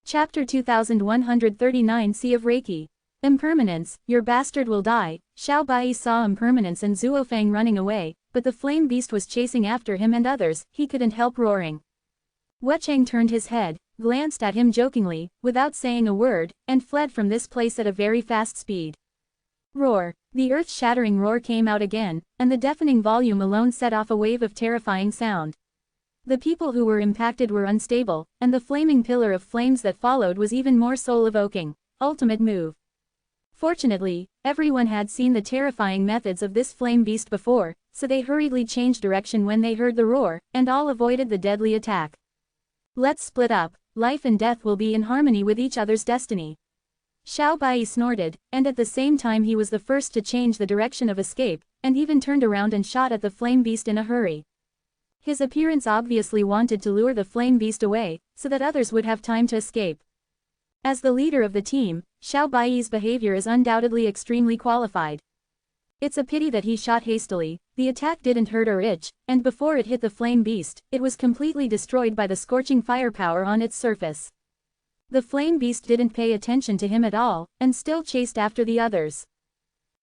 Chapter 2139 Sea of Reiki. Impermanence, your bastard will die. Xiao Bai saw Impermanence and Zuofeng running away, but the flame beast was chasing after him and others, he couldn't help roaring. Wucheng turned his head, glanced at him jokingly, without saying a word, and fled from this place at a very fast speed. Roar. The earth-shattering roar came out again, and the deafening volume alone set off a wave of terrifying sound. The people who were impacted were unstable, and the flaming pillar of flames that followed was even more soul-evoking. Ultimate move. Fortunately, everyone had seen the terrifying methods of this flame beast before, so they hurriedly changed direction when they heard the roar, and all avoided the deadly attack. Let's split up, life and death will be in harmony with each other's destiny. Xiao Bai snorted, and at the same time he was the first to change the direction of escape, and even turned around and shot at the flame beast in a hurry. His appearance obviously wanted to lure the flame beast away, so that others would have time to escape. As the leader of the team, Xiao Bai's behavior is undoubtedly extremely qualified. It's a pity that he shot hastily, the attack didn't hurt or itch, and before it hit the flame beast, it was completely destroyed by the scorching firepower on its surface. The flame beast didn't pay attention to him at all, and still chased after the others.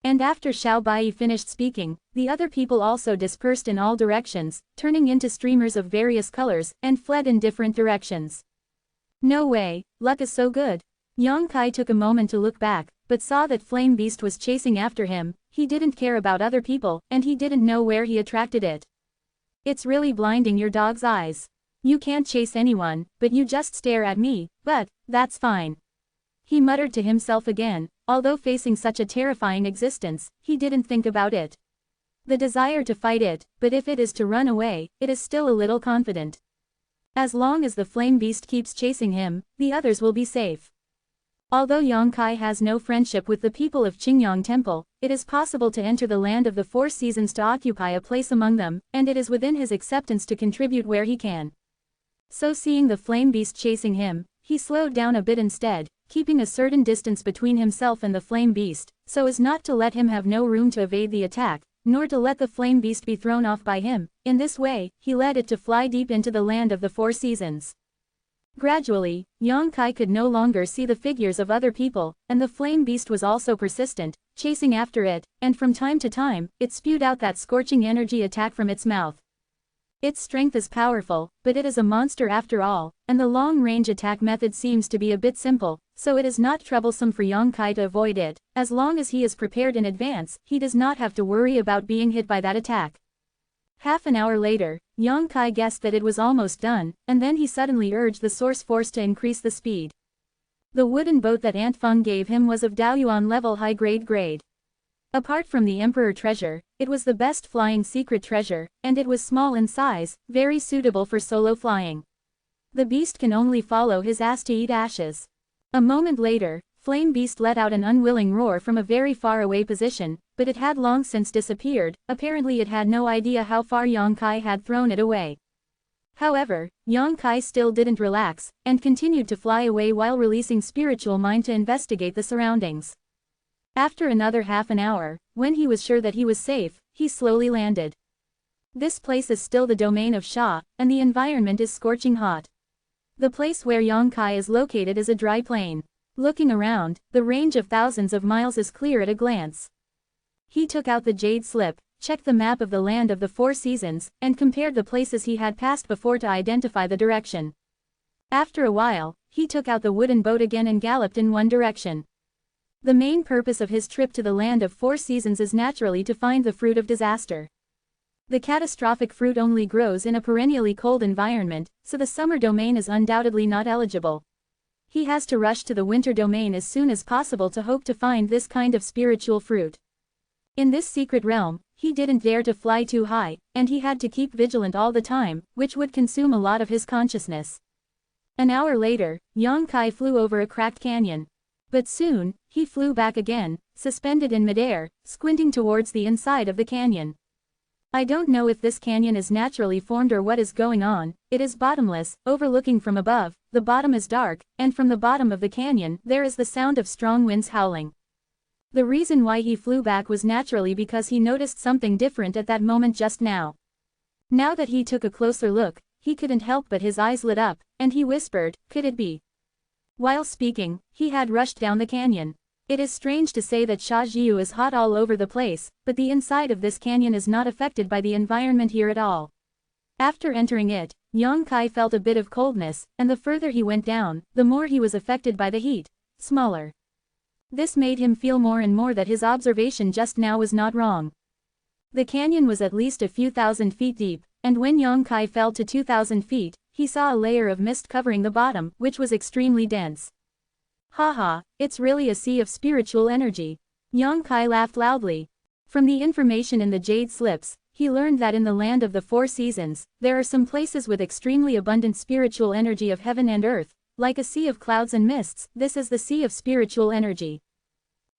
And after Xiao Bai finished speaking, the other people also dispersed in all directions, turning into streamers of various colors, and fled in different directions. No way, luck is so good. Yang Kai took a moment to look back, but saw that flame beast was chasing after him. He didn't care about other people, and he didn't know where he attracted it. It's really blinding your dog's eyes. You can't chase anyone, but you just stare at me, but, that's fine. He muttered to himself again, although facing such a terrifying existence, he didn't think about it. The desire to fight it, but if it is to run away, it is still a little confident. As long as the flame beast keeps chasing him, the others will be safe. Although Yang Kai has no friendship with the people of Qingyang Temple, it is possible to enter the land of the Four Seasons to occupy a place among them, and it is within his acceptance to contribute where he can. So seeing the flame beast chasing him, he slowed down a bit instead, keeping a certain distance between himself and the flame beast, so as not to let him have no room to evade the attack, nor to let the flame beast be thrown off by him. In this way, he led it to fly deep into the land of the Four Seasons. Gradually, Yang Kai could no longer see the figures of other people, and the flame beast was also persistent, chasing after it, and from time to time, it spewed out that scorching energy attack from its mouth. Its strength is powerful, but it is a monster after all, and the long-range attack method seems to be a bit simple, so it is not troublesome for Yang Kai to avoid it. As long as he is prepared in advance, he does not have to worry about being hit by that attack. Half an hour later, Yang Kai guessed that it was almost done, and then he suddenly urged the source force to increase the speed. The wooden boat that Dianfeng gave him was of Daoyuan level high grade. Apart from the Emperor treasure, it was the best flying secret treasure, and it was small in size, very suitable for solo flying. The beast can only follow his ass to eat ashes. A moment later, Flame Beast let out an unwilling roar from a very far away position, but it had long since disappeared. Apparently it had no idea how far Yang Kai had thrown it away. However, Yang Kai still didn't relax, and continued to fly away while releasing spiritual mind to investigate the surroundings. After another half an hour, when he was sure that he was safe, he slowly landed. This place is still the domain of Sha, and the environment is scorching hot. The place where Yang Kai is located is a dry plain. Looking around, the range of thousands of miles is clear at a glance. He took out the jade slip, checked the map of the land of the Four Seasons, and compared the places he had passed before to identify the direction. After a while, he took out the wooden boat again and galloped in one direction. The main purpose of his trip to the land of Four Seasons is naturally to find the fruit of disaster. The catastrophic fruit only grows in a perennially cold environment, so the summer domain is undoubtedly not eligible. He has to rush to the winter domain as soon as possible to hope to find this kind of spiritual fruit. In this secret realm, he didn't dare to fly too high, and he had to keep vigilant all the time, which would consume a lot of his consciousness. An hour later, Yang Kai flew over a cracked canyon. But soon, he flew back again, suspended in midair, squinting towards the inside of the canyon. I don't know if this canyon is naturally formed or what is going on. It is bottomless, overlooking from above, the bottom is dark, and from the bottom of the canyon there is the sound of strong winds howling. The reason why he flew back was naturally because he noticed something different at that moment just now. Now that he took a closer look, he couldn't help but his eyes lit up, and he whispered, could it be? While speaking, he had rushed down the canyon. It is strange to say that Shajiu is hot all over the place, but the inside of this canyon is not affected by the environment here at all. After entering it, Yang Kai felt a bit of coldness, and the further he went down, the more he was affected by the heat. Smaller. This made him feel more and more that his observation just now was not wrong. The canyon was at least a few thousand feet deep, and when Yang Kai fell to 2,000 feet, he saw a layer of mist covering the bottom, which was extremely dense. Haha, it's really a sea of spiritual energy. Yang Kai laughed loudly. From the information in the jade slips, he learned that in the land of the four seasons, there are some places with extremely abundant spiritual energy of heaven and earth, like a sea of clouds and mists. This is the sea of spiritual energy.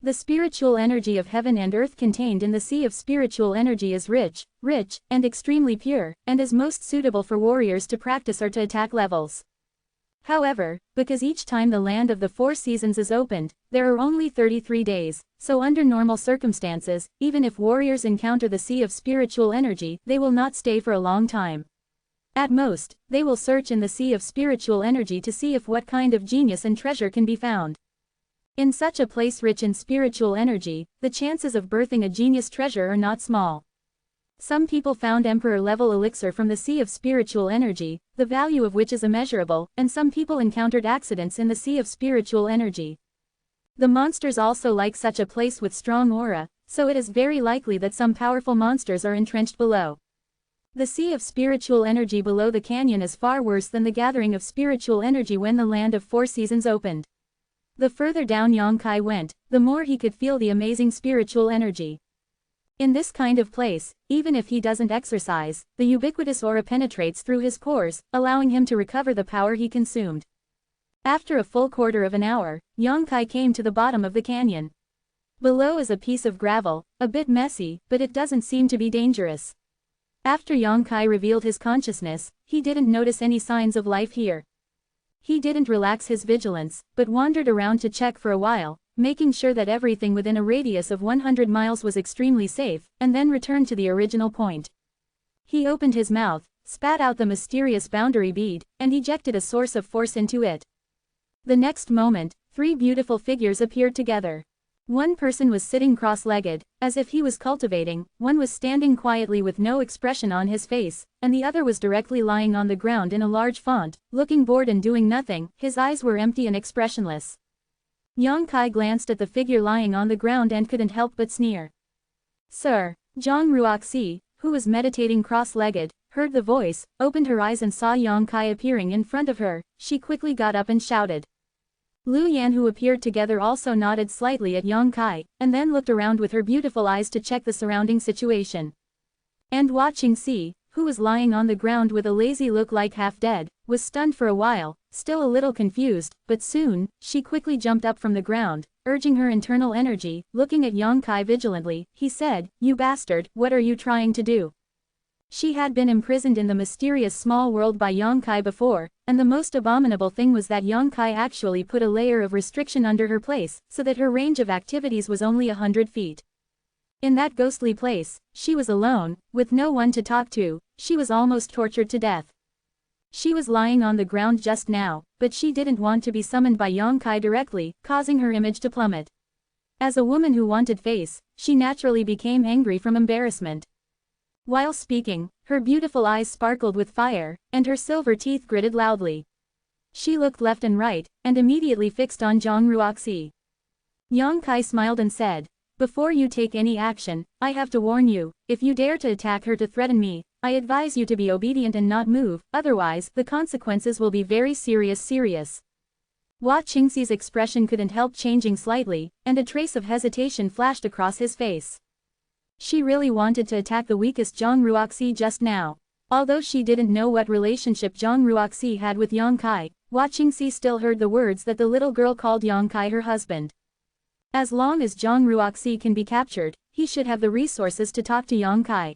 The spiritual energy of heaven and earth contained in the sea of spiritual energy is rich, and extremely pure, and is most suitable for warriors to practice or to attack levels. However, because each time the land of the four seasons is opened, there are only 33 days, so under normal circumstances, even if warriors encounter the sea of spiritual energy, they will not stay for a long time. At most, they will search in the sea of spiritual energy to see if what kind of genius and treasure can be found. In such a place rich in spiritual energy, the chances of birthing a genius treasure are not small. Some people found emperor-level elixir from the sea of spiritual energy, the value of which is immeasurable, and some people encountered accidents in the sea of spiritual energy. The monsters also like such a place with strong aura, so it is very likely that some powerful monsters are entrenched below. The sea of spiritual energy below the canyon is far worse than the gathering of spiritual energy when the land of four seasons opened. The further down Yang Kai went, the more he could feel the amazing spiritual energy. In this kind of place, even if he doesn't exercise, the ubiquitous aura penetrates through his pores, allowing him to recover the power he consumed. After a full quarter of an hour, Yang Kai came to the bottom of the canyon. Below is a piece of gravel, a bit messy, but it doesn't seem to be dangerous. After Yang Kai revealed his consciousness, he didn't notice any signs of life here. He didn't relax his vigilance, but wandered around to check for a while, making sure that everything within a radius of 100 miles was extremely safe, and then returned to the original point. He opened his mouth, spat out the mysterious boundary bead, and ejected a source of force into it. The next moment, three beautiful figures appeared together. One person was sitting cross-legged, as if he was cultivating, one was standing quietly with no expression on his face, and the other was directly lying on the ground in a large font, looking bored and doing nothing. His eyes were empty and expressionless. Yang Kai glanced at the figure lying on the ground and couldn't help but sneer. Sir, Zhang Ruoxi, who was meditating cross-legged, heard the voice, opened her eyes and saw Yang Kai appearing in front of her. She quickly got up and shouted. Lu Yan, who appeared together, also nodded slightly at Yang Kai, and then looked around with her beautiful eyes to check the surrounding situation. And watching Si, who was lying on the ground with a lazy look like half dead, was stunned for a while, still a little confused, but soon, she quickly jumped up from the ground, urging her internal energy. Looking at Yang Kai vigilantly, he said, "You bastard, what are you trying to do?" She had been imprisoned in the mysterious small world by Yang Kai before, and the most abominable thing was that Yang Kai actually put a layer of restriction under her place, so that her range of activities was only 100 feet. In that ghostly place, she was alone, with no one to talk to. She was almost tortured to death. She was lying on the ground just now, but she didn't want to be summoned by Yang Kai directly, causing her image to plummet. As a woman who wanted face, she naturally became angry from embarrassment. While speaking, her beautiful eyes sparkled with fire, and her silver teeth gritted loudly. She looked left and right, and immediately fixed on Zhang Ruoxi. Yang Kai smiled and said, "Before you take any action, I have to warn you, if you dare to attack her to threaten me, I advise you to be obedient and not move, otherwise, the consequences will be very serious." Watching Xi's expression couldn't help changing slightly, and a trace of hesitation flashed across his face. She really wanted to attack the weakest Zhang Ruoxi just now. Although she didn't know what relationship Zhang Ruoxi had with Yang Kai, watching Xi still heard the words that the little girl called Yang Kai her husband. As long as Zhang Ruoxi can be captured, he should have the resources to talk to Yang Kai.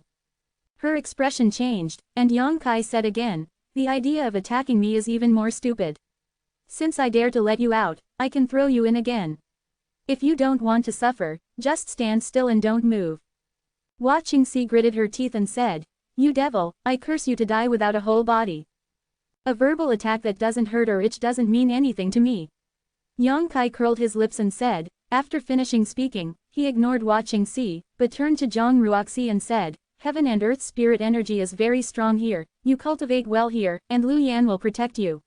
Her expression changed, and Yang Kai said again, "The idea of attacking me is even more stupid. Since I dare to let you out, I can throw you in again. If you don't want to suffer, just stand still and don't move." Watching Si gritted her teeth and said, "You devil, I curse you to die without a whole body. A verbal attack that doesn't hurt or itch doesn't mean anything to me. Yang Kai curled his lips and said, after finishing speaking, he ignored watching Si, but turned to Zhang Ruoxi and said, Heaven and Earth spirit energy is very strong here, you cultivate well here, and Lu Yan will protect you.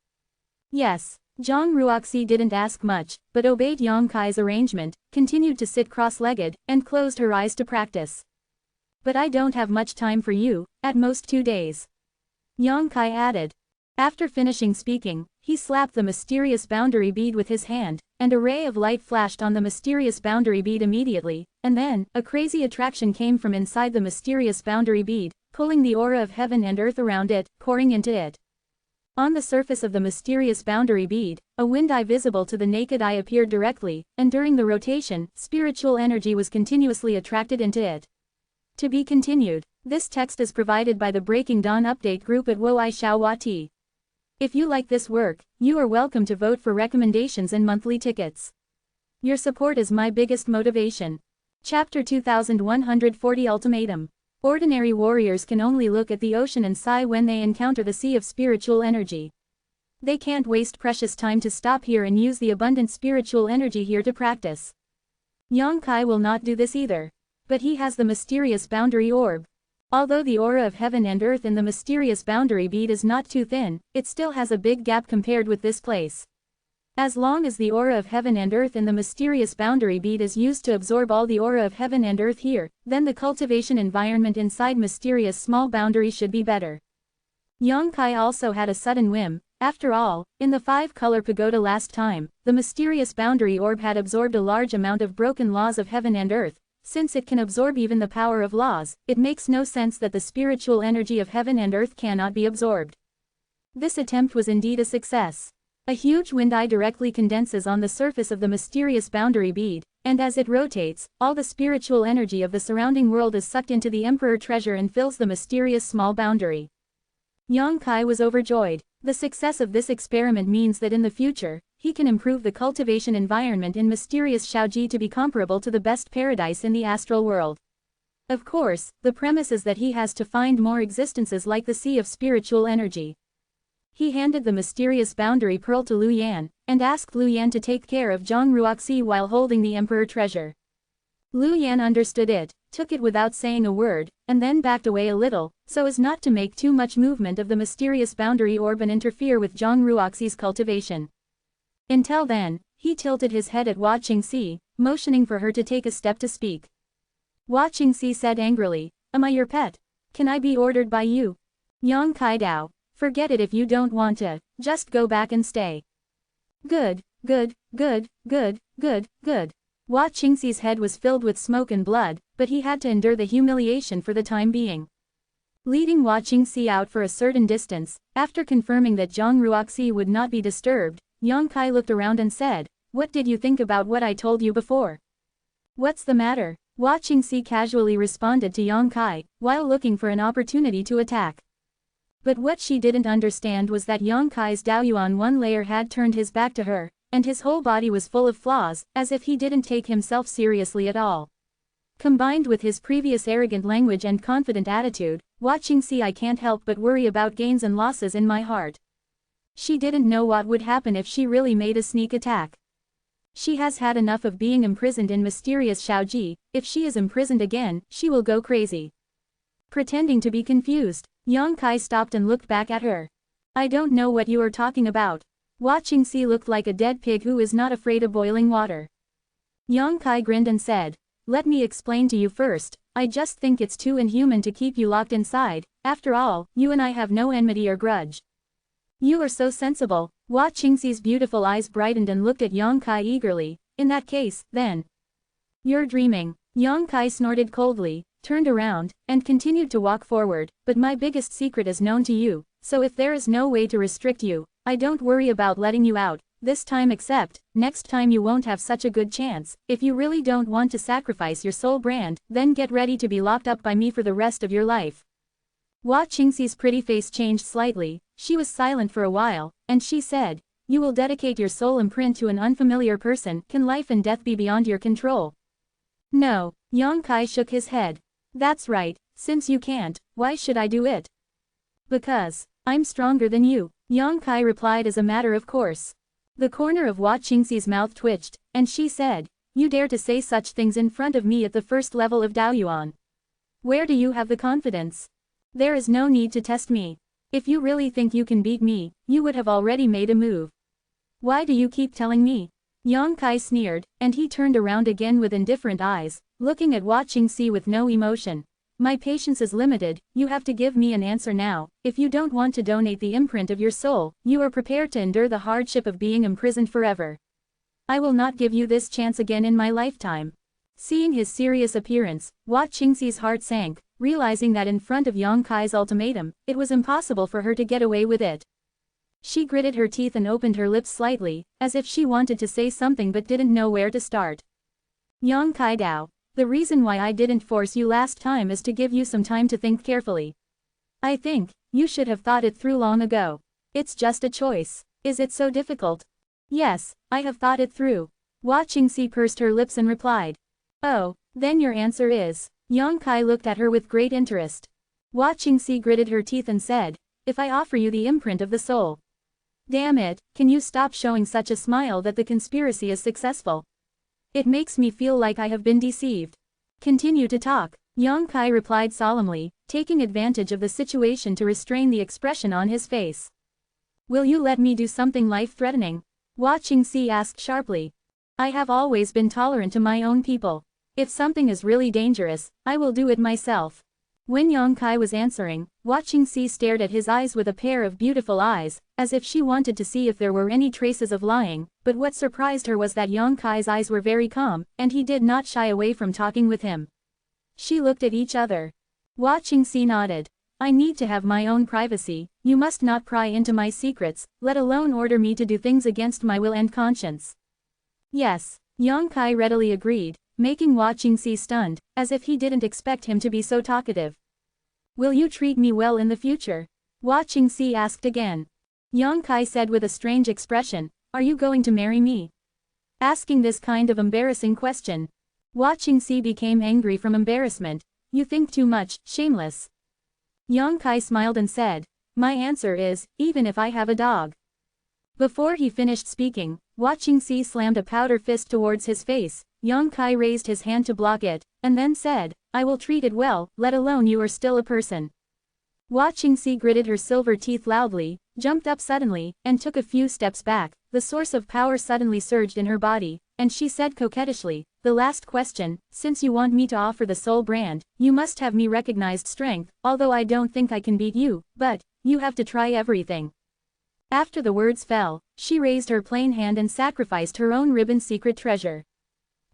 Yes. Zhang Ruoxi didn't ask much, but obeyed Yang Kai's arrangement, continued to sit cross-legged, and closed her eyes to practice. But I don't have much time for you, at most 2 days. Yang Kai added. After finishing speaking, he slapped the mysterious boundary bead with his hand, and a ray of light flashed on the mysterious boundary bead immediately, and then, a crazy attraction came from inside the mysterious boundary bead, pulling the aura of heaven and earth around it, pouring into it. On the surface of the mysterious boundary bead, a wind eye visible to the naked eye appeared directly, and during the rotation, spiritual energy was continuously attracted into it. To be continued. This text is provided by the Breaking Dawn update group at Woixiaowati. If you like this work, you are welcome to vote for recommendations and monthly tickets. Your support is my biggest motivation. Chapter 2140 Ultimatum. Ordinary warriors can only look at the ocean and sigh when they encounter the sea of spiritual energy. They can't waste precious time to stop here and use the abundant spiritual energy here to practice. Yang Kai will not do this either. But he has the mysterious boundary orb. Although the aura of heaven and earth in the mysterious boundary bead is not too thin, it still has a big gap compared with this place. As long as the aura of heaven and earth in the mysterious boundary bead is used to absorb all the aura of heaven and earth here, then the cultivation environment inside mysterious small boundary should be better. Yang Kai also had a sudden whim. After all, in the 5-color pagoda last time, the mysterious boundary orb had absorbed a large amount of broken laws of heaven and earth. Since it can absorb even the power of laws, it makes no sense that the spiritual energy of heaven and earth cannot be absorbed. This attempt was indeed a success. A huge wind eye directly condenses on the surface of the mysterious boundary bead, and as it rotates, all the spiritual energy of the surrounding world is sucked into the Emperor treasure and fills the mysterious small boundary. Yang Kai was overjoyed. The success of this experiment means that in the future, he can improve the cultivation environment in mysterious Shaoji to be comparable to the best paradise in the astral world. Of course, the premise is that he has to find more existences like the sea of spiritual energy. He handed the mysterious boundary pearl to Lu Yan, and asked Lu Yan to take care of Zhang Ruoxi while holding the Emperor treasure. Lu Yan understood it, took it without saying a word, and then backed away a little, so as not to make too much movement of the mysterious boundary orb and interfere with Zhang Ruoxi's cultivation. Until then, he tilted his head at watching Si, motioning for her to take a step to speak. Watching Si said angrily, Am I your pet? Can I be ordered by you? Yang Kai Dao, forget it if you don't want to, just go back and stay. Good, good, good, good, good, good. Watching Si's head was filled with smoke and blood, but he had to endure the humiliation for the time being. Leading Watching Si out for a certain distance, after confirming that Zhang Ruoxi would not be disturbed, Yang Kai looked around and said, What did you think about what I told you before? What's the matter? Watching Si casually responded to Yang Kai, while looking for an opportunity to attack. But what she didn't understand was that Yang Kai's Daoyuan one layer had turned his back to her, and his whole body was full of flaws, as if he didn't take himself seriously at all. Combined with his previous arrogant language and confident attitude, Watching Si I can't help but worry about gains and losses in my heart. She didn't know what would happen if she really made a sneak attack. She has had enough of being imprisoned in mysterious Shaoji. If she is imprisoned again, she will go crazy. Pretending to be confused, Yang Kai stopped and looked back at her. I don't know what you are talking about. Watching Si looked like a dead pig who is not afraid of boiling water. Yang Kai grinned and said, Let me explain to you first. I just think it's too inhuman to keep you locked inside. After all, you and I have no enmity or grudge. You are so sensible. Watching Si's beautiful eyes brightened and looked at Yang Kai eagerly. In that case, then. You're dreaming. Yang Kai snorted coldly, turned around, and continued to walk forward, but my biggest secret is known to you, so if there is no way to restrict you, I don't worry about letting you out, this time except, next time you won't have such a good chance. If you really don't want to sacrifice your soul brand, then get ready to be locked up by me for the rest of your life. Watching Si's pretty face changed slightly. She was silent for a while, and she said, You will dedicate your soul imprint to an unfamiliar person. Can life and death be beyond your control? No. Yang Kai shook his head. That's right, since you can't, why should I do it? Because I'm stronger than you, Yang Kai replied as a matter of course. The corner of Hua Qingxi's mouth twitched, and she said, "You dare to say such things in front of me at the first level of Daoyuan? Where do you have the confidence? There is no need to test me. If you really think you can beat me, you would have already made a move. Why do you keep telling me?" Yang Kai sneered, and he turned around again with indifferent eyes, looking at Hua Qingxi with no emotion. "My patience is limited, you have to give me an answer now. If you don't want to donate the imprint of your soul, you are prepared to endure the hardship of being imprisoned forever. I will not give you this chance again in my lifetime." Seeing his serious appearance, Hua Qingxi's heart sank, realizing that in front of Yang Kai's ultimatum, it was impossible for her to get away with it. She gritted her teeth and opened her lips slightly, as if she wanted to say something but didn't know where to start. "Yang Kai Dao, the reason why I didn't force you last time is to give you some time to think carefully. I think you should have thought it through long ago. It's just a choice. Is it so difficult?" "Yes, I have thought it through." Hua Qingxi pursed her lips and replied. "Oh, then your answer is..." Yang Kai looked at her with great interest. Hua Qingxi gritted her teeth and said, "If I offer you the imprint of the soul." "Damn it, can you stop showing such a smile that the conspiracy is successful? It makes me feel like I have been deceived." "Continue to talk," Yang Kai replied solemnly, taking advantage of the situation to restrain the expression on his face. "Will you let me do something life-threatening?" Hua Qingxi asked sharply. "I have always been tolerant to my own people. If something is really dangerous, I will do it myself." When Yang Kai was answering, Hua Qingxi stared at his eyes with a pair of beautiful eyes, as if she wanted to see if there were any traces of lying, but what surprised her was that Yang Kai's eyes were very calm, and he did not shy away from talking with him. She looked at each other. Hua Qingxi nodded. "I need to have my own privacy, you must not pry into my secrets, let alone order me to do things against my will and conscience." "Yes," Yang Kai readily agreed, making Hua Qingxi stunned, as if he didn't expect him to be so talkative. "Will you treat me well in the future?" Hua Qingxi asked again. Yang Kai said with a strange expression, "Are you going to marry me?" Asking this kind of embarrassing question. Hua Qingxi became angry from embarrassment. "You think too much, shameless." Yang Kai smiled and said, "My answer is, even if I have a dog." Before he finished speaking, Hua Qingxi slammed a powder fist towards his face. Yang Kai raised his hand to block it, and then said, "I will treat it well, let alone you are still a person." Hua Qingxi gritted her silver teeth loudly, jumped up suddenly, and took a few steps back. The source of power suddenly surged in her body, and she said coquettishly, "The last question, since you want me to offer the soul brand, you must have me recognized strength, although I don't think I can beat you, but you have to try everything." After the words fell, she raised her plain hand and sacrificed her own ribbon's secret treasure.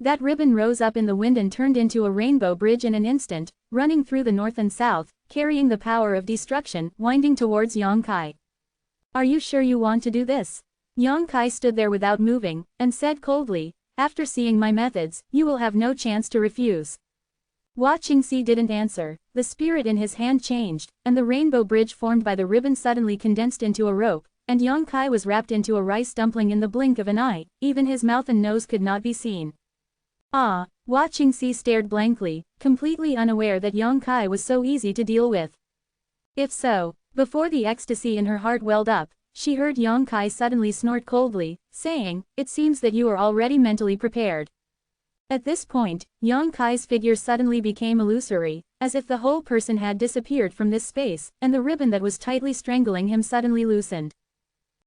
That ribbon rose up in the wind and turned into a rainbow bridge in an instant, running through the north and south, carrying the power of destruction, winding towards Yang Kai. "Are you sure you want to do this?" Yang Kai stood there without moving, and said coldly, "After seeing my methods, you will have no chance to refuse." Hua Qingxi didn't answer. The spirit in his hand changed, and the rainbow bridge formed by the ribbon suddenly condensed into a rope, and Yang Kai was wrapped into a rice dumpling in the blink of an eye, even his mouth and nose could not be seen. "Ah," Hua Qingxi stared blankly, completely unaware that Yang Kai was so easy to deal with. If so, before the ecstasy in her heart welled up, she heard Yang Kai suddenly snort coldly, saying, "It seems that you are already mentally prepared." At this point, Yang Kai's figure suddenly became illusory, as if the whole person had disappeared from this space, and the ribbon that was tightly strangling him suddenly loosened.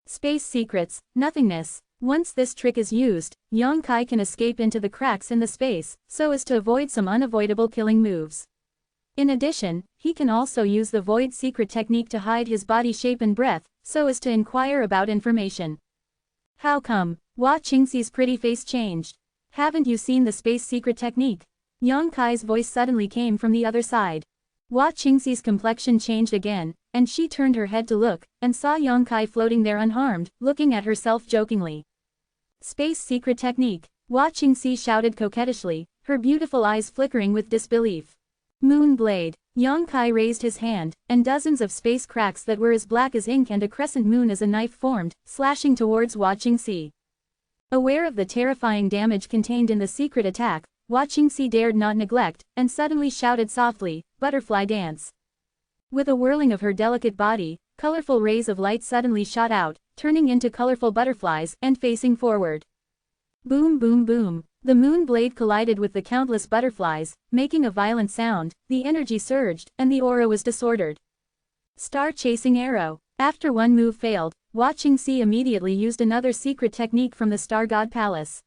Space secrets, nothingness. Once this trick is used, Yang Kai can escape into the cracks in the space, so as to avoid some unavoidable killing moves. In addition, he can also use the void secret technique to hide his body shape and breath, so as to inquire about information. "How come?" Hua Qingxi's pretty face changed. "Haven't you seen the space secret technique?" Yang Kai's voice suddenly came from the other side. Hua Qingxi's complexion changed again, and she turned her head to look, and saw Yang Kai floating there unharmed, looking at herself jokingly. "Space secret technique," Hua Qingxi shouted coquettishly, her beautiful eyes flickering with disbelief. "Moon blade." Yang Kai raised his hand, and dozens of space cracks that were as black as ink and a crescent moon as a knife formed, slashing towards Hua Qingxi. Aware of the terrifying damage contained in the secret attack, Hua Qingxi dared not neglect, and suddenly shouted softly, "Butterfly dance." With a whirling of her delicate body, colorful rays of light suddenly shot out, turning into colorful butterflies and facing forward. Boom boom boom. The moon blade collided with the countless butterflies, making a violent sound, the energy surged, and the aura was disordered. Star-chasing arrow. After one move failed, Watching Sea immediately used another secret technique from the Star God Palace.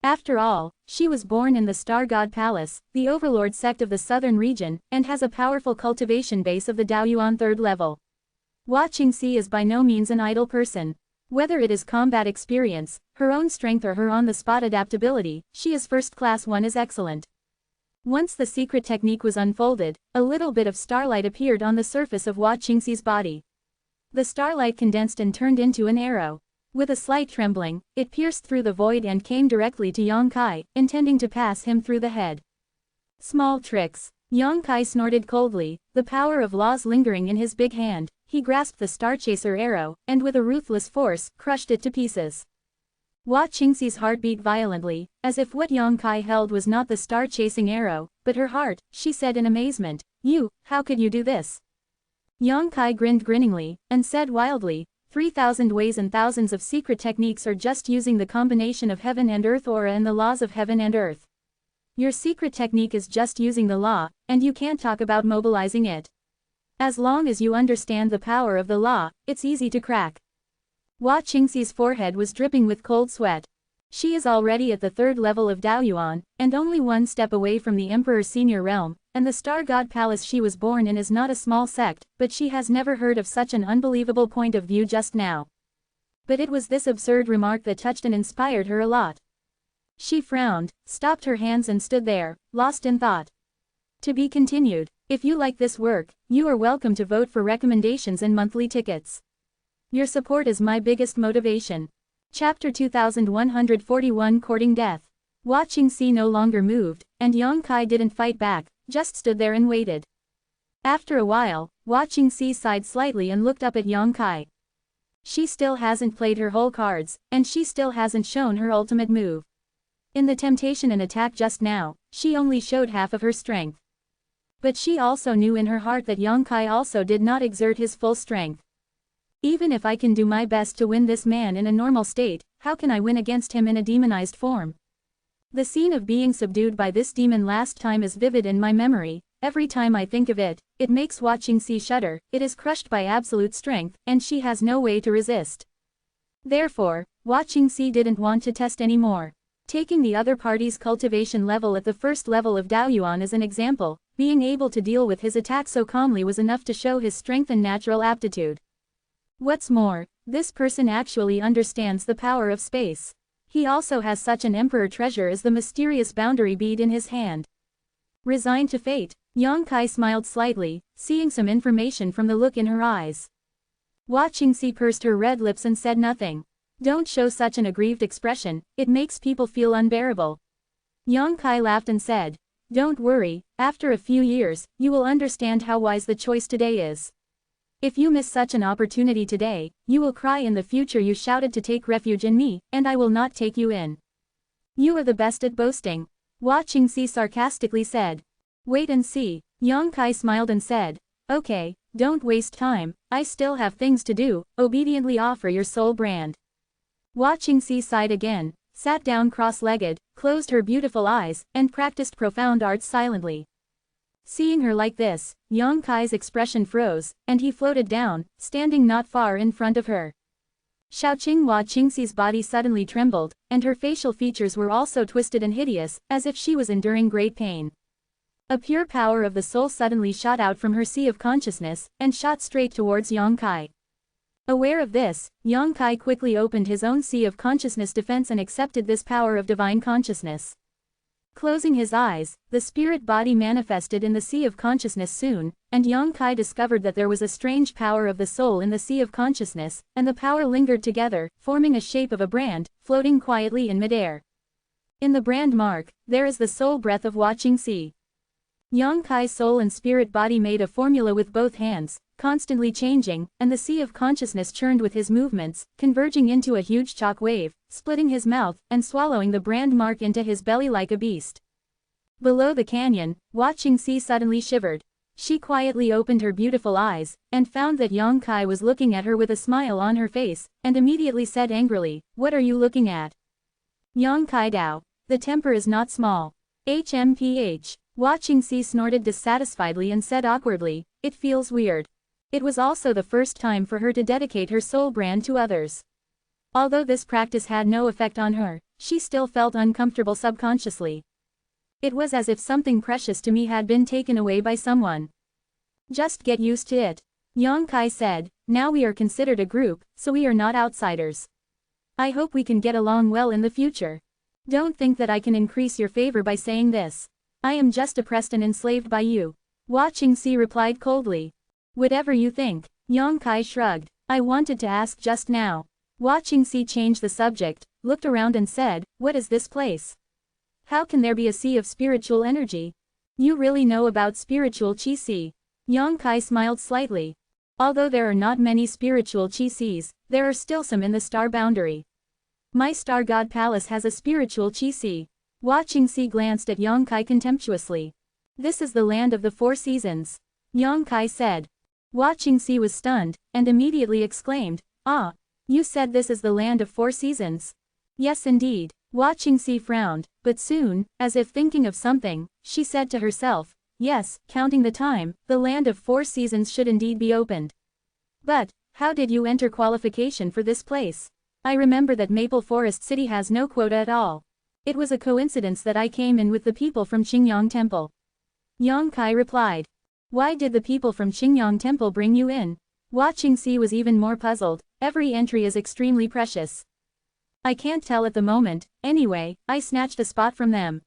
After all, she was born in the Star God Palace, the overlord sect of the southern region, and has a powerful cultivation base of the Daoyuan 3rd level. Watching Sea is by no means an idle person. Whether it is combat experience, her own strength or her on-the-spot adaptability, she is first class. One is excellent. Once the secret technique was unfolded, a little bit of starlight appeared on the surface of Watching Sea's body. The starlight condensed and turned into an arrow. With a slight trembling, it pierced through the void and came directly to Yang Kai, intending to pass him through the head. Small tricks. Yang Kai snorted coldly, the power of laws lingering in his big hand. He grasped the Starchaser arrow, and with a ruthless force, crushed it to pieces. Watching Sea's heart beat violently, as if what Yang Kai held was not the star-chasing arrow, but her heart. She said in amazement, how could you do this? Yang Kai grinned grinningly, and said wildly, 3,000 ways and thousands of secret techniques are just using the combination of heaven and earth aura and the laws of heaven and earth. Your secret technique is just using the law, and you can't talk about mobilizing it. As long as you understand the power of the law, it's easy to crack. Watching Sea's forehead was dripping with cold sweat. She is already at the 3rd level of Daoyuan, and only one step away from the Emperor's senior realm, and the Star God Palace she was born in is not a small sect, but she has never heard of such an unbelievable point of view just now. But it was this absurd remark that touched and inspired her a lot. She frowned, stopped her hands and stood there, lost in thought. To be continued. If you like this work, you are welcome to vote for recommendations and monthly tickets. Your support is my biggest motivation. Chapter 2141 Courting Death. Watching Sea no longer moved, and Yang Kai didn't fight back, just stood there and waited. After a while, Watching Sea sighed slightly and looked up at Yang Kai. She still hasn't played her whole cards, and she still hasn't shown her ultimate move. In the temptation and attack just now, she only showed half of her strength. But she also knew in her heart that Yang Kai also did not exert his full strength. Even if I can do my best to win this man in a normal state, how can I win against him in a demonized form? The scene of being subdued by this demon last time is vivid in my memory. Every time I think of it, it makes Watching Sea shudder. It is crushed by absolute strength, and she has no way to resist. Therefore, Watching Sea didn't want to test anymore. Taking the other party's cultivation level at the 1st level of Daoyuan as an example, being able to deal with his attack so calmly was enough to show his strength and natural aptitude. What's more, this person actually understands the power of space. He also has such an emperor treasure as the mysterious boundary bead in his hand. Resigned to fate, Yang Kai smiled slightly, seeing some information from the look in her eyes. Watching Sea pursed her red lips and said nothing. Don't show such an aggrieved expression, it makes people feel unbearable. Yang Kai laughed and said, don't worry, after a few years, you will understand how wise the choice today is. If you miss such an opportunity today, you will cry in the future. You shouted to take refuge in me, and I will not take you in. You are the best at boasting. Watching Sea sarcastically said. Wait and see. Yang Kai smiled and said, okay, don't waste time, I still have things to do, obediently offer your soul brand. Watching Sea sighed again, sat down cross-legged, closed her beautiful eyes, and practiced profound arts silently. Seeing her like this, Yang Kai's expression froze, and he floated down, standing not far in front of her. Xiaoqing Watching Sea's body suddenly trembled, and her facial features were also twisted and hideous, as if she was enduring great pain. A pure power of the soul suddenly shot out from her sea of consciousness, and shot straight towards Yang Kai. Aware of this, Yang Kai quickly opened his own sea of consciousness defense and accepted this power of divine consciousness. Closing his eyes, the spirit body manifested in the sea of consciousness soon, and Yang Kai discovered that there was a strange power of the soul in the sea of consciousness, and the power lingered together, forming a shape of a brand, floating quietly in midair. In the brand mark, there is the soul breath of Watching Sea. Yang Kai's soul and spirit body made a formula with both hands, constantly changing, and the sea of consciousness churned with his movements, converging into a huge chalk wave, splitting his mouth, and swallowing the brand mark into his belly like a beast. Below the canyon, Watching Sea suddenly shivered. She quietly opened her beautiful eyes, and found that Yang Kai was looking at her with a smile on her face, and immediately said angrily, "What are you looking at?" Yang Kai Dao. The temper is not small. HMPH. Watching C snorted dissatisfiedly and said awkwardly, "It feels weird." It was also the first time for her to dedicate her soul brand to others. Although this practice had no effect on her, she still felt uncomfortable subconsciously. It was as if something precious to me had been taken away by someone. Just get used to it. Yang Kai said, "Now we are considered a group, so we are not outsiders. I hope we can get along well in the future. Don't think that I can increase your favor by saying this. I am just oppressed and enslaved by you." Watching C replied coldly. "Whatever you think." Yang Kai shrugged. "I wanted to ask just now." Watching C changed the subject, looked around and said, "What is this place? How can there be a sea of spiritual energy? You really know about spiritual chi si?" Yang Kai smiled slightly. "Although there are not many spiritual chi sis, there are still some in the star boundary. My star god palace has a spiritual chi si." Watching C glanced at Yang Kai contemptuously. "This is the land of the 4 seasons." Yang Kai said. Watching C was stunned, and immediately exclaimed, "Ah, you said this is the land of 4 seasons?" "Yes indeed." Watching C frowned, but soon, as if thinking of something, she said to herself, "Yes, counting the time, the land of 4 seasons should indeed be opened. But, how did you enter qualification for this place? I remember that Maple Forest City has no quota at all. It was a coincidence that I came in with the people from Qingyang Temple." Yang Kai replied. "Why did the people from Qingyang Temple bring you in?" Watching C was even more puzzled. "Every entry is extremely precious. I can't tell at the moment, anyway, I snatched a spot from them."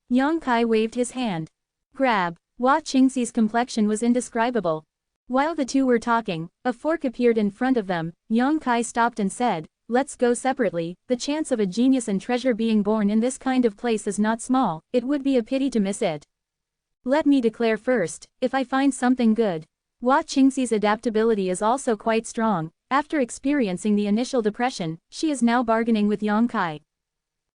Yang Kai waved his hand. "Grab." Watching C's complexion was indescribable. While the two were talking, a fork appeared in front of them. Yang Kai stopped and said, "Let's go separately. The chance of a genius and treasure being born in this kind of place is not small. It would be a pity to miss it. Let me declare first, if I find something good." Watching C's adaptability is also quite strong. After experiencing the initial depression, she is now bargaining with Yang Kai.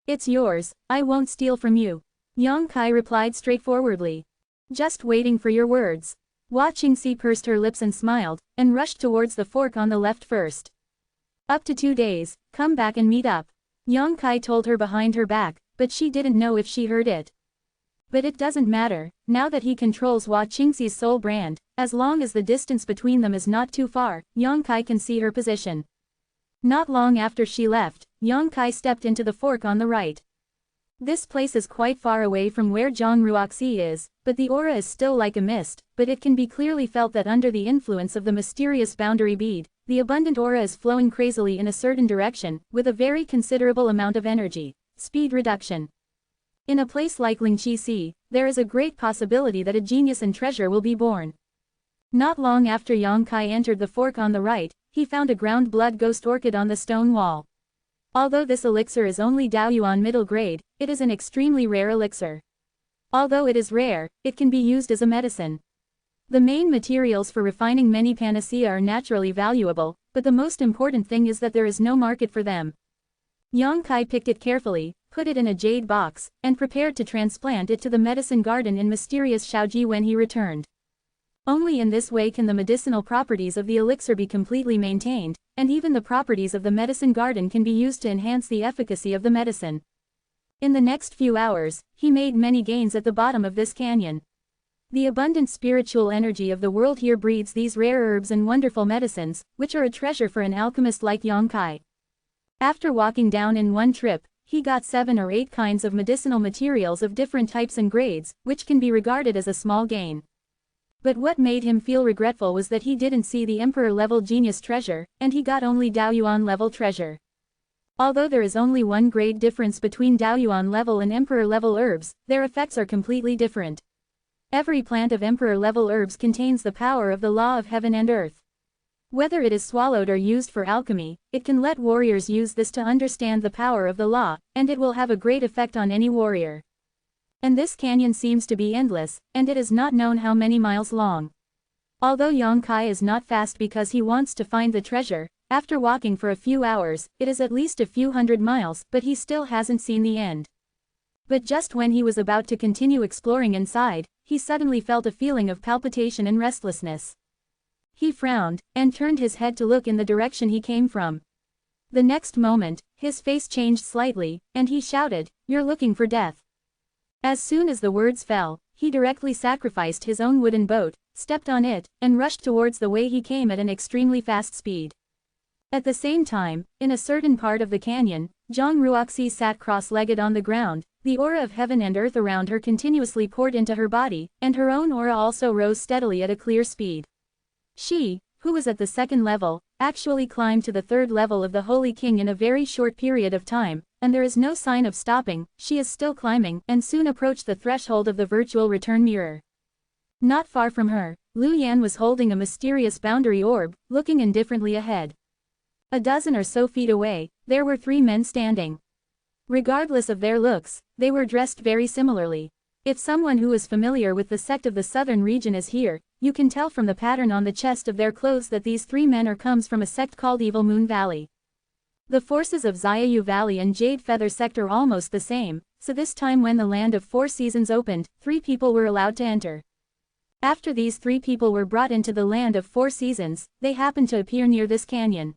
"It's yours, I won't steal from you." Yang Kai replied straightforwardly. "Just waiting for your words." Watching C pursed her lips and smiled, and rushed towards the fork on the left first. "Up to 2 days, come back and meet up." Yang Kai told her behind her back, but she didn't know if she heard it. But it doesn't matter, now that he controls Watching C's soul brand, as long as the distance between them is not too far, Yang Kai can see her position. Not long after she left, Yang Kai stepped into the fork on the right. This place is quite far away from where Zhongruoxi is, but the aura is still like a mist, but it can be clearly felt that under the influence of the mysterious boundary bead, the abundant aura is flowing crazily in a certain direction, with a very considerable amount of energy. Speed reduction. In a place like Lingqi, there is a great possibility that a genius and treasure will be born. Not long after Yang Kai entered the fork on the right, he found a ground blood ghost orchid on the stone wall. Although this elixir is only Daoyuan middle grade, it is an extremely rare elixir. Although it is rare, it can be used as a medicine. The main materials for refining many panacea are naturally valuable, but the most important thing is that there is no market for them. Yang Kai picked it carefully, put it in a jade box, and prepared to transplant it to the medicine garden in mysterious Shaoji when he returned. Only in this way can the medicinal properties of the elixir be completely maintained, and even the properties of the medicine garden can be used to enhance the efficacy of the medicine. In the next few hours, he made many gains at the bottom of this canyon. The abundant spiritual energy of the world here breeds these rare herbs and wonderful medicines, which are a treasure for an alchemist like Yang Kai. After walking down in one trip, he got 7 or 8 kinds of medicinal materials of different types and grades, which can be regarded as a small gain. But what made him feel regretful was that he didn't see the Emperor-level genius treasure, and he got only Daoyuan-level treasure. Although there is only 1 grade difference between Daoyuan-level and Emperor-level herbs, their effects are completely different. Every plant of Emperor-level herbs contains the power of the law of heaven and earth. Whether it is swallowed or used for alchemy, it can let warriors use this to understand the power of the law, and it will have a great effect on any warrior. And this canyon seems to be endless, and it is not known how many miles long. Although Yang Kai is not fast because he wants to find the treasure, after walking for a few hours, it is at least a few hundred miles, but he still hasn't seen the end. But just when he was about to continue exploring inside, he suddenly felt a feeling of palpitation and restlessness. He frowned, and turned his head to look in the direction he came from. The next moment, his face changed slightly, and he shouted, "You're looking for death." As soon as the words fell, he directly sacrificed his own wooden boat, stepped on it, and rushed towards the way he came at an extremely fast speed. At the same time, in a certain part of the canyon, Zhang Ruoxi sat cross-legged on the ground. The aura of heaven and earth around her continuously poured into her body, and her own aura also rose steadily at a clear speed. She, who was at the second level, actually climbed to the third level of the Holy King in a very short period of time, and there is no sign of stopping. She is still climbing, and soon approached the threshold of the virtual return mirror. Not far from her, Lu Yan was holding a mysterious boundary orb, looking indifferently ahead. A dozen or so feet away, there were 3 men standing. Regardless of their looks, they were dressed very similarly. If someone who is familiar with the sect of the southern region is here, you can tell from the pattern on the chest of their clothes that these 3 men comes from a sect called Evil Moon Valley. The forces of Zhenwu Valley and Jade Feather sect are almost the same, so this time when the Land of 4 Seasons opened, 3 people were allowed to enter. After these 3 people were brought into the Land of 4 Seasons, they happened to appear near this canyon.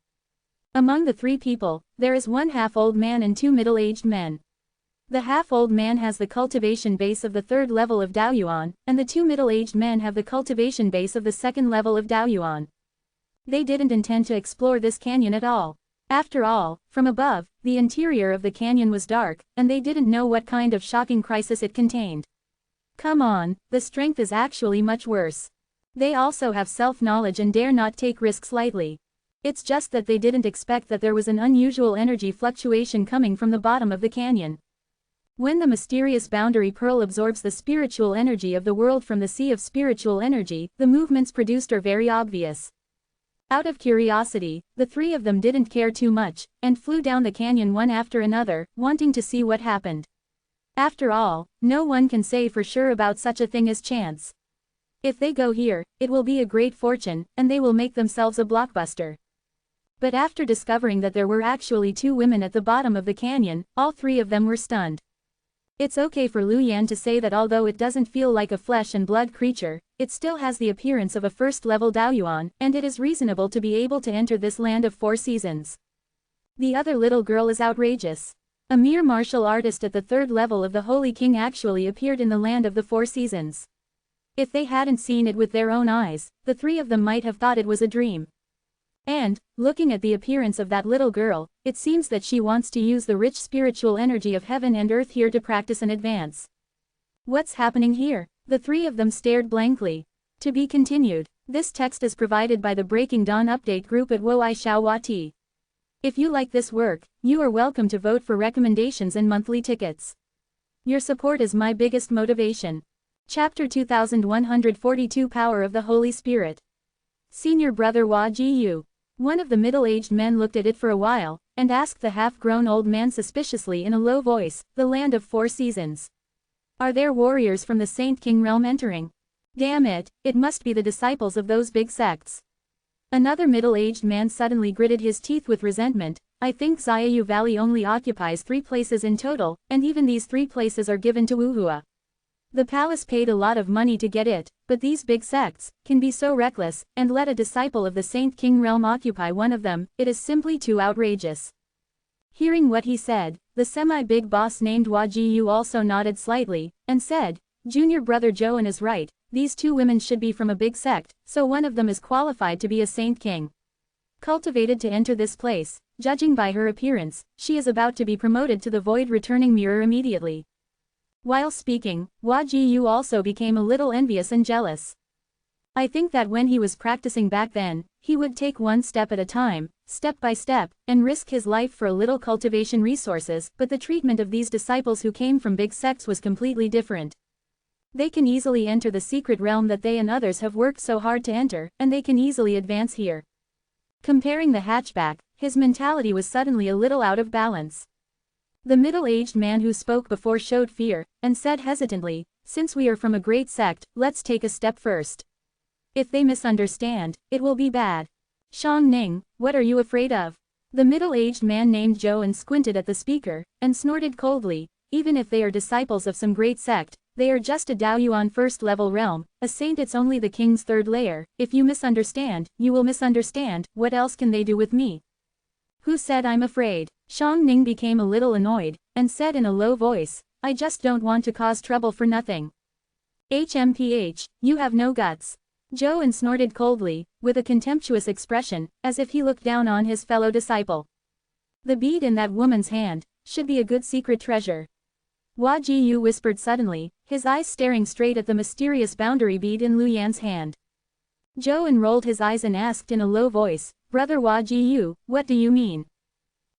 Among the 3 people, there is 1 half-old man and 2 middle-aged men. The half-old man has the cultivation base of the 3rd level of Daoyuan, and the 2 middle-aged men have the cultivation base of the 2nd level of Daoyuan. They didn't intend to explore this canyon at all. After all, from above, the interior of the canyon was dark, and they didn't know what kind of shocking crisis it contained. Come on, the strength is actually much worse. They also have self-knowledge and dare not take risks lightly. It's just that they didn't expect that there was an unusual energy fluctuation coming from the bottom of the canyon. When the mysterious boundary pearl absorbs the spiritual energy of the world from the sea of spiritual energy, the movements produced are very obvious. Out of curiosity, the 3 of them didn't care too much, and flew down the canyon one after another, wanting to see what happened. After all, no one can say for sure about such a thing as chance. If they go here, it will be a great fortune, and they will make themselves a blockbuster. But after discovering that there were actually 2 women at the bottom of the canyon, all 3 of them were stunned. It's okay for Lu Yan to say that although it doesn't feel like a flesh and blood creature, it still has the appearance of a first-level Daoyuan, and it is reasonable to be able to enter this Land of 4 Seasons. The other little girl is outrageous. A mere martial artist at the 3rd level of the Holy King actually appeared in the Land of the 4 Seasons. If they hadn't seen it with their own eyes, the 3 of them might have thought it was a dream. And, looking at the appearance of that little girl, it seems that she wants to use the rich spiritual energy of heaven and earth here to practice and advance. What's happening here? The 3 of them stared blankly. To be continued. This text is provided by the Breaking Dawn update group at Woaishao. If you like this work, you are welcome to vote for recommendations and monthly tickets. Your support is my biggest motivation. Chapter 2142 Power of the Holy Spirit. Senior Brother Hua Jiyu. One of the middle-aged men looked at it for a while, and asked the half-grown old man suspiciously in a low voice, "The Land of 4 Seasons. Are there warriors from the Saint King realm entering? Damn it, it must be the disciples of those big sects." Another middle-aged man suddenly gritted his teeth with resentment. "I think Zhenwu Valley only occupies 3 places in total, and even these 3 places are given to Wuhua. The palace paid a lot of money to get it, but these big sects can be so reckless, and let a disciple of the Saint King realm occupy one of them. It is simply too outrageous." Hearing what he said, the semi-big boss named Hua Jiyu also nodded slightly, and said, "Junior Brother Joan is right, these 2 women should be from a big sect, so one of them is qualified to be a Saint King. Cultivated to enter this place, judging by her appearance, she is about to be promoted to the Void Returning Mirror immediately." While speaking, Hua Jiyu also became a little envious and jealous. I think that when he was practicing back then, he would take one step at a time, step by step, and risk his life for a little cultivation resources, but the treatment of these disciples who came from big sects was completely different. They can easily enter the secret realm that they and others have worked so hard to enter, and they can easily advance here. Comparing the hatchback, his mentality was suddenly a little out of balance. The middle-aged man who spoke before showed fear, and said hesitantly, "Since we are from a great sect, let's take a step first. If they misunderstand, it will be bad." "Shang Ning, what are you afraid of?" The middle-aged man named Zhou and squinted at the speaker, and snorted coldly. "Even if they are disciples of some great sect, They are just a Daoyuan first-level realm, a saint it's only the king's third layer. If you misunderstand, you will misunderstand. What else can they do with me? Who said I'm afraid? Shang Ning became a little annoyed, and said in a low voice, I just don't want to cause trouble for nothing. HMPH, you have no guts. Zhou snorted coldly, with a contemptuous expression, as if he looked down on his fellow disciple. The bead in that woman's hand should be a good secret treasure. Hua Jiyu whispered suddenly, his eyes staring straight at the mysterious boundary bead in Lu Yan's hand. Zhou rolled his eyes and asked in a low voice, Brother Hua Jiyu, what do you mean?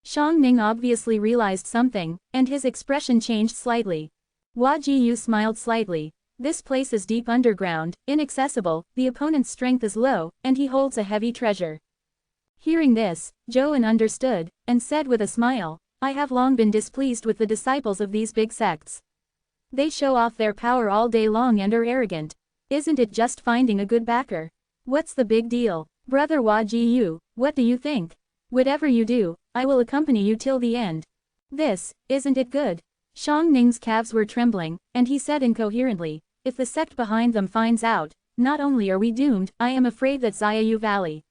Shang Ning obviously realized something, and his expression changed slightly. Hua Jiyu smiled slightly. This place is deep underground, inaccessible, the opponent's strength is low, and he holds a heavy treasure. Hearing this, Zhou understood, and said with a smile, I have long been displeased with the disciples of these big sects. They show off their power all day long and are arrogant. Isn't it just finding a good backer? What's the big deal? Brother Hua Jiyu, what do you think? Whatever you do, I will accompany you till the end. This, isn't it good? Shang Ning's calves were trembling, and he said incoherently, if the sect behind them finds out, not only are we doomed, I am afraid that Xiaoyu Valley.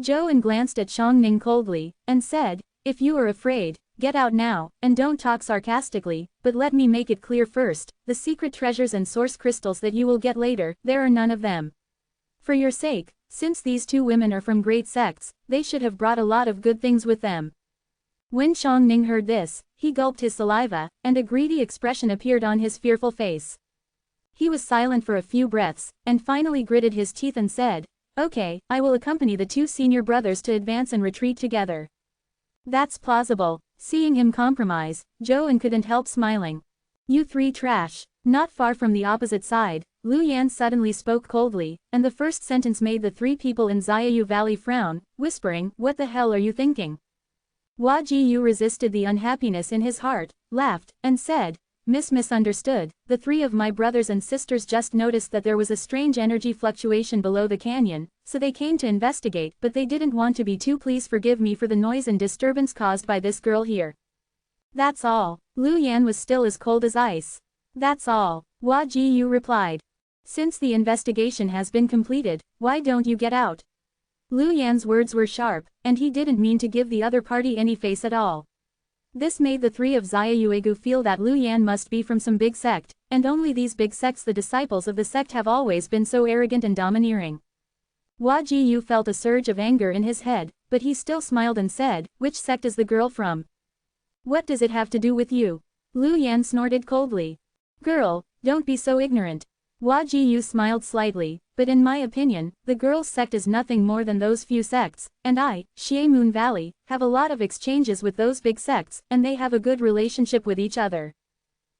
Zhou glanced at Shang Ning coldly, and said, if you are afraid, get out now, and don't talk sarcastically, but let me make it clear first, the secret treasures and source crystals that you will get later, there are none of them. For your sake, since these two women are from great sects, they should have brought a lot of good things with them. When Shang Ning heard this, he gulped his saliva, and a greedy expression appeared on his fearful face. He was silent for a few breaths, and finally gritted his teeth and said, okay, I will accompany the two senior brothers to advance and retreat together. That's plausible. Seeing him compromise, Zhou couldn't help smiling. You three trash. Not far from the opposite side, Lu Yan suddenly spoke coldly, and the first sentence made the three people in Xiaoyu Valley frown, whispering, what the hell are you thinking? Hua Jiyu resisted the unhappiness in his heart, laughed, and said, misunderstood, the three of my brothers and sisters just noticed that there was a strange energy fluctuation below the canyon, so they came to investigate, but they didn't want to be too. Please forgive me for the noise and disturbance caused by this girl here. That's all. Lu Yan was still as cold as ice. That's all, Hua Jiyu replied. Since the investigation has been completed, why don't you get out? Lu Yan's words were sharp, and he didn't mean to give the other party any face at all. This made the three of Xiaoyu feel that Lu Yan must be from some big sect, and only these big sects the disciples of the sect have always been so arrogant and domineering. Hua Jiyu felt a surge of anger in his head, but he still smiled and said, which sect is the girl from? What does it have to do with you? Lu Yan snorted coldly. Girl, don't be so ignorant. Hua Jiyu smiled slightly, but in my opinion, the girl's sect is nothing more than those few sects, and I, Xie Valley, have a lot of exchanges with those big sects, and they have a good relationship with each other.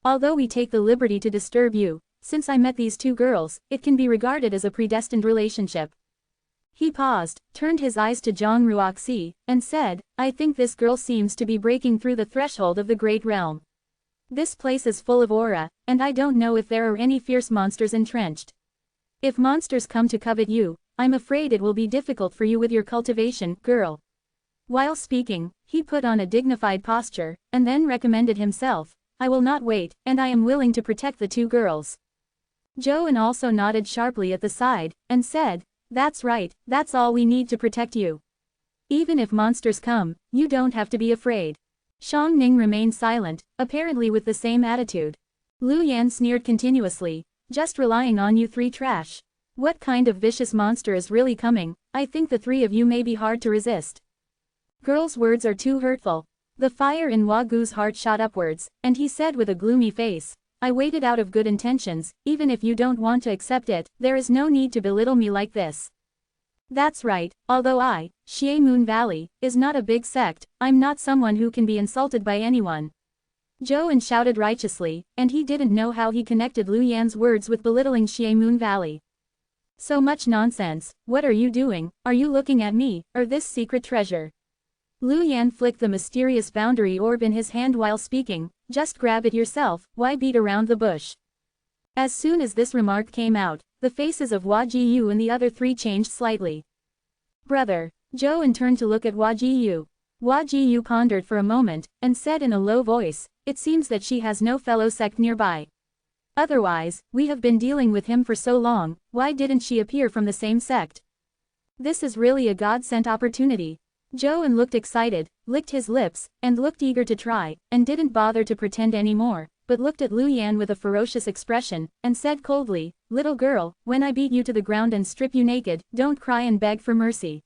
Although we take the liberty to disturb you, since I met these two girls, it can be regarded as a predestined relationship. He paused, turned his eyes to Zhang Ruoxi, and said, I think this girl seems to be breaking through the threshold of the great realm. This place is full of aura, and I don't know if there are any fierce monsters entrenched. If monsters come to covet you, I'm afraid it will be difficult for you with your cultivation, girl. While speaking, he put on a dignified posture, and then recommended himself, I will not wait, and I am willing to protect the two girls. Zhou also nodded sharply at the side, and said, that's right, that's all we need to protect you. Even if monsters come, you don't have to be afraid. Shang Ning remained silent, apparently with the same attitude. Lu Yan sneered continuously, just relying on you three trash. What kind of vicious monster is really coming? I think the three of you may be hard to resist. Girl's words are too hurtful. The fire in Hua Gu's heart shot upwards, and he said with a gloomy face, I waited out of good intentions, even if you don't want to accept it, there is no need to belittle me like this. That's right, although I, Xie Valley, is not a big sect, I'm not someone who can be insulted by anyone. Zhou shouted righteously, and he didn't know how he connected Lu Yan's words with belittling Xie Valley. So much nonsense, what are you doing? Are you looking at me, or this secret treasure? Lu Yan flicked the mysterious boundary orb in his hand while speaking, just grab it yourself, why beat around the bush? As soon as this remark came out, the faces of Hua Jiyu and the other three changed slightly. Brother. Zhou turned to look at Hua Jiyu. Hua Jiyu pondered for a moment, and said in a low voice, it seems that she has no fellow sect nearby. Otherwise, we have been dealing with him for so long, why didn't she appear from the same sect? This is really a God-sent opportunity. Youewen looked excited, licked his lips, and looked eager to try, and didn't bother to pretend anymore, but looked at Lu Yan with a ferocious expression, and said coldly, "Little girl, when I beat you to the ground and strip you naked, don't cry and beg for mercy."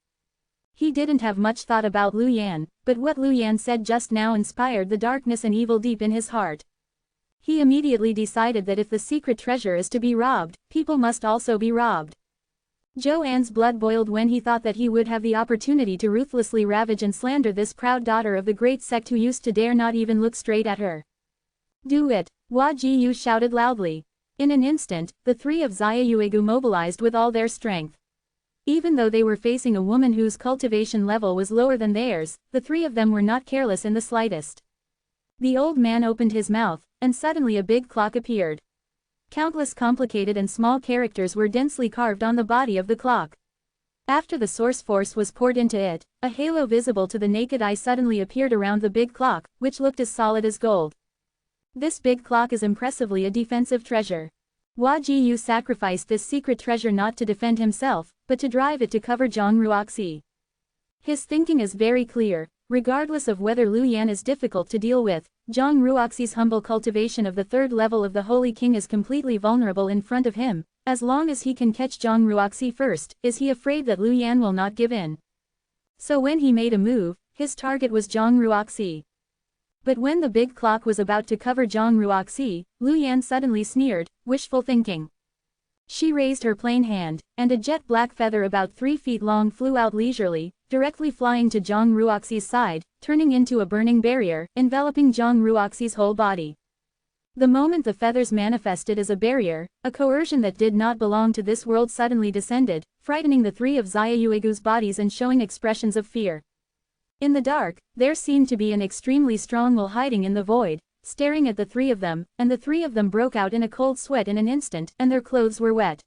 He didn't have much thought about Lu Yan, but what Lu Yan said just now inspired the darkness and evil deep in his heart. He immediately decided that if the secret treasure is to be robbed, people must also be robbed. Youewen's blood boiled when he thought that he would have the opportunity to ruthlessly ravage and slander this proud daughter of the great sect who used to dare not even look straight at her. "Do it!" Hua Jiyu shouted loudly. In an instant, the three of Yuegu mobilized with all their strength. Even though they were facing a woman whose cultivation level was lower than theirs, the three of them were not careless in the slightest. The old man opened his mouth, and suddenly a big clock appeared. Countless complicated and small characters were densely carved on the body of the clock. After the source force was poured into it, a halo visible to the naked eye suddenly appeared around the big clock, which looked as solid as gold. This big clock is impressively a defensive treasure. Hua Jiyu sacrificed this secret treasure not to defend himself, but to drive it to cover Zhang Ruoxi. His thinking is very clear. Regardless of whether Lu Yan is difficult to deal with, Zhang Ruoxi's humble cultivation of the third level of the Holy King is completely vulnerable in front of him. As long as he can catch Zhang Ruoxi first, is he afraid that Lu Yan will not give in. So when he made a move, his target was Zhang Ruoxi. But when the big clock was about to cover Zhang Ruoxi, Lu Yan suddenly sneered, wishful thinking. She raised her plain hand, and a jet black feather about 3 feet long flew out leisurely, directly flying to Zhang Ruoxi's side, turning into a burning barrier, enveloping Zhang Ruoxi's whole body. The moment the feathers manifested as a barrier, a coercion that did not belong to this world suddenly descended, frightening the three of Yuegu's bodies and showing expressions of fear. In the dark, there seemed to be an extremely strong will hiding in the void, staring at the three of them, and the three of them broke out in a cold sweat in an instant, and their clothes were wet.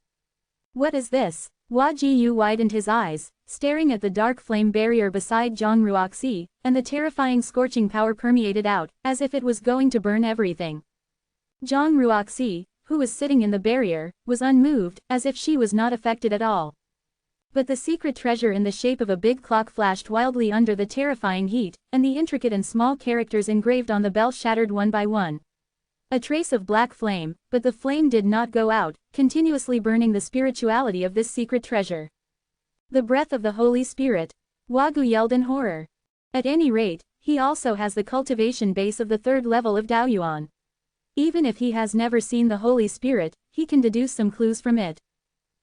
"What is this?" Hua Jiyu widened his eyes, staring at the dark flame barrier beside Zhang Ruoxi, and the terrifying scorching power permeated out, as if it was going to burn everything. Zhang Ruoxi, who was sitting in the barrier, was unmoved, as if she was not affected at all. But the secret treasure in the shape of a big clock flashed wildly under the terrifying heat, and the intricate and small characters engraved on the bell shattered one by one. A trace of black flame, but the flame did not go out, continuously burning the spirituality of this secret treasure. "The breath of the Holy Spirit!" Wagu yelled in horror. At any rate, he also has the cultivation base of the third level of Daoyuan. Even if he has never seen the Holy Spirit, he can deduce some clues from it.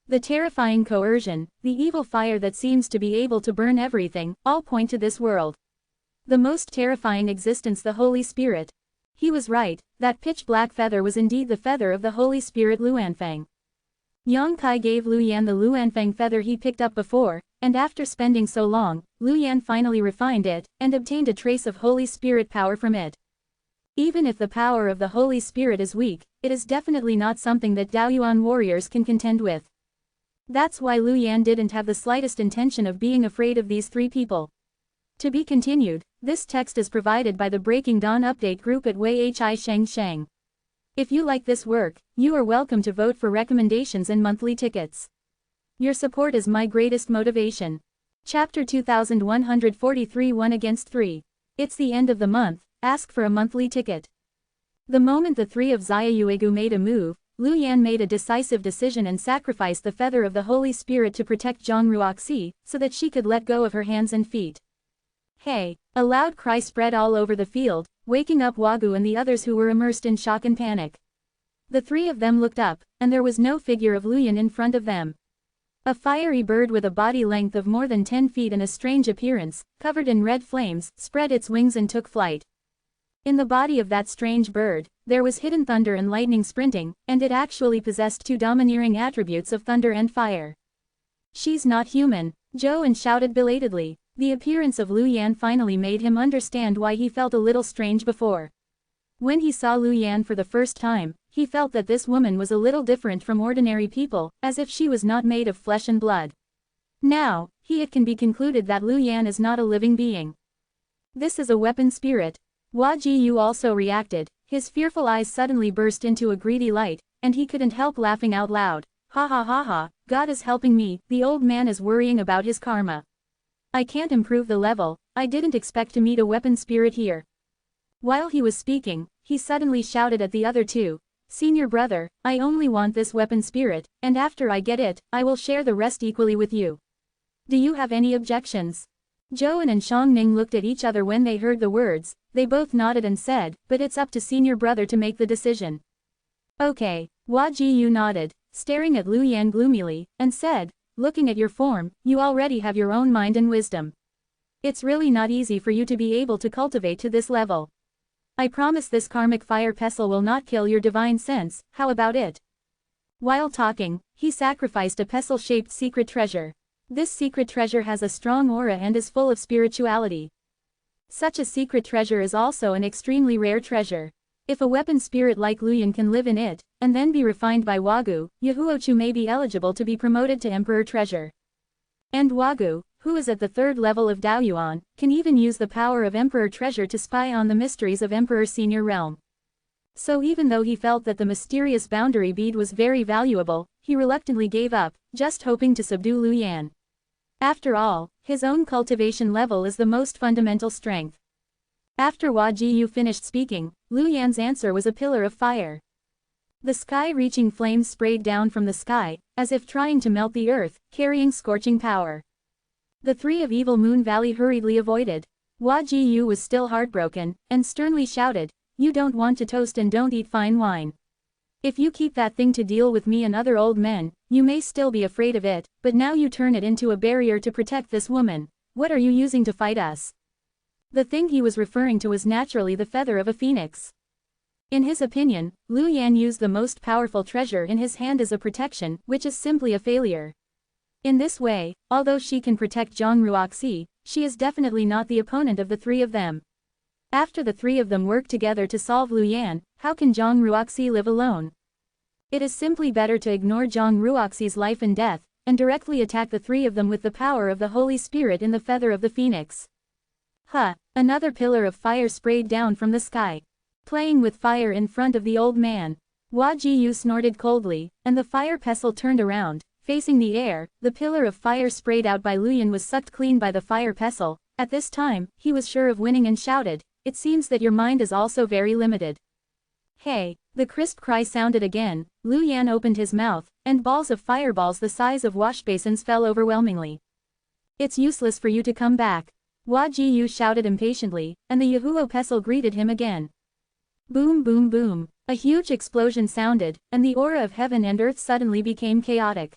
The terrifying coercion, the evil fire that seems to be able to burn everything, all point to this world. The most terrifying existence, the Holy Spirit. He was right, that pitch-black feather was indeed the feather of the Holy Spirit Luanfeng. Yang Kai gave Lu Yan the Luanfeng feather he picked up before, and after spending so long, Lu Yan finally refined it, and obtained a trace of Holy Spirit power from it. Even if the power of the Holy Spirit is weak, it is definitely not something that Daoyuan warriors can contend with. That's why Lu Yan didn't have the slightest intention of being afraid of these three people. To be continued, this text is provided by the Breaking Dawn Update group at Wei Hi Sheng Sheng. If you like this work, you are welcome to vote for recommendations and monthly tickets. Your support is my greatest motivation. Chapter 2143 1 against 3. It's the end of the month, ask for a monthly ticket. The moment the three of Yuegu made a move, Lu Yan made a decisive decision and sacrificed the feather of the Holy Spirit to protect Zhang Ruoxi, so that she could let go of her hands and feet. "Hey!" A loud cry spread all over the field, waking up Wagu and the others who were immersed in shock and panic. The three of them looked up, and there was no figure of Lu Yan in front of them. A fiery bird with a body length of more than 10 feet and a strange appearance, covered in red flames, spread its wings and took flight. In the body of that strange bird, there was hidden thunder and lightning sprinting, and it actually possessed two domineering attributes of thunder and fire. "She's not human," Youewen shouted belatedly. The appearance of Lu Yan finally made him understand why he felt a little strange before. When he saw Lu Yan for the first time, he felt that this woman was a little different from ordinary people, as if she was not made of flesh and blood. Now, it can be concluded that Lu Yan is not a living being. This is a weapon spirit. Hua Jiyu also reacted, his fearful eyes suddenly burst into a greedy light, and he couldn't help laughing out loud. Ha ha ha ha, God is helping me, the old man is worrying about his karma. I can't improve the level, I didn't expect to meet a weapon spirit here. While he was speaking, he suddenly shouted at the other two, Senior brother, I only want this weapon spirit, and after I get it, I will share the rest equally with you. Do you have any objections? Zhou and Xiangning looked at each other when they heard the words, they both nodded and said, but it's up to senior brother to make the decision. Okay, Hua Jiyu nodded, staring at Lu Yan gloomily, and said, looking at your form, you already have your own mind and wisdom. It's really not easy for you to be able to cultivate to this level. I promise this karmic fire pestle will not kill your divine sense, how about it? While talking, he sacrificed a pestle-shaped secret treasure. This secret treasure has a strong aura and is full of spirituality. Such a secret treasure is also an extremely rare treasure. If a weapon spirit like Luyan can live in it, and then be refined by Wagu, Yahuochu may be eligible to be promoted to Emperor Treasure. And Wagu, who is at the 3rd level of Daoyuan, can even use the power of Emperor Treasure to spy on the mysteries of Emperor Senior Realm. So even though he felt that the mysterious boundary bead was very valuable, he reluctantly gave up, just hoping to subdue Lu Yan. After all, his own cultivation level is the most fundamental strength. After Hua Jiyu finished speaking, Lu Yan's answer was a pillar of fire. The sky-reaching flames sprayed down from the sky, as if trying to melt the earth, carrying scorching power. The 3 of Evil Moon Valley hurriedly avoided. Hua Jiyu was still heartbroken, and sternly shouted, You don't want to toast and don't eat fine wine. If you keep that thing to deal with me and other old men, you may still be afraid of it, but now you turn it into a barrier to protect this woman. What are you using to fight us? The thing he was referring to was naturally the feather of a phoenix. In his opinion, Lu Yan used the most powerful treasure in his hand as a protection, which is simply a failure. In this way, although she can protect Zhang Ruoxi, she is definitely not the opponent of the 3 of them. After the 3 of them work together to solve Lu Yan, how can Zhang Ruoxi live alone? It is simply better to ignore Zhang Ruoxi's life and death, and directly attack the 3 of them with the power of the Holy Spirit in the feather of the phoenix. Huh, another pillar of fire sprayed down from the sky. Playing with fire in front of the old man. Hua Jiyu snorted coldly, and the fire pestle turned around, facing the air. The pillar of fire sprayed out by Lu Yan was sucked clean by the fire pestle. At this time, he was sure of winning and shouted, It seems that your mind is also very limited. Hey, the crisp cry sounded again. Lu Yan opened his mouth, and balls of fireballs the size of wash basins fell overwhelmingly. It's useless for you to come back. Hua Jiyu shouted impatiently, and the Yahuo pestle greeted him again. Boom boom boom, a huge explosion sounded, and the aura of heaven and earth suddenly became chaotic.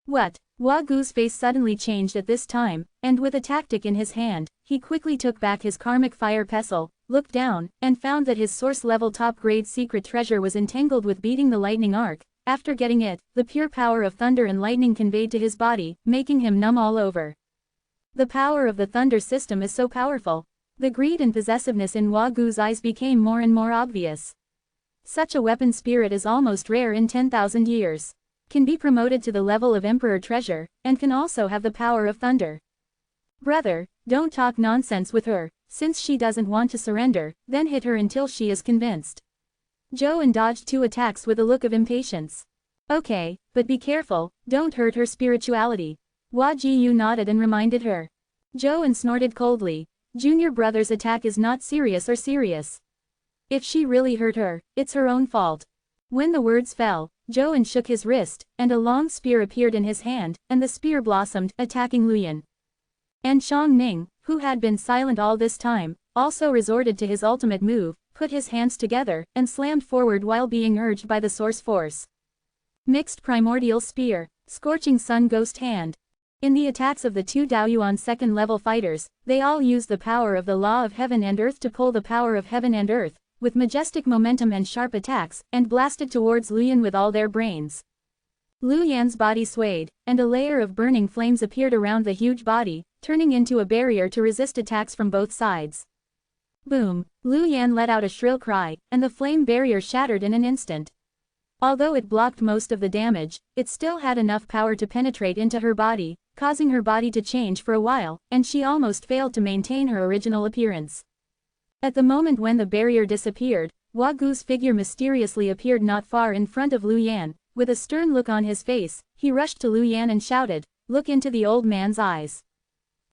What? Hua Gu's face suddenly changed at this time, and with a tactic in his hand, he quickly took back his karmic fire pestle, looked down, and found that his source-level top-grade secret treasure was entangled with beating the lightning arc. After getting it, the pure power of thunder and lightning conveyed to his body, making him numb all over. The power of the thunder system is so powerful. The greed and possessiveness in Hua Gu's eyes became more and more obvious. Such a weapon spirit is almost rare in 10,000 years. Can be promoted to the level of Emperor Treasure, and can also have the power of thunder. Brother, don't talk nonsense with her. Since she doesn't want to surrender, then hit her until she is convinced. Zhou dodged 2 attacks with a look of impatience. Okay, but be careful, don't hurt her spirituality. Hua Jiyu nodded and reminded her. Zhou snorted coldly. Junior brother's attack is not serious or serious. If she really hurt her, it's her own fault. When the words fell, Zhou shook his wrist, and a long spear appeared in his hand, and the spear blossomed, attacking Lu Yan. And Xiangning, who had been silent all this time, also resorted to his ultimate move, put his hands together, and slammed forward while being urged by the source force. Mixed Primordial Spear, Scorching Sun Ghost Hand. In the attacks of the 2 Daoyuan 2nd level fighters, they all used the power of the law of heaven and earth to pull the power of heaven and earth, with majestic momentum and sharp attacks, and blasted towards Lu Yan with all their brains. Lu Yan's body swayed, and a layer of burning flames appeared around the huge body, turning into a barrier to resist attacks from both sides. Boom! Lu Yan let out a shrill cry, and the flame barrier shattered in an instant. Although it blocked most of the damage, it still had enough power to penetrate into her body, causing her body to change for a while, and she almost failed to maintain her original appearance. At the moment when the barrier disappeared, Gu's figure mysteriously appeared not far in front of Lu Yan. With a stern look on his face, he rushed to Lu Yan and shouted, "Look into the old man's eyes."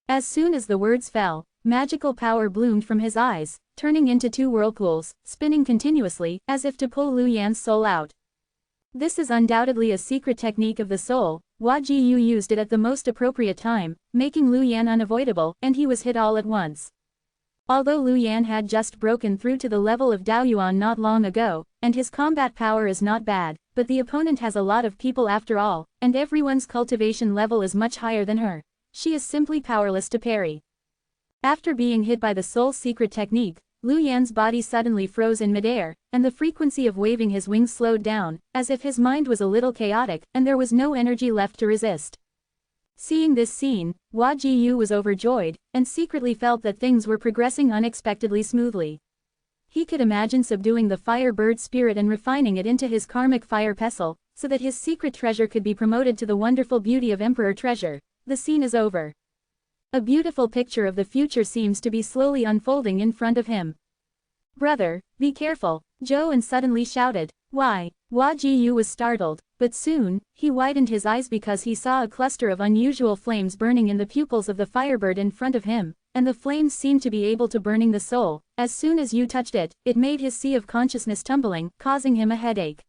As soon as the words fell, magical power bloomed from his eyes, turning into two whirlpools, spinning continuously, as if to pull Lu Yan's soul out. This is undoubtedly a secret technique of the soul. Yu used it at the most appropriate time, making Lu Yan unavoidable, and he was hit all at once. Although Lu Yan had just broken through to the level of Daoyuan not long ago, and his combat power is not bad, but the opponent has a lot of people after all, and everyone's cultivation level is much higher than her. She is simply powerless to parry. After being hit by the soul's secret technique, Lu Yan's body suddenly froze in midair, and the frequency of waving his wings slowed down, as if his mind was a little chaotic, and there was no energy left to resist. Seeing this scene, Yu was overjoyed, and secretly felt that things were progressing unexpectedly smoothly. He could imagine subduing the fire bird spirit and refining it into his karmic fire pestle, so that his secret treasure could be promoted to the wonderful beauty of Emperor Treasure. The scene is over. A beautiful picture of the future seems to be slowly unfolding in front of him. "Brother, be careful," Zhou suddenly shouted. "Why?" Yu was startled, but soon, he widened his eyes because he saw a cluster of unusual flames burning in the pupils of the firebird in front of him, and the flames seemed to be able to burning the soul. As soon as Yu touched it, it made his sea of consciousness tumbling, causing him a headache.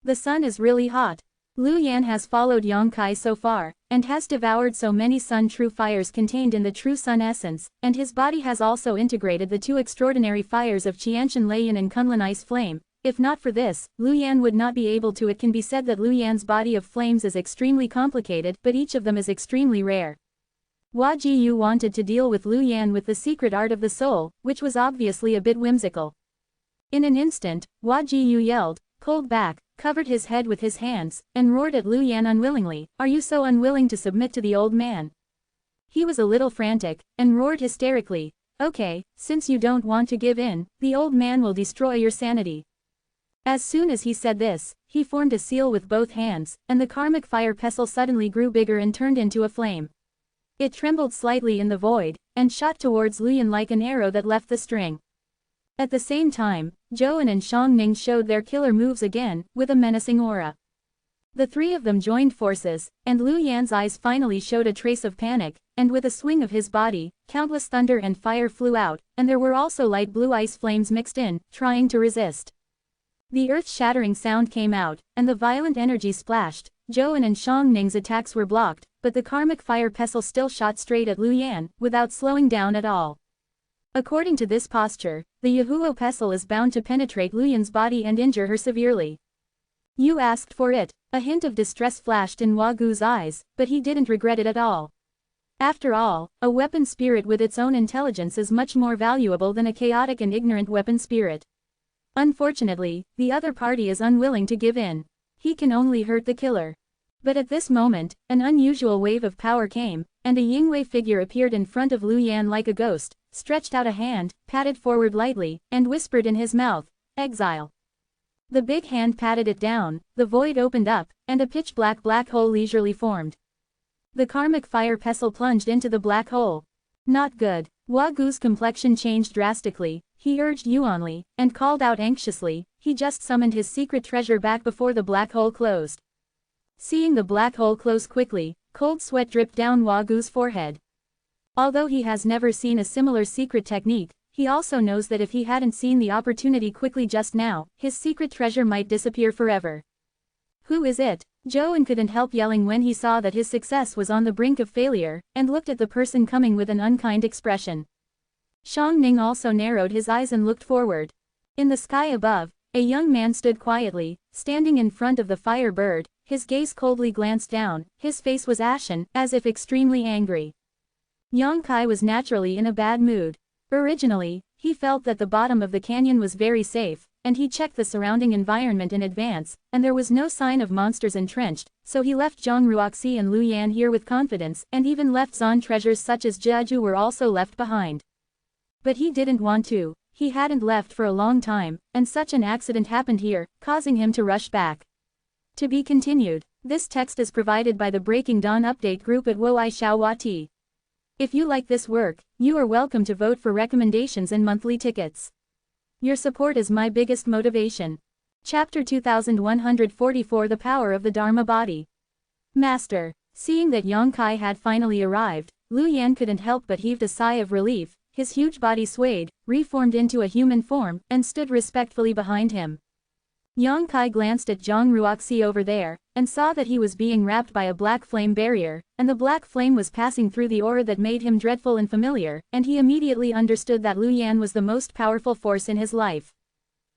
The sun is really hot. Lu Yan has followed Yongkai so far, and has devoured so many sun true fires contained in the true sun essence, and his body has also integrated the two extraordinary fires of Qianshan Leiyan and Kunlun Ice Flame. If not for this, Lu Yan would not be able to. It can be said that Lu Yan's body of flames is extremely complicated, but each of them is extremely rare. Yu wanted to deal with Lu Yan with the secret art of the soul, which was obviously a bit whimsical. In an instant, Yu yelled, pulled back, covered his head with his hands, and roared at Lu Yan unwillingly, "Are you so unwilling to submit to the old man?" He was a little frantic, and roared hysterically, "Okay, since you don't want to give in, the old man will destroy your sanity." As soon as he said this, he formed a seal with both hands, and the karmic fire pestle suddenly grew bigger and turned into a flame. It trembled slightly in the void, and shot towards Lu Yan like an arrow that left the string. At the same time, Zhou and Shangning showed their killer moves again, with a menacing aura. The three of them joined forces, and Lu Yan's eyes finally showed a trace of panic, and with a swing of his body, countless thunder and fire flew out, and there were also light blue ice flames mixed in, trying to resist. The earth-shattering sound came out, and the violent energy splashed. Zhou and Shangning's attacks were blocked, but the karmic fire pestle still shot straight at Lu Yan, without slowing down at all. According to this posture, the Yahuo pestle is bound to penetrate Lu Yan's body and injure her severely. "You asked for it." A hint of distress flashed in Gu's eyes, but he didn't regret it at all. After all, a weapon spirit with its own intelligence is much more valuable than a chaotic and ignorant weapon spirit. Unfortunately, the other party is unwilling to give in. He can only hurt the killer. But at this moment, an unusual wave of power came, and a Yingwei figure appeared in front of Lu Yan like a ghost, stretched out a hand, patted forward lightly, and whispered in his mouth, "Exile." The big hand patted it down, the void opened up, and a pitch-black black hole leisurely formed. The karmic fire pestle plunged into the black hole. Not good. Gu's complexion changed drastically. He urged Yuanli, and called out anxiously. He just summoned his secret treasure back before the black hole closed. Seeing the black hole close quickly, cold sweat dripped down Gu's forehead. Although he has never seen a similar secret technique, he also knows that if he hadn't seen the opportunity quickly just now, his secret treasure might disappear forever. "Who is it?" Zhou couldn't help yelling when he saw that his success was on the brink of failure, and looked at the person coming with an unkind expression. Shangning also narrowed his eyes and looked forward. In the sky above, a young man stood quietly, standing in front of the fire bird. His gaze coldly glanced down, his face was ashen, as if extremely angry. Yongkai was naturally in a bad mood. Originally, he felt that the bottom of the canyon was very safe, and he checked the surrounding environment in advance, and there was no sign of monsters entrenched, so he left Zhongruoxi and Lu Yan here with confidence, and even left Zan treasures such as Jeju were also left behind. But he didn't want to. He hadn't left for a long time, and such an accident happened here, causing him to rush back. To be continued. This text is provided by the Breaking Dawn update group at Woixiaowati. If you like this work, you are welcome to vote for recommendations and monthly tickets. Your support is my biggest motivation. Chapter 2144 The Power of the Dharma Body. Master. Seeing that Yang Kai had finally arrived, Lu Yan couldn't help but heaved a sigh of relief. His huge body swayed, reformed into a human form, and stood respectfully behind him. Yang Kai glanced at Zhang Ruoxi over there, and saw that he was being wrapped by a black flame barrier, and the black flame was passing through the aura that made him dreadful and familiar, and he immediately understood that Lu Yan was the most powerful force in his life.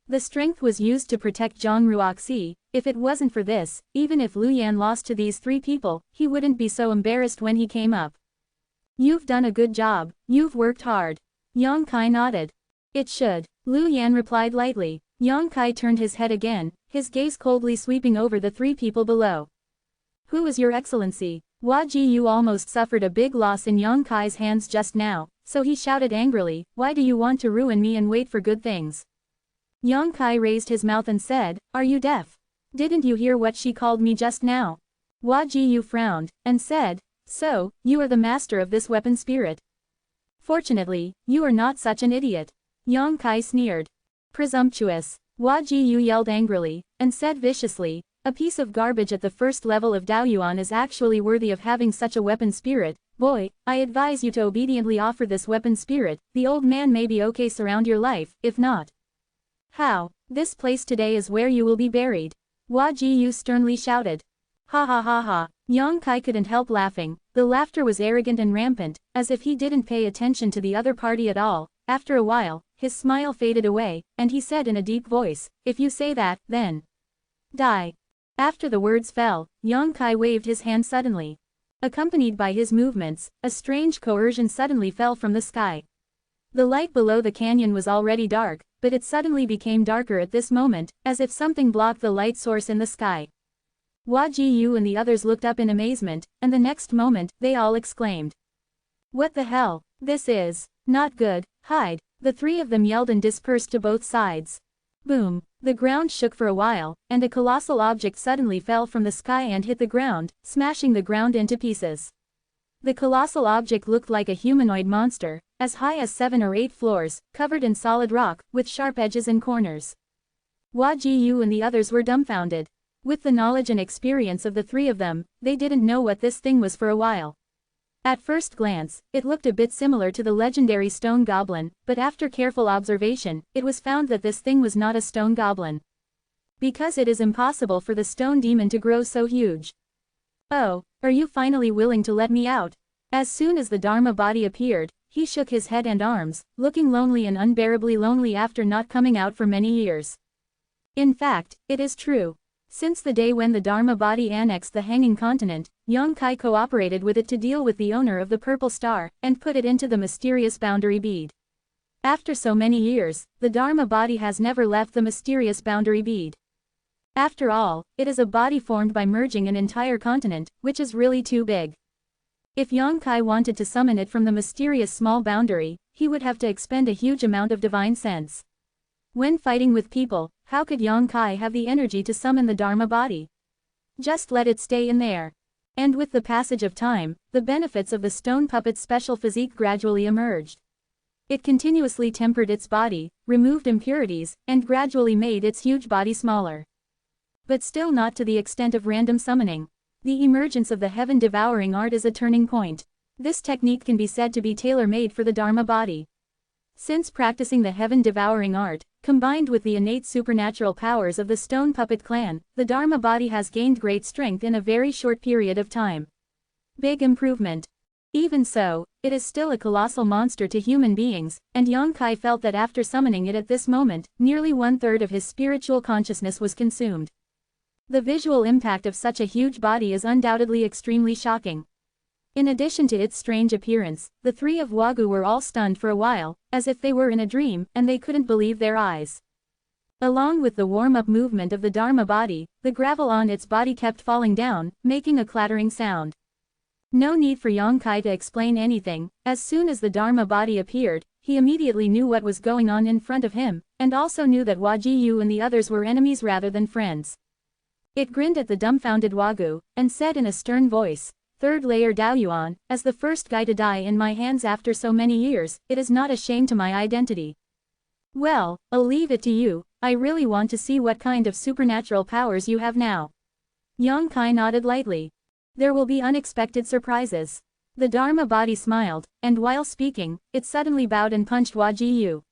The strength was used to protect Zhang Ruoxi. If it wasn't for this, even if Lu Yan lost to these three people, he wouldn't be so embarrassed when he came up. You've done a good job, you've worked hard. Yang Kai nodded. It should. Lu Yan replied lightly. Yang Kai turned his head again, his gaze coldly sweeping over the three people below. Who is your excellency? Hua Jiyu almost suffered a big loss in Yang Kai's hands just now, so he shouted angrily, why do you want to ruin me and wait for good things? Yang Kai raised his mouth and said, are you deaf? Didn't you hear what she called me just now? Hua Jiyu frowned, and said, so, you are the master of this weapon spirit. Fortunately, you are not such an idiot. Yang Kai sneered. Presumptuous. Hua Jiyu yelled angrily, and said viciously, a piece of garbage at the first level of Daoyuan is actually worthy of having such a weapon spirit. Boy, I advise you to obediently offer this weapon spirit. The old man may be okay surround your life, if not. How? This place today is where you will be buried. Hua Jiyu sternly shouted. Ha ha ha ha. Yang Kai couldn't help laughing. The laughter was arrogant and rampant, as if he didn't pay attention to the other party at all. After a while, his smile faded away, and he said in a deep voice, if you say that, then die. After the words fell, Yang Kai waved his hand suddenly. Accompanied by his movements, a strange coercion suddenly fell from the sky. The light below the canyon was already dark, but it suddenly became darker at this moment, as if something blocked the light source in the sky. Hua Jiyu and the others looked up in amazement, and the next moment, they all exclaimed. What the hell? This is not good, hide. The three of them yelled and dispersed to both sides. Boom! The ground shook for a while, and a colossal object suddenly fell from the sky and hit the ground, smashing the ground into pieces. The colossal object looked like a humanoid monster, as high as 7 or 8 floors, covered in solid rock, with sharp edges and corners. Hua Jiyu and the others were dumbfounded. With the knowledge and experience of the three of them, they didn't know what this thing was for a while. At first glance, it looked a bit similar to the legendary stone goblin, but after careful observation, it was found that this thing was not a stone goblin. Because it is impossible for the stone demon to grow so huge. Oh, are you finally willing to let me out? As soon as the Dharma body appeared, he shook his head and arms, looking lonely and unbearably lonely after not coming out for many years. In fact, it is true. Since the day when the Dharma body annexed the hanging continent, Yang Kai cooperated with it to deal with the owner of the purple star, and put it into the mysterious boundary bead. After so many years, the Dharma body has never left the mysterious boundary bead. After all, it is a body formed by merging an entire continent, which is really too big. If Yang Kai wanted to summon it from the mysterious small boundary, he would have to expend a huge amount of divine sense. When fighting with people, how could Yang Kai have the energy to summon the Dharma body? Just let it stay in there. And with the passage of time, the benefits of the stone puppet's special physique gradually emerged. It continuously tempered its body, removed impurities, and gradually made its huge body smaller. But still not to the extent of random summoning. The emergence of the heaven-devouring art is a turning point. This technique can be said to be tailor-made for the Dharma body. Since practicing the heaven-devouring art, combined with the innate supernatural powers of the stone puppet clan, the Dharma body has gained great strength in a very short period of time. Big improvement. Even so, it is still a colossal monster to human beings, and Yang Kai felt that after summoning it at this moment, nearly 1/3 of his spiritual consciousness was consumed. The visual impact of such a huge body is undoubtedly extremely shocking. In addition to its strange appearance, the three of Wagu were all stunned for a while, as if they were in a dream, and they couldn't believe their eyes. Along with the warm-up movement of the Dharma body, the gravel on its body kept falling down, making a clattering sound. No need for Yang Kai to explain anything. As soon as the Dharma body appeared, he immediately knew what was going on in front of him, and also knew that Hua Jiyu and the others were enemies rather than friends. It grinned at the dumbfounded Wagu, and said in a stern voice, "Third layer Daoyuan, as the first guy to die in my hands after so many years, it is not a shame to my identity. Well, I'll leave it to you, I really want to see what kind of supernatural powers you have now. Yang Kai nodded lightly. There will be unexpected surprises. The Dharma body smiled, and while speaking, it suddenly bowed and punched Wajiyu.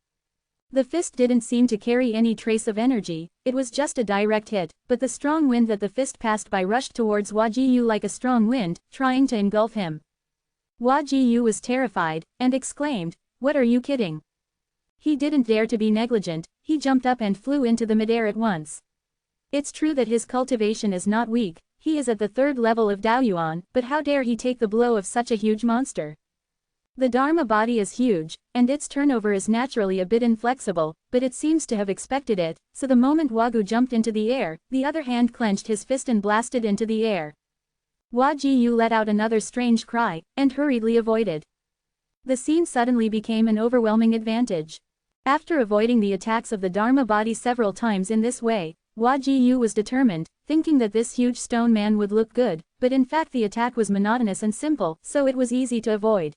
The fist didn't seem to carry any trace of energy, it was just a direct hit, but the strong wind that the fist passed by rushed towards Wajiyu like a strong wind, trying to engulf him. Wajiyu was terrified, and exclaimed, "What are you kidding?" He didn't dare to be negligent, he jumped up and flew into the midair at once. It's true that his cultivation is not weak, he is at the 3rd level of Daoyuan, but how dare he take the blow of such a huge monster? The Dharma body is huge, and its turnover is naturally a bit inflexible, but it seems to have expected it, so the moment Wagu jumped into the air, the other hand clenched his fist and blasted into the air. Wajiyu let out another strange cry, and hurriedly avoided. The scene suddenly became an overwhelming advantage. After avoiding the attacks of the Dharma body several times in this way, Wajiyu was determined, thinking that this huge stone man would look good, but in fact the attack was monotonous and simple, so it was easy to avoid.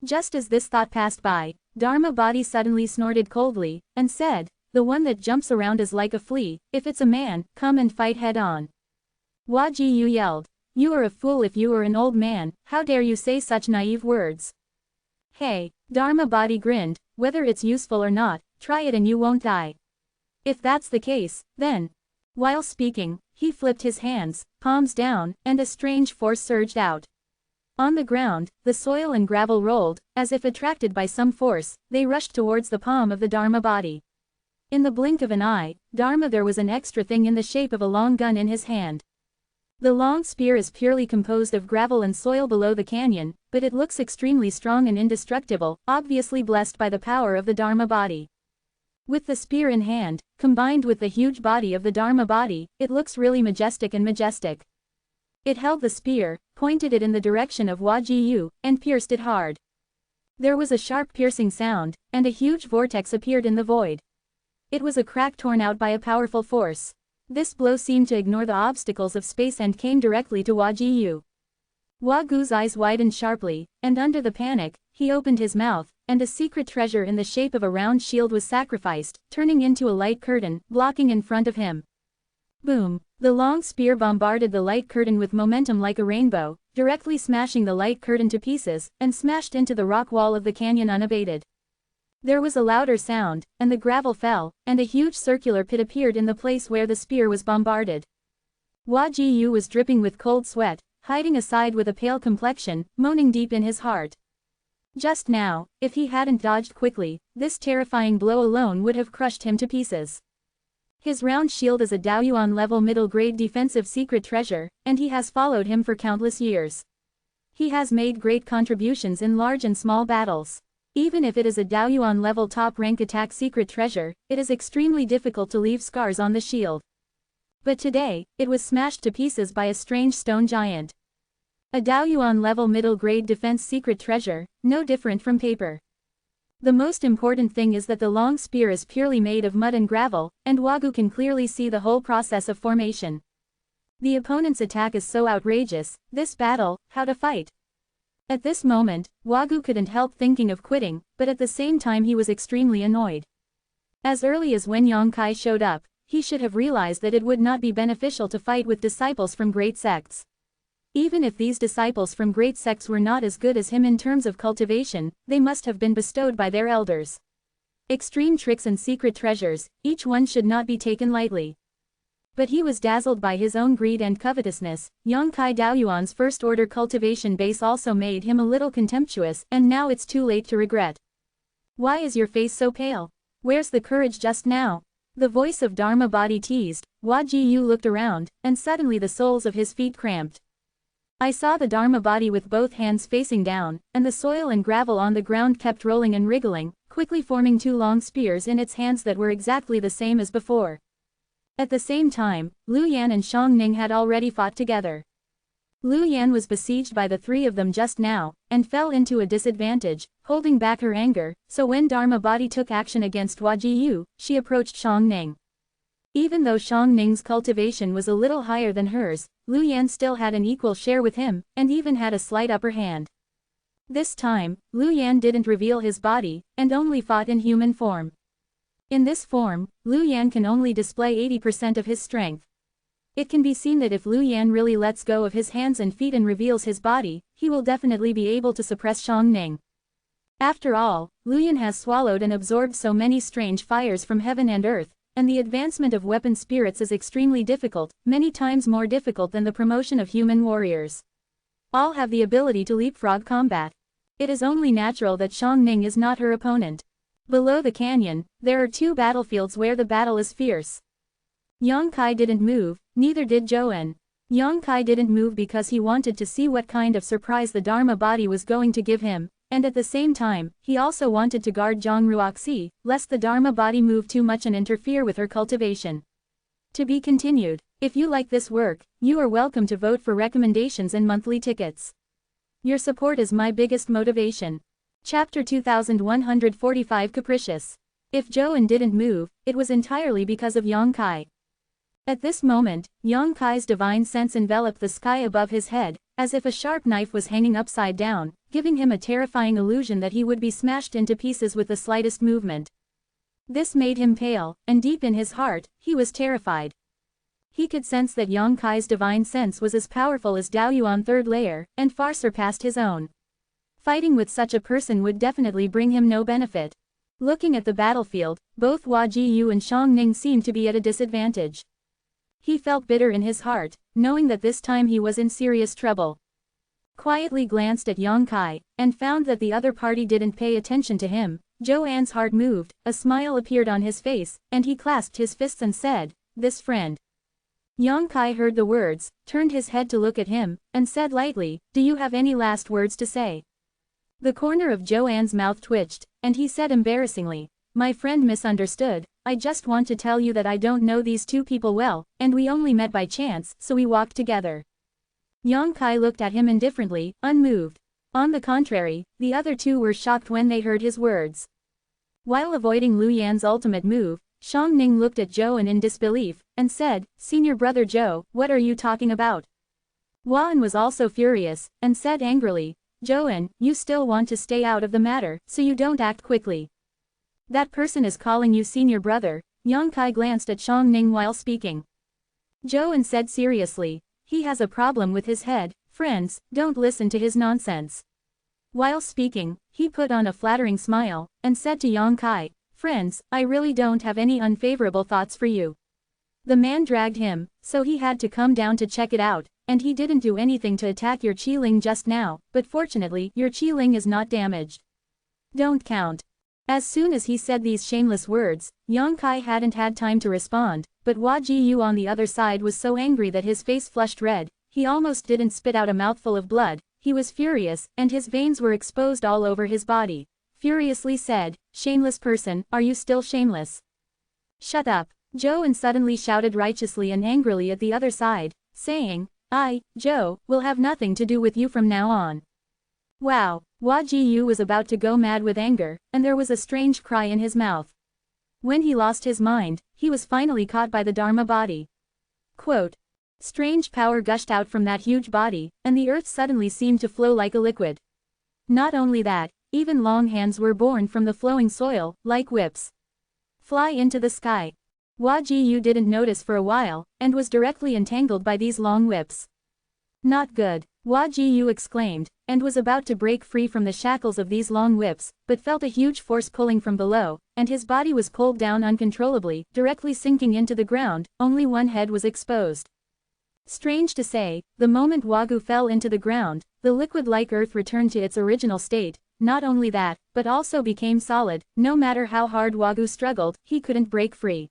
Just as this thought passed by, Dharma body suddenly snorted coldly, and said, "The one that jumps around is like a flea, if it's a man, come and fight head on." Wajiyu yelled, "You are a fool if you are an old man, how dare you say such naive words?" "Hey," Dharma body grinned, "whether it's useful or not, try it and you won't die. If that's the case, then." While speaking, he flipped his hands, palms down, and a strange force surged out. On the ground, the soil and gravel rolled, as if attracted by some force, they rushed towards the palm of the Dharma body. In the blink of an eye, Dharma there was an extra thing in the shape of a long gun in his hand. The long spear is purely composed of gravel and soil below the canyon, but it looks extremely strong and indestructible, obviously blessed by the power of the Dharma body. With the spear in hand, combined with the huge body of the Dharma body, it looks really majestic and majestic. It held the spear, pointed it in the direction of Wajiyu, and pierced it hard. There was a sharp piercing sound, and a huge vortex appeared in the void. It was a crack torn out by a powerful force. This blow seemed to ignore the obstacles of space and came directly to Wajiyu. Wagu's eyes widened sharply, and under the panic, he opened his mouth, and a secret treasure in the shape of a round shield was sacrificed, turning into a light curtain, blocking in front of him. Boom! The long spear bombarded the light curtain with momentum like a rainbow, directly smashing the light curtain to pieces, and smashed into the rock wall of the canyon unabated. There was a louder sound, and the gravel fell, and a huge circular pit appeared in the place where the spear was bombarded. Wajiyu was dripping with cold sweat, hiding aside with a pale complexion, moaning deep in his heart. Just now, if he hadn't dodged quickly, this terrifying blow alone would have crushed him to pieces. His round shield is a Daoyuan level middle-grade defensive secret treasure, and he has followed him for countless years. He has made great contributions in large and small battles. Even if it is a Daoyuan level top-rank attack secret treasure, it is extremely difficult to leave scars on the shield. But today, it was smashed to pieces by a strange stone giant. A Daoyuan level middle-grade defense secret treasure, no different from paper. The most important thing is that the long spear is purely made of mud and gravel, and Wagu can clearly see the whole process of formation. The opponent's attack is so outrageous, this battle, how to fight? At this moment, Wagu couldn't help thinking of quitting, but at the same time he was extremely annoyed. As early as when Yang Kai showed up, he should have realized that it would not be beneficial to fight with disciples from great sects. Even if these disciples from great sects were not as good as him in terms of cultivation, they must have been bestowed by their elders. Extreme tricks and secret treasures, each one should not be taken lightly. But he was dazzled by his own greed and covetousness. Yang Kai Daoyuan's first-order cultivation base also made him a little contemptuous, and now it's too late to regret. Why is your face so pale? Where's the courage just now? The voice of Dharma body teased. Wajiyu looked around, and suddenly the soles of his feet cramped. I saw the Dharma body with both hands facing down, and the soil and gravel on the ground kept rolling and wriggling, quickly forming two long spears in its hands that were exactly the same as before. At the same time, Lu Yan and Shang Ning had already fought together. Lu Yan was besieged by the three of them just now, and fell into a disadvantage, holding back her anger, so when Dharma body took action against Wajiyu, she approached Shang Ning. Even though Shang Ning's cultivation was a little higher than hers, Lu Yan still had an equal share with him, and even had a slight upper hand. This time, Lu Yan didn't reveal his body, and only fought in human form. In this form, Liu Yan can only display 80% of his strength. It can be seen that if Liu Yan really lets go of his hands and feet and reveals his body, he will definitely be able to suppress Xiangning. After all, Liu Yan has swallowed and absorbed so many strange fires from heaven and earth, and the advancement of weapon spirits is extremely difficult, many times more difficult than the promotion of human warriors. All have the ability to leapfrog combat. It is only natural that Xiangning is not her opponent. Below the canyon, there are two battlefields where the battle is fierce. Yang Kai didn't move, neither did Yuewen. Yang Kai didn't move because he wanted to see what kind of surprise the Dharma body was going to give him, and at the same time, he also wanted to guard Zhang Ruoxi, lest the Dharma body move too much and interfere with her cultivation. To be continued. If you like this work, you are welcome to vote for recommendations and monthly tickets. Your support is my biggest motivation. Chapter 2145 Capricious. If Yuewen didn't move, it was entirely because of Yang Kai. At this moment, Yang Kai's divine sense enveloped the sky above his head, as if a sharp knife was hanging upside down, giving him a terrifying illusion that he would be smashed into pieces with the slightest movement. This made him pale, and deep in his heart, he was terrified. He could sense that Yang Kai's divine sense was as powerful as Daoyuan third layer, and far surpassed his own. Fighting with such a person would definitely bring him no benefit. Looking at the battlefield, both Hua Jiyu and Xiangning seemed to be at a disadvantage. He felt bitter in his heart, knowing that this time he was in serious trouble. Quietly glanced at Yang Kai, and found that the other party didn't pay attention to him. Joanne's heart moved, a smile appeared on his face, and he clasped his fists and said, "This friend." Yang Kai heard the words, turned his head to look at him, and said lightly, "Do you have any last words to say?" The corner of Joanne's mouth twitched, and he said embarrassingly, "My friend misunderstood. I just want to tell you that I don't know these two people well, and we only met by chance, so we walked together." Yang Kai looked at him indifferently, unmoved. On the contrary, the other two were shocked when they heard his words. While avoiding Liu Yan's ultimate move, Xiangning looked at Yuewen in disbelief, and said, "Senior brother Zhou, what are you talking about?" Yuan was also furious, and said angrily, "Yuewen, you still want to stay out of the matter, so you don't act quickly. That person is calling you senior brother." Yang Kai glanced at Xiangning while speaking. Yuewen said seriously, "He has a problem with his head, friends, don't listen to his nonsense." While speaking, he put on a flattering smile, and said to Yang Kai, "Friends, I really don't have any unfavorable thoughts for you. The man dragged him, so he had to come down to check it out, and he didn't do anything to attack your Qi-Ling just now, but fortunately your Qi-Ling is not damaged. Don't count." As soon as he said these shameless words, Yang Kai hadn't had time to respond, but Hua Jiyu on the other side was so angry that his face flushed red, he almost didn't spit out a mouthful of blood. He was furious, and his veins were exposed all over his body. Furiously said, "Shameless person, are you still shameless? Shut up." Yuewen suddenly shouted righteously and angrily at the other side, saying, Zhou, will have nothing to do with you from now on." Wow, Hua Jiyu was about to go mad with anger, and there was a strange cry in his mouth. When he lost his mind, he was finally caught by the Dharma body. Quote, "Strange power gushed out from that huge body, and the earth suddenly seemed to flow like a liquid. Not only that, even long hands were born from the flowing soil, like whips. Fly into the sky." Hua Jiyu didn't notice for a while, and was directly entangled by these long whips. "Not good," Hua Jiyu exclaimed, and was about to break free from the shackles of these long whips, but felt a huge force pulling from below, and his body was pulled down uncontrollably, directly sinking into the ground. Only one head was exposed. Strange to say, the moment Wagu fell into the ground, the liquid-like earth returned to its original state. Not only that, but also became solid. No matter how hard Wagu struggled, he couldn't break free.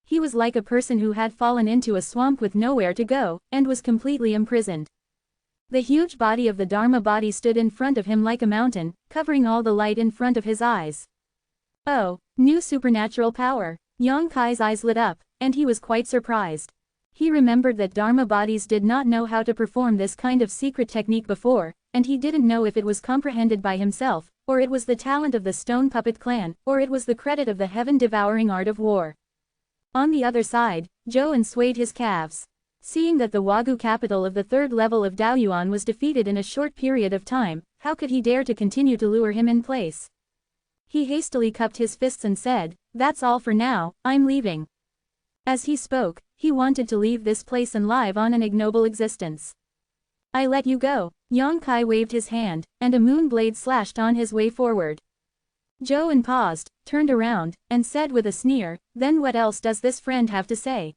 He was like a person who had fallen into a swamp with nowhere to go, and was completely imprisoned. The huge body of the Dharma body stood in front of him like a mountain, covering all the light in front of his eyes. Oh, new supernatural power. Yang Kai's eyes lit up, and he was quite surprised. He remembered that Dharma bodies did not know how to perform this kind of secret technique before, and he didn't know if it was comprehended by himself, or it was the talent of the Stone Puppet clan, or it was the credit of the heaven-devouring art of war. On the other side, Yuewen swayed his calves. Seeing that the Wagu capital of the third level of Daoyuan was defeated in a short period of time, how could he dare to continue to lure him in place? He hastily cupped his fists and said, That's all for now, I'm leaving. As he spoke, he wanted to leave this place and live on an ignoble existence. I let you go. Yang Kai waved his hand, and a moon blade slashed on his way forward. Zhou paused, turned around, and said with a sneer, then what else does this friend have to say?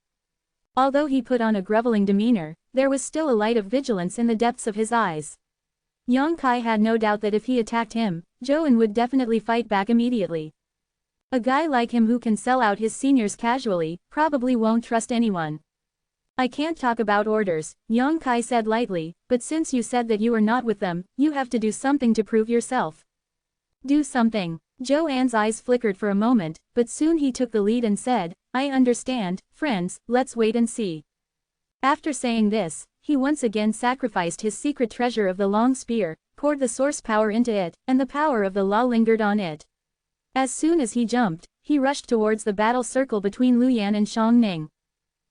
Although he put on a groveling demeanor, there was still a light of vigilance in the depths of his eyes. Yang Kai had no doubt that if he attacked him, Zhou would definitely fight back immediately. A guy like him who can sell out his seniors casually, probably won't trust anyone. I can't talk about orders, Yang Kai said lightly, but since you said that you are not with them, you have to do something to prove yourself. Do something. Zhou eyes flickered for a moment, but soon he took the lead and said, I understand, friends, let's wait and see. After saying this, he once again sacrificed his secret treasure of the long spear, poured the source power into it, and the power of the law lingered on it. As soon as he jumped, he rushed towards the battle circle between Luyan and Xiangning.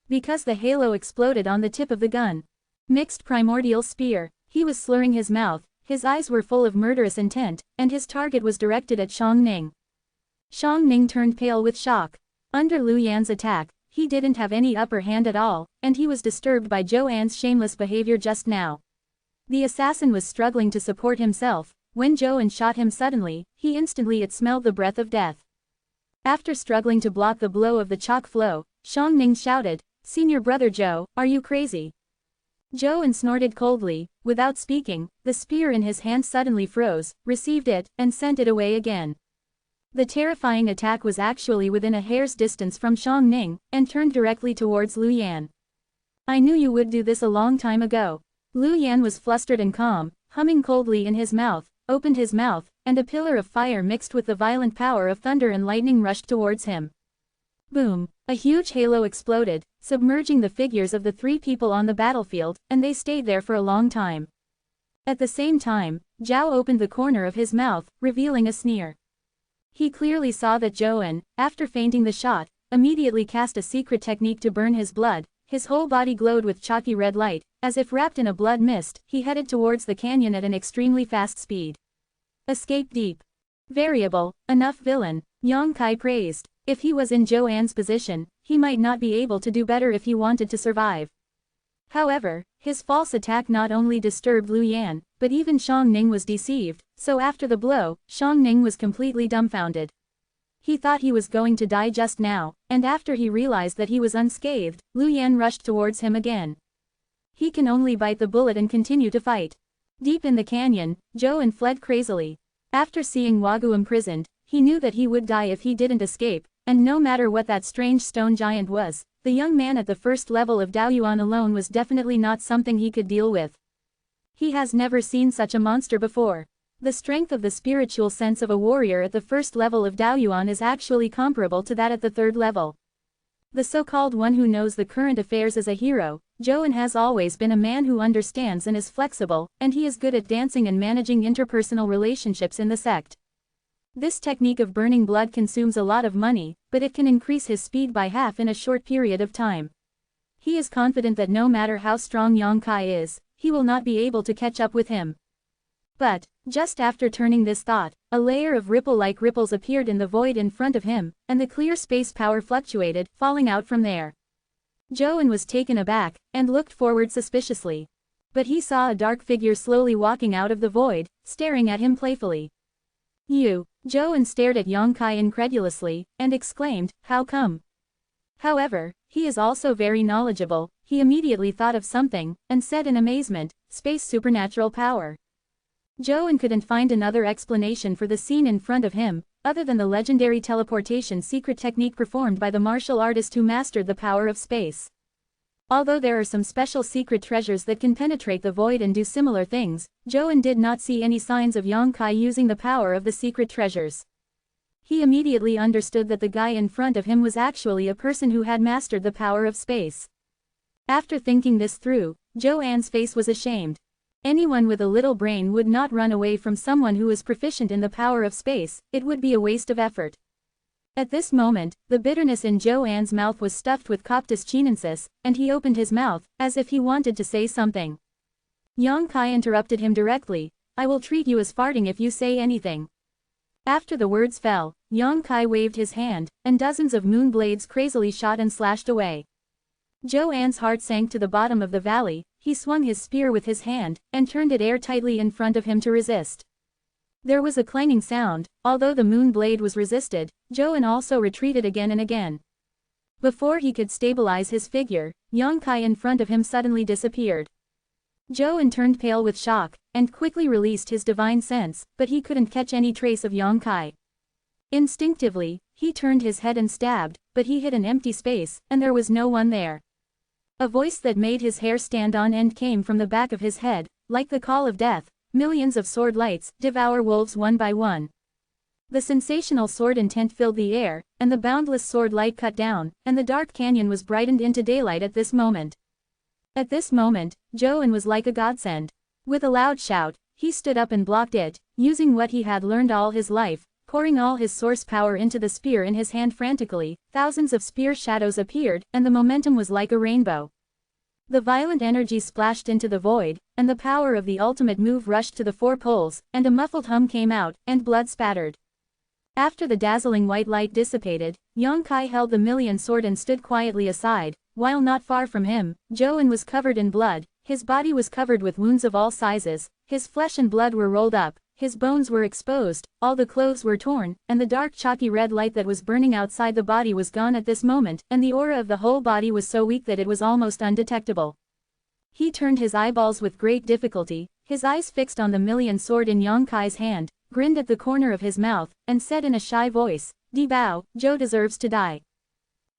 Because the halo exploded on the tip of the gun. Mixed primordial spear, he was slurring his mouth, his eyes were full of murderous intent, and his target was directed at Xiangning. Xiangning turned pale with shock. Under Luyan's attack, he didn't have any upper hand at all, and he was disturbed by Zhou's shameless behavior just now. The assassin was struggling to support himself. When Zhou shot him suddenly, he instantly smelled the breath of death. After struggling to block the blow of the chalk flow, Xiangning shouted, Senior brother Zhou, are you crazy? Zhou snorted coldly, without speaking, the spear in his hand suddenly froze, received it, and sent it away again. The terrifying attack was actually within a hair's distance from Xiangning, and turned directly towards Luyan. I knew you would do this a long time ago. Luyan was flustered and calm, humming coldly in his mouth, opened his mouth, and a pillar of fire mixed with the violent power of thunder and lightning rushed towards him. Boom! A huge halo exploded, submerging the figures of the three people on the battlefield, and they stayed there for a long time. At the same time, Zhao opened the corner of his mouth, revealing a sneer. He clearly saw that Zhou, after feinting the shot, immediately cast a secret technique to burn his blood. His whole body glowed with chalky red light, as if wrapped in a blood mist. He headed towards the canyon at an extremely fast speed. Escape deep. Variable, enough villain, Yang Kai praised. If he was in Zhou's position, he might not be able to do better if he wanted to survive. However, his false attack not only disturbed Luyan, but even Xiangning was deceived, so after the blow, Xiangning was completely dumbfounded. He thought he was going to die just now, and after he realized that he was unscathed, Luyan rushed towards him again. He can only bite the bullet and continue to fight. Deep in the canyon, Zhou fled crazily. After seeing Wagu imprisoned, he knew that he would die if he didn't escape, and no matter what that strange stone giant was, the young man at the first level of Daoyuan alone was definitely not something he could deal with. He has never seen such a monster before. The strength of the spiritual sense of a warrior at the first level of Daoyuan is actually comparable to that at the third level. The so-called one who knows the current affairs is a hero. Zhou has always been a man who understands and is flexible, and he is good at dancing and managing interpersonal relationships in the sect. This technique of burning blood consumes a lot of money, but it can increase his speed by half in a short period of time. He is confident that no matter how strong Yang Kai is, he will not be able to catch up with him. But, just after turning this thought, a layer of ripple-like ripples appeared in the void in front of him, and the clear space power fluctuated, falling out from there. Zhou was taken aback, and looked forward suspiciously. But he saw a dark figure slowly walking out of the void, staring at him playfully. Zhou stared at Yang Kai incredulously, and exclaimed, how come? However, he is also very knowledgeable. He immediately thought of something, and said in amazement, space supernatural power. Zhou couldn't find another explanation for the scene in front of him, other than the legendary teleportation secret technique performed by the martial artist who mastered the power of space. Although there are some special secret treasures that can penetrate the void and do similar things, Zhou did not see any signs of Yang Kai using the power of the secret treasures. He immediately understood that the guy in front of him was actually a person who had mastered the power of space. After thinking this through, Zhou's face was ashamed. Anyone with a little brain would not run away from someone who is proficient in the power of space. It would be a waste of effort. At this moment, the bitterness in Zhou's mouth was stuffed with Coptus chinensis, and he opened his mouth, as if he wanted to say something. Yang Kai interrupted him directly, I will treat you as farting if you say anything. After the words fell, Yang Kai waved his hand, and dozens of moon blades crazily shot and slashed away. Zhou An's heart sank to the bottom of the valley. He swung his spear with his hand, and turned it airtightly in front of him to resist. There was a clanging sound. Although the moon blade was resisted, Zhou An also retreated again and again. Before he could stabilize his figure, Yang Kai in front of him suddenly disappeared. Zhou An turned pale with shock, and quickly released his divine sense, but he couldn't catch any trace of Yang Kai. Instinctively, he turned his head and stabbed, but he hit an empty space, and there was no one there. A voice that made his hair stand on end came from the back of his head, like the call of death. Millions of sword lights devour wolves one by one. The sensational sword intent filled the air, and the boundless sword light cut down, and the dark canyon was brightened into daylight at this moment. At this moment, Zhou An was like a godsend. With a loud shout, he stood up and blocked it, using what he had learned all his life, pouring all his source power into the spear in his hand frantically. Thousands of spear shadows appeared, and the momentum was like a rainbow. The violent energy splashed into the void, and the power of the ultimate move rushed to the four poles, and a muffled hum came out, and blood spattered. After the dazzling white light dissipated, Yang Kai held the million sword and stood quietly aside, while not far from him, Zhou An was covered in blood. His body was covered with wounds of all sizes, his flesh and blood were rolled up, his bones were exposed, all the clothes were torn, and the dark chalky red light that was burning outside the body was gone at this moment, and the aura of the whole body was so weak that it was almost undetectable. He turned his eyeballs with great difficulty, his eyes fixed on the million sword in Yang Kai's hand, grinned at the corner of his mouth, and said in a shy voice, "Di Bao, Zhou deserves to die."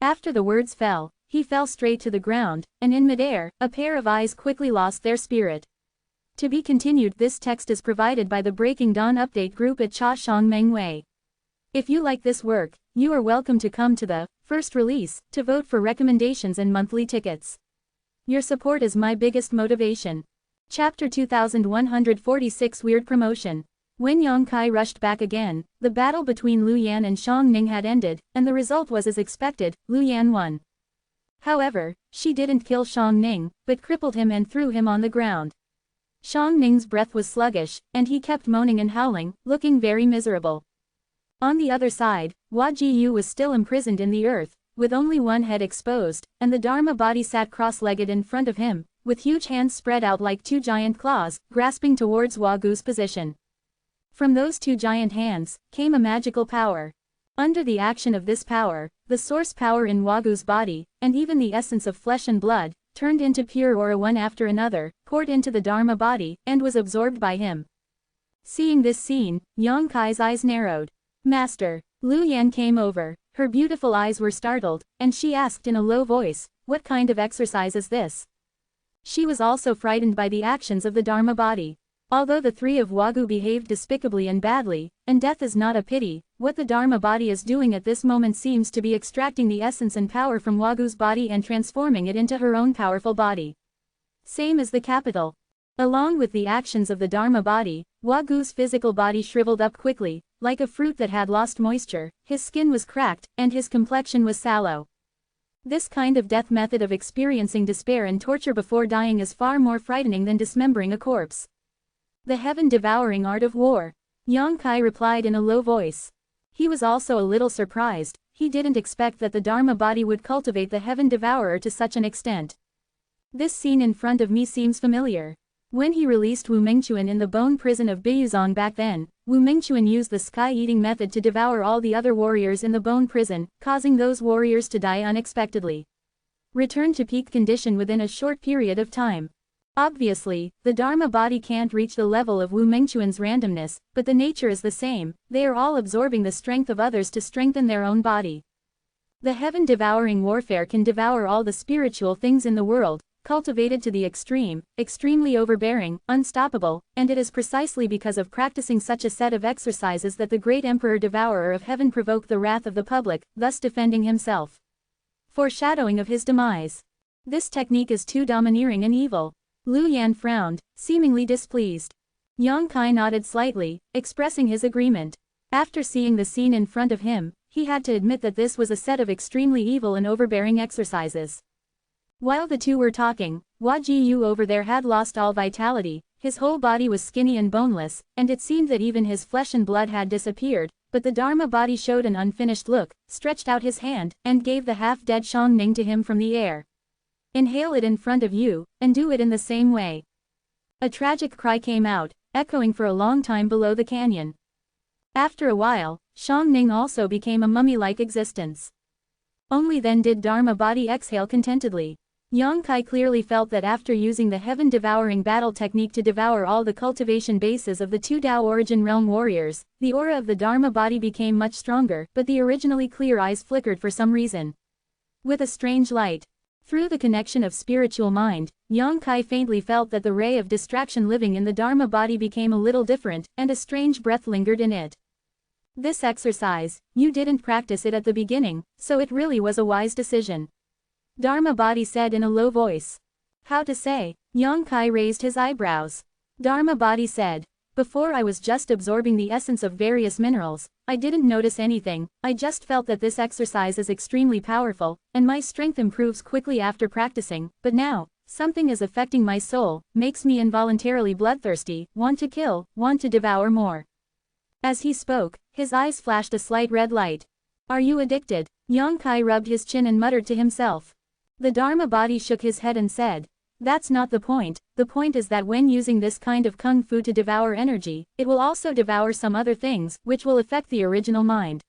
After the words fell, he fell straight to the ground, and in midair, a pair of eyes quickly lost their spirit. To be continued. This text is provided by the Breaking Dawn Update group at Cha Shang Meng Wei. If you like this work, you are welcome to come to the first release to vote for recommendations and monthly tickets. Your support is my biggest motivation. Chapter 2146 Weird Promotion. When Yang Kai rushed back again, the battle between Lu Yan and Shang Ning had ended, and the result was as expected. Lu Yan won. However, she didn't kill Shang Ning, but crippled him and threw him on the ground. Shang Ning's breath was sluggish, and he kept moaning and howling, looking very miserable. On the other side, Hua Jiyu was still imprisoned in the earth, with only one head exposed, and the Dharma body sat cross-legged in front of him, with huge hands spread out like two giant claws, grasping towards Wagu's position. From those two giant hands, came a magical power. Under the action of this power, the source power in Wagu's body, and even the essence of flesh and blood, turned into pure aura one after another, poured into the Dharma body, and was absorbed by him. Seeing this scene, Yang Kai's eyes narrowed. "Master." Lu Yan came over, her beautiful eyes were startled, and she asked in a low voice, "What kind of exercise is this?" She was also frightened by the actions of the Dharma body. Although the three of Wagu behaved despicably and badly, and death is not a pity, what the Dharma body is doing at this moment seems to be extracting the essence and power from Wagu's body and transforming it into her own powerful body. Same as the capital. Along with the actions of the Dharma body, Wagu's physical body shriveled up quickly, like a fruit that had lost moisture. His skin was cracked, and his complexion was sallow. This kind of death method of experiencing despair and torture before dying is far more frightening than dismembering a corpse. The heaven-devouring art of war. Yang Kai replied in a low voice. He was also a little surprised. He didn't expect that the Dharma body would cultivate the heaven devourer to such an extent. This scene in front of me seems familiar. When he released Wu Mingchuan in the bone prison of Beiyuzong back then, Wu Mingchuan used the sky-eating method to devour all the other warriors in the bone prison, causing those warriors to die unexpectedly. Return to peak condition within a short period of time. Obviously, the Dharma body can't reach the level of Wu Mingchuan's randomness, but the nature is the same. They are all absorbing the strength of others to strengthen their own body. The heaven-devouring warfare can devour all the spiritual things in the world, cultivated to the extreme, extremely overbearing, unstoppable, and it is precisely because of practicing such a set of exercises that the great Emperor Devourer of Heaven provoked the wrath of the public, thus defending himself. Foreshadowing of his demise. This technique is too domineering and evil. Lu Yan frowned, seemingly displeased. Yang Kai nodded slightly, expressing his agreement. After seeing the scene in front of him, he had to admit that this was a set of extremely evil and overbearing exercises. While the two were talking, Hua Jiyu over there had lost all vitality. His whole body was skinny and boneless, and it seemed that even his flesh and blood had disappeared, but the Dharma body showed an unfinished look, stretched out his hand, and gave the half-dead Shangning to him from the air. Inhale it in front of you, and do it in the same way. A tragic cry came out, echoing for a long time below the canyon. After a while, Shangning also became a mummy-like existence. Only then did Dharma body exhale contentedly. Yang Kai clearly felt that after using the heaven-devouring battle technique to devour all the cultivation bases of the two Tao origin realm warriors, the aura of the Dharma body became much stronger, but the originally clear eyes flickered for some reason. With a strange light. Through the connection of spiritual mind, Yang Kai faintly felt that the ray of distraction living in the Dharma body became a little different, and a strange breath lingered in it. This exercise, you didn't practice it at the beginning, so it really was a wise decision. Dharma body said in a low voice. How to say? Yang Kai raised his eyebrows. Dharma body said. Before I was just absorbing the essence of various minerals, I didn't notice anything, I just felt that this exercise is extremely powerful, and my strength improves quickly after practicing, but now, something is affecting my soul, makes me involuntarily bloodthirsty, want to kill, want to devour more. As he spoke, his eyes flashed a slight red light. Are you addicted? Yang Kai rubbed his chin and muttered to himself. The Dharma body shook his head and said, that's not the point is that when using this kind of kung fu to devour energy, it will also devour some other things, which will affect the original mind.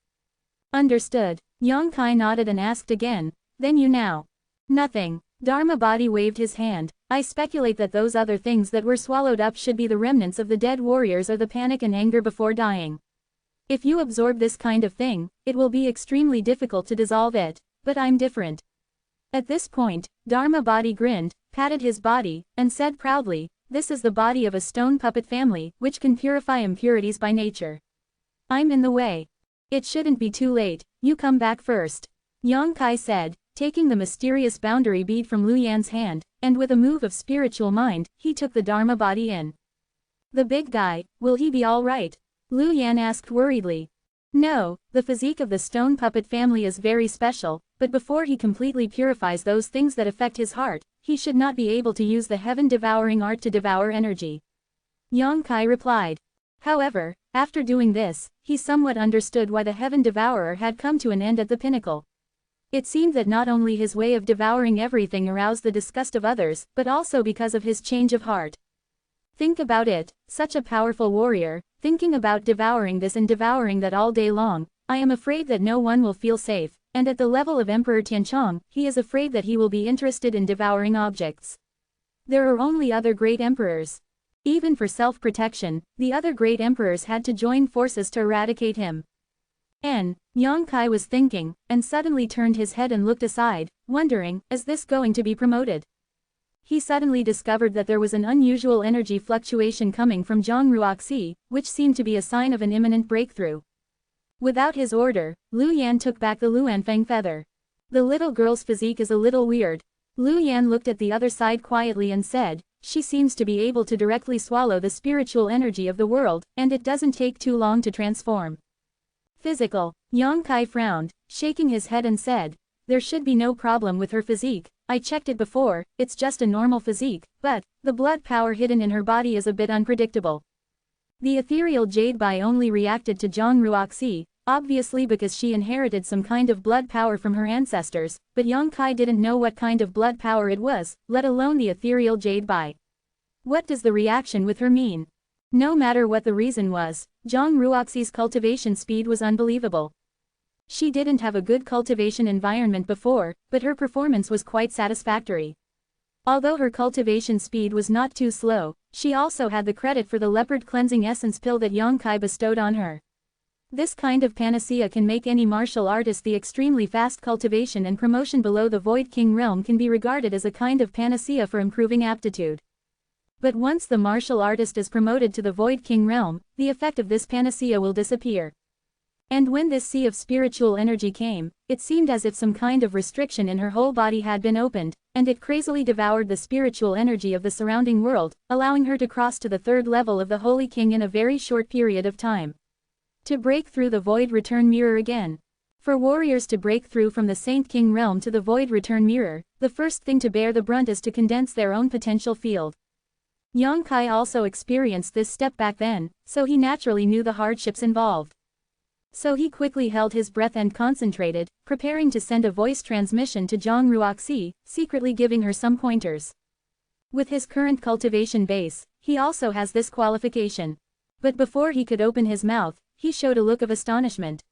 Understood. Yang Kai nodded and asked again, then you now? Nothing. Dharma body waved his hand. I speculate that those other things that were swallowed up should be the remnants of the dead warriors or the panic and anger before dying. If you absorb this kind of thing, it will be extremely difficult to dissolve it, but I'm different. At this point, Dharma body grinned, patted his body, and said proudly, this is the body of a stone puppet family, which can purify impurities by nature. I'm in the way. It shouldn't be too late, you come back first. Yang Kai said, taking the mysterious boundary bead from Lu Yan's hand, and with a move of spiritual mind, he took the Dharma body in. The big guy, will he be all right? Lu Yan asked worriedly. No, the physique of the stone puppet family is very special, but before he completely purifies those things that affect his heart, he should not be able to use the heaven-devouring art to devour energy. Yang Kai replied. However, after doing this, he somewhat understood why the heaven-devourer had come to an end at the pinnacle. It seemed that not only his way of devouring everything aroused the disgust of others, but also because of his change of heart. Think about it, such a powerful warrior, thinking about devouring this and devouring that all day long, I am afraid that no one will feel safe, and at the level of Emperor Tianchong, he is afraid that he will be interested in devouring objects. There are only other great emperors. Even for self-protection, the other great emperors had to join forces to eradicate him. Yang Kai was thinking, and suddenly turned his head and looked aside, wondering, is this going to be promoted? He suddenly discovered that there was an unusual energy fluctuation coming from Zhang Ruoxi, which seemed to be a sign of an imminent breakthrough. Without his order, Lu Yan took back the Luanfeng feather. The little girl's physique is a little weird. Lu Yan looked at the other side quietly and said, she seems to be able to directly swallow the spiritual energy of the world, and it doesn't take too long to transform. Physical. Yang Kai frowned, shaking his head and said, there should be no problem with her physique. I checked it before, it's just a normal physique, but the blood power hidden in her body is a bit unpredictable. The ethereal jade bai only reacted to Zhang Ruoxi, obviously because she inherited some kind of blood power from her ancestors, but Yang Kai didn't know what kind of blood power it was, let alone the ethereal jade bai. What does the reaction with her mean? No matter what the reason was, Zhang Ruoxi's cultivation speed was unbelievable. She didn't have a good cultivation environment before, but her performance was quite satisfactory. Although her cultivation speed was not too slow, she also had the credit for the leopard cleansing essence pill that Yang Kai bestowed on her. This kind of panacea can make any martial artist. The extremely fast cultivation and promotion below the Void King realm can be regarded as a kind of panacea for improving aptitude. But once the martial artist is promoted to the Void King realm, the effect of this panacea will disappear. And when this sea of spiritual energy came, it seemed as if some kind of restriction in her whole body had been opened, and it crazily devoured the spiritual energy of the surrounding world, allowing her to cross to the third level of the Holy King in a very short period of time. To break through the Void Return Mirror again. For warriors to break through from the Saint King realm to the Void Return Mirror, the first thing to bear the brunt is to condense their own potential field. Yang Kai also experienced this step back then, so he naturally knew the hardships involved. So he quickly held his breath and concentrated, preparing to send a voice transmission to Zhang Ruoxi, secretly giving her some pointers. With his current cultivation base, he also has this qualification. But before he could open his mouth, he showed a look of astonishment.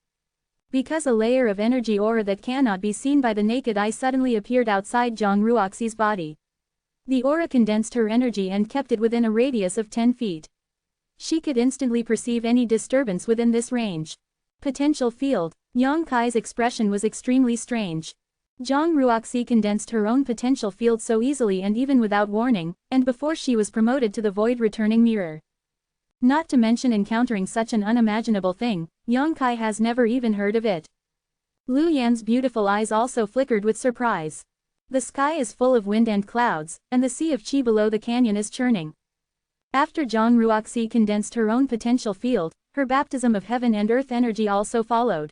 Because a layer of energy aura that cannot be seen by the naked eye suddenly appeared outside Zhang Ruoxi's body. The aura condensed her energy and kept it within a radius of 10 feet. She could instantly perceive any disturbance within this range. Potential field. Yang Kai's expression was extremely strange. Zhang Ruoxi condensed her own potential field so easily and even without warning, and before she was promoted to the void returning mirror. Not to mention encountering such an unimaginable thing, Yang Kai has never even heard of it. Lu Yan's beautiful eyes also flickered with surprise. The sky is full of wind and clouds, and the sea of qi below the canyon is churning. After Zhang Ruoxi condensed her own potential field, her baptism of heaven and earth energy also followed.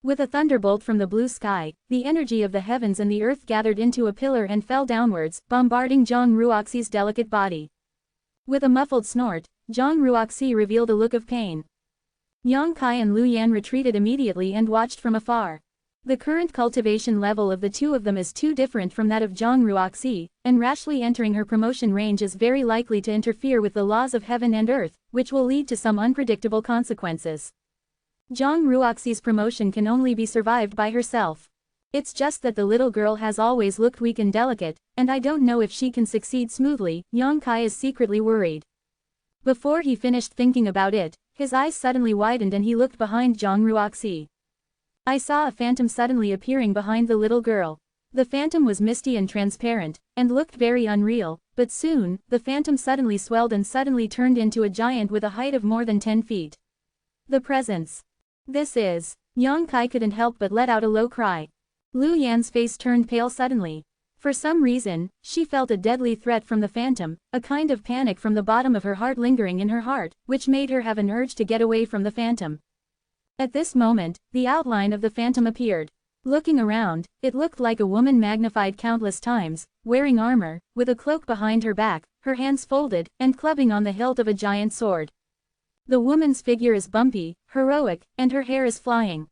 With a thunderbolt from the blue sky, the energy of the heavens and the earth gathered into a pillar and fell downwards, bombarding Zhang Ruoxi's delicate body. With a muffled snort, Zhang Ruoxi revealed a look of pain. Yang Kai and Lu Yan retreated immediately and watched from afar. The current cultivation level of the two of them is too different from that of Zhang Ruoxi, and rashly entering her promotion range is very likely to interfere with the laws of heaven and earth, which will lead to some unpredictable consequences. Zhang Ruoxi's promotion can only be survived by herself. It's just that the little girl has always looked weak and delicate, and I don't know if she can succeed smoothly. Yang Kai is secretly worried. Before he finished thinking about it, his eyes suddenly widened and he looked behind Zhang Ruoxi. I saw a phantom suddenly appearing behind the little girl. The phantom was misty and transparent, and looked very unreal, but soon, the phantom suddenly swelled and suddenly turned into a giant with a height of more than 10 feet. The presence. This is. Yang Kai couldn't help but let out a low cry. Lu Yan's face turned pale suddenly. For some reason, she felt a deadly threat from the phantom, a kind of panic from the bottom of her heart lingering in her heart, which made her have an urge to get away from the phantom. At this moment, the outline of the phantom appeared. Looking around, it looked like a woman magnified countless times, wearing armor, with a cloak behind her back, her hands folded, and clubbing on the hilt of a giant sword. The woman's figure is bumpy, heroic, and her hair is flying.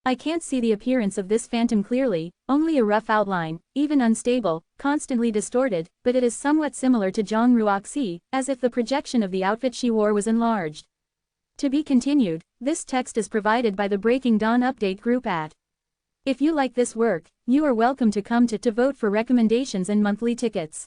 I can't see the appearance of this phantom clearly, only a rough outline, even unstable, constantly distorted, but it is somewhat similar to Zhang Ruoxi, as if the projection of the outfit she wore was enlarged. To be continued, this text is provided by the Breaking Dawn Update group at. If you like this work, you are welcome to come to vote for recommendations and monthly tickets.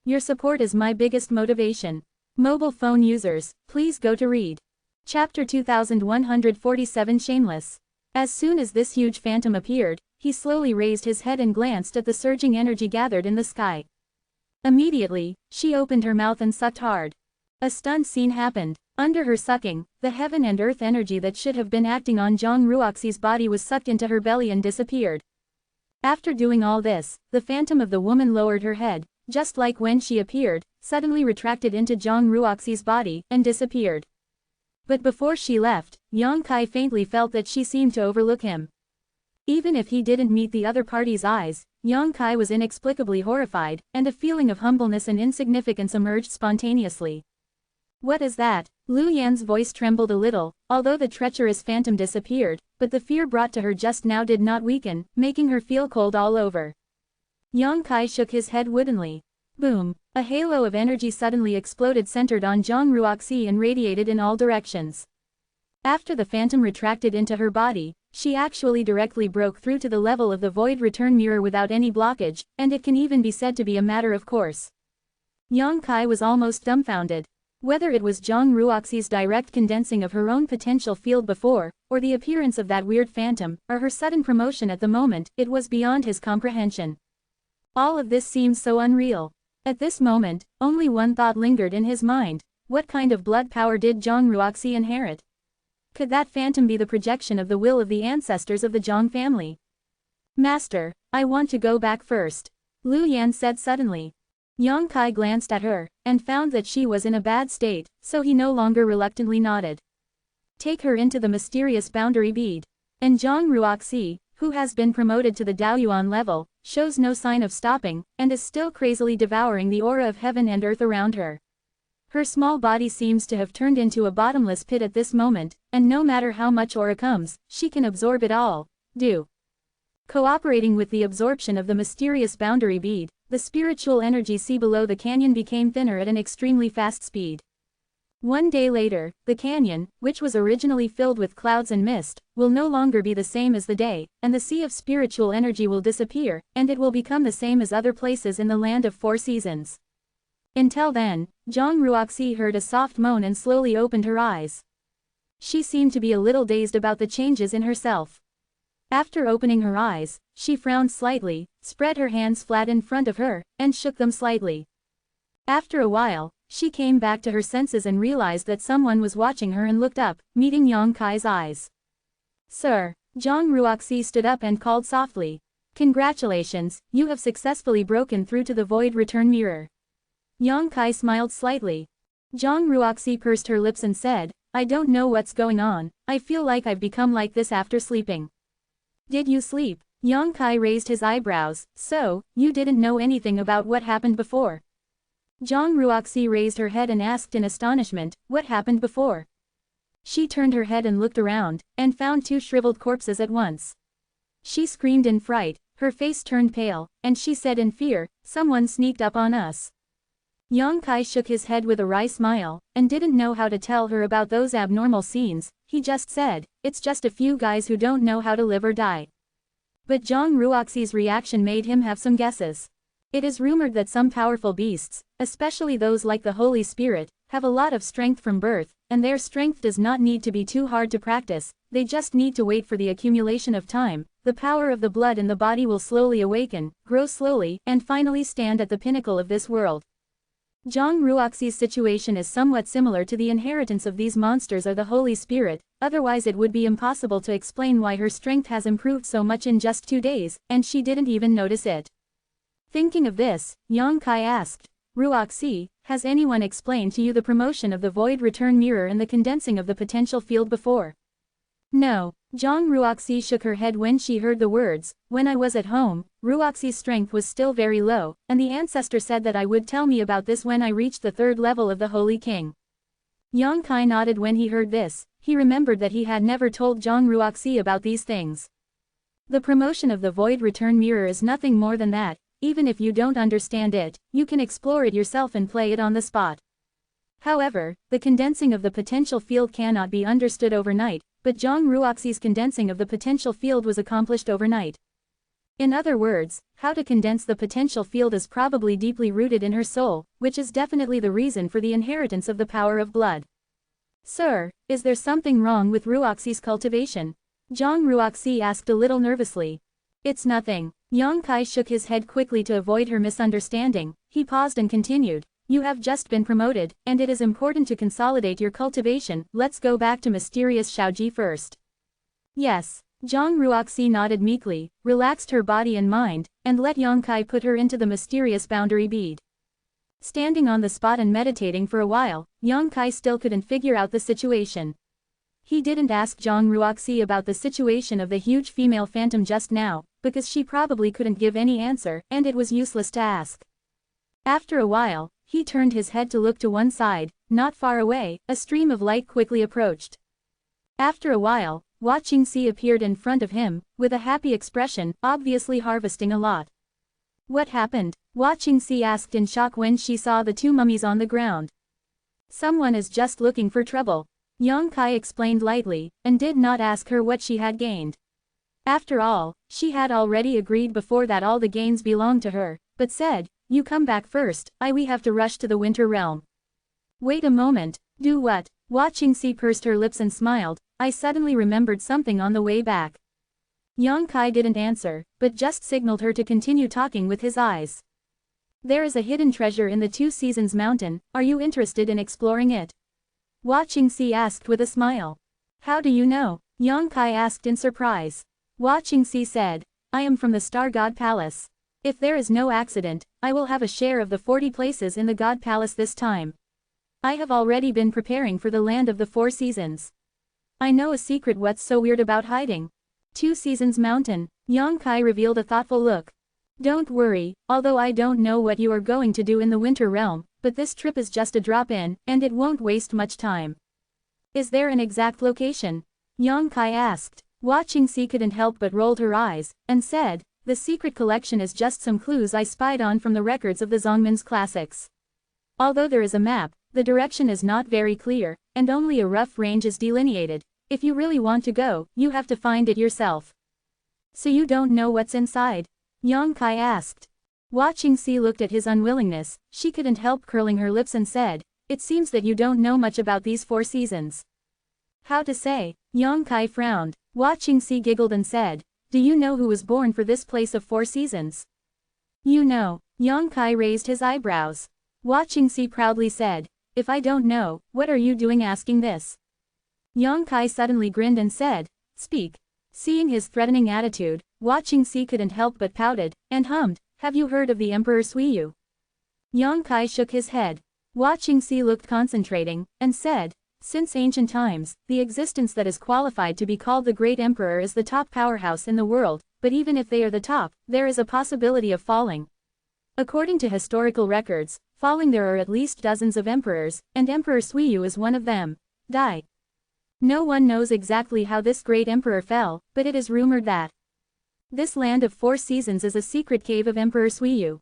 Your support is my biggest motivation. Mobile phone users, please go to read. Chapter 2147 Shameless. As soon as this huge phantom appeared, he slowly raised his head and glanced at the surging energy gathered in the sky. Immediately, she opened her mouth and sucked hard. A stunned scene happened. Under her sucking, the heaven and earth energy that should have been acting on Zhang Ruoxi's body was sucked into her belly and disappeared. After doing all this, the phantom of the woman lowered her head, just like when she appeared, suddenly retracted into Zhang Ruoxi's body, and disappeared. But before she left, Yang Kai faintly felt that she seemed to overlook him. Even if he didn't meet the other party's eyes, Yang Kai was inexplicably horrified, and a feeling of humbleness and insignificance emerged spontaneously. What is that? Lu Yan's voice trembled a little, although the treacherous phantom disappeared, but the fear brought to her just now did not weaken, making her feel cold all over. Yang Kai shook his head woodenly. Boom! A halo of energy suddenly exploded centered on Zhang Ruoxi and radiated in all directions. After the phantom retracted into her body, she actually directly broke through to the level of the void return mirror without any blockage, and it can even be said to be a matter of course. Yang Kai was almost dumbfounded. Whether it was Zhang Ruoxi's direct condensing of her own potential field before, or the appearance of that weird phantom, or her sudden promotion at the moment, it was beyond his comprehension. All of this seemed so unreal. At this moment, only one thought lingered in his mind: what kind of blood power did Zhang Ruoxi inherit? Could that phantom be the projection of the will of the ancestors of the Zhang family? Master, I want to go back first, Lu Yan said suddenly. Yang Kai glanced at her, and found that she was in a bad state, so he no longer reluctantly nodded. Take her into the mysterious boundary bead. And Zhang Ruoxi, who has been promoted to the Daoyuan level, shows no sign of stopping, and is still crazily devouring the aura of heaven and earth around her. Her small body seems to have turned into a bottomless pit at this moment, and no matter how much aura comes, she can absorb it all. Cooperating with the absorption of the mysterious boundary bead, the spiritual energy sea below the canyon became thinner at an extremely fast speed. One day later, the canyon, which was originally filled with clouds and mist, will no longer be the same as the day, and the sea of spiritual energy will disappear, and it will become the same as other places in the land of 4 seasons. Until then, Zhang Ruoxi heard a soft moan and slowly opened her eyes. She seemed to be a little dazed about the changes in herself. After opening her eyes, she frowned slightly, spread her hands flat in front of her, and shook them slightly. After a while, she came back to her senses and realized that someone was watching her and looked up, meeting Yang Kai's eyes. "Sir." Zhang Ruoxi stood up and called softly. "Congratulations, you have successfully broken through to the void return mirror." Yang Kai smiled slightly. Zhang Ruoxi pursed her lips and said, "I don't know what's going on, I feel like I've become like this after sleeping." "Did you sleep?" Yang Kai raised his eyebrows. "So, you didn't know anything about what happened before?" Zhang Ruoxi raised her head and asked in astonishment, "What happened before?" She turned her head and looked around, and found 2 shriveled corpses at once. She screamed in fright, her face turned pale, and she said in fear, "Someone sneaked up on us." Yang Kai shook his head with a wry smile, and didn't know how to tell her about those abnormal scenes. He just said, "It's just a few guys who don't know how to live or die." But Zhang Ruoxi's reaction made him have some guesses. It is rumored that some powerful beasts, especially those like the Holy Spirit, have a lot of strength from birth, and their strength does not need to be too hard to practice, they just need to wait for the accumulation of time. The power of the blood in the body will slowly awaken, grow slowly, and finally stand at the pinnacle of this world. Zhang Ruoxi's situation is somewhat similar to the inheritance of these monsters or the Holy Spirit, otherwise it would be impossible to explain why her strength has improved so much in just 2 days, and she didn't even notice it. Thinking of this, Yang Kai asked, "Ruoxi, has anyone explained to you the promotion of the void return mirror and the condensing of the potential field before?" "No." Zhang Ruoxi shook her head when she heard the words. "When I was at home, Ruoxi's strength was still very low, and the ancestor said that I would tell me about this when I reached the 3rd level of the Holy King." Yang Kai nodded when he heard this. He remembered that he had never told Zhang Ruoxi about these things. The promotion of the void return mirror is nothing more than that. Even if you don't understand it, you can explore it yourself and play it on the spot. However, the condensing of the potential field cannot be understood overnight, but Zhang Ruoxi's condensing of the potential field was accomplished overnight. In other words, how to condense the potential field is probably deeply rooted in her soul, which is definitely the reason for the inheritance of the power of blood. "Sir, is there something wrong with Ruoxi's cultivation?" Zhang Ruoxi asked a little nervously. "It's nothing." Yang Kai shook his head quickly to avoid her misunderstanding. He paused and continued, "You have just been promoted, and it is important to consolidate your cultivation. Let's go back to mysterious Shaoji first." "Yes." Zhang Ruoxi nodded meekly, relaxed her body and mind, and let Yang Kai put her into the mysterious boundary bead. Standing on the spot and meditating for a while, Yang Kai still couldn't figure out the situation. He didn't ask Zhang Ruoxi about the situation of the huge female phantom just now, because she probably couldn't give any answer, and it was useless to ask. After a while, he turned his head to look to one side. Not far away, a stream of light quickly approached. After a while, Watching Sea appeared in front of him, with a happy expression, obviously harvesting a lot. "What happened?" Watching Sea asked in shock when she saw the 2 mummies on the ground. "Someone is just looking for trouble." Yang Kai explained lightly, and did not ask her what she had gained. After all, she had already agreed before that all the gains belonged to her, but said, "You come back first, we have to rush to the Winter Realm." "Wait a moment." "Do what?" Watching Sea pursed her lips and smiled. "I suddenly remembered something on the way back." Yang Kai didn't answer, but just signaled her to continue talking with his eyes. "There is a hidden treasure in the 2 Seasons Mountain, are you interested in exploring it?" Watching Sea asked with a smile. "How do you know?" Yang Kai asked in surprise. Watching Sea said, "I am from the Star God Palace. If there is no accident, I will have a share of the 40 places in the God Palace this time. I have already been preparing for the land of the 4 seasons. I know a secret. What's so weird about hiding?" 2 Seasons Mountain. Yang Kai revealed a thoughtful look. Don't worry, although I don't know what you are going to do in the Winter Realm, but this trip is just a drop-in, and it won't waste much time. Is there an exact location? Yang Kai asked. Watching C couldn't help but rolled her eyes, and said, the secret collection is just some clues I spied on from the records of the Zongmen's classics. Although there is a map, the direction is not very clear, and only a rough range is delineated. If you really want to go, you have to find it yourself. So you don't know what's inside? Yang Kai asked. Watching C looked at his unwillingness, she couldn't help curling her lips and said, it seems that you don't know much about these 4 seasons. How to say? Yang Kai frowned. Watching C giggled and said, do you know who was born for this place of 4 seasons? You know. Yang Kai raised his eyebrows. Watching C proudly said, if I don't know, what are you doing asking this? Yang Kai suddenly grinned and said, speak. Seeing his threatening attitude, Watching C couldn't help but pouted, and hummed, have you heard of the Emperor Suiyu? Yang Kai shook his head. Watching C looked concentrating, and said, since ancient times, the existence that is qualified to be called the Great Emperor is the top powerhouse in the world, but even if they are the top, there is a possibility of falling. According to historical records, falling there are at least dozens of emperors, and Emperor Suiyu is one of them. Die. No one knows exactly how this great emperor fell, but it is rumored that this land of 4 seasons is a secret cave of Emperor Suiyu.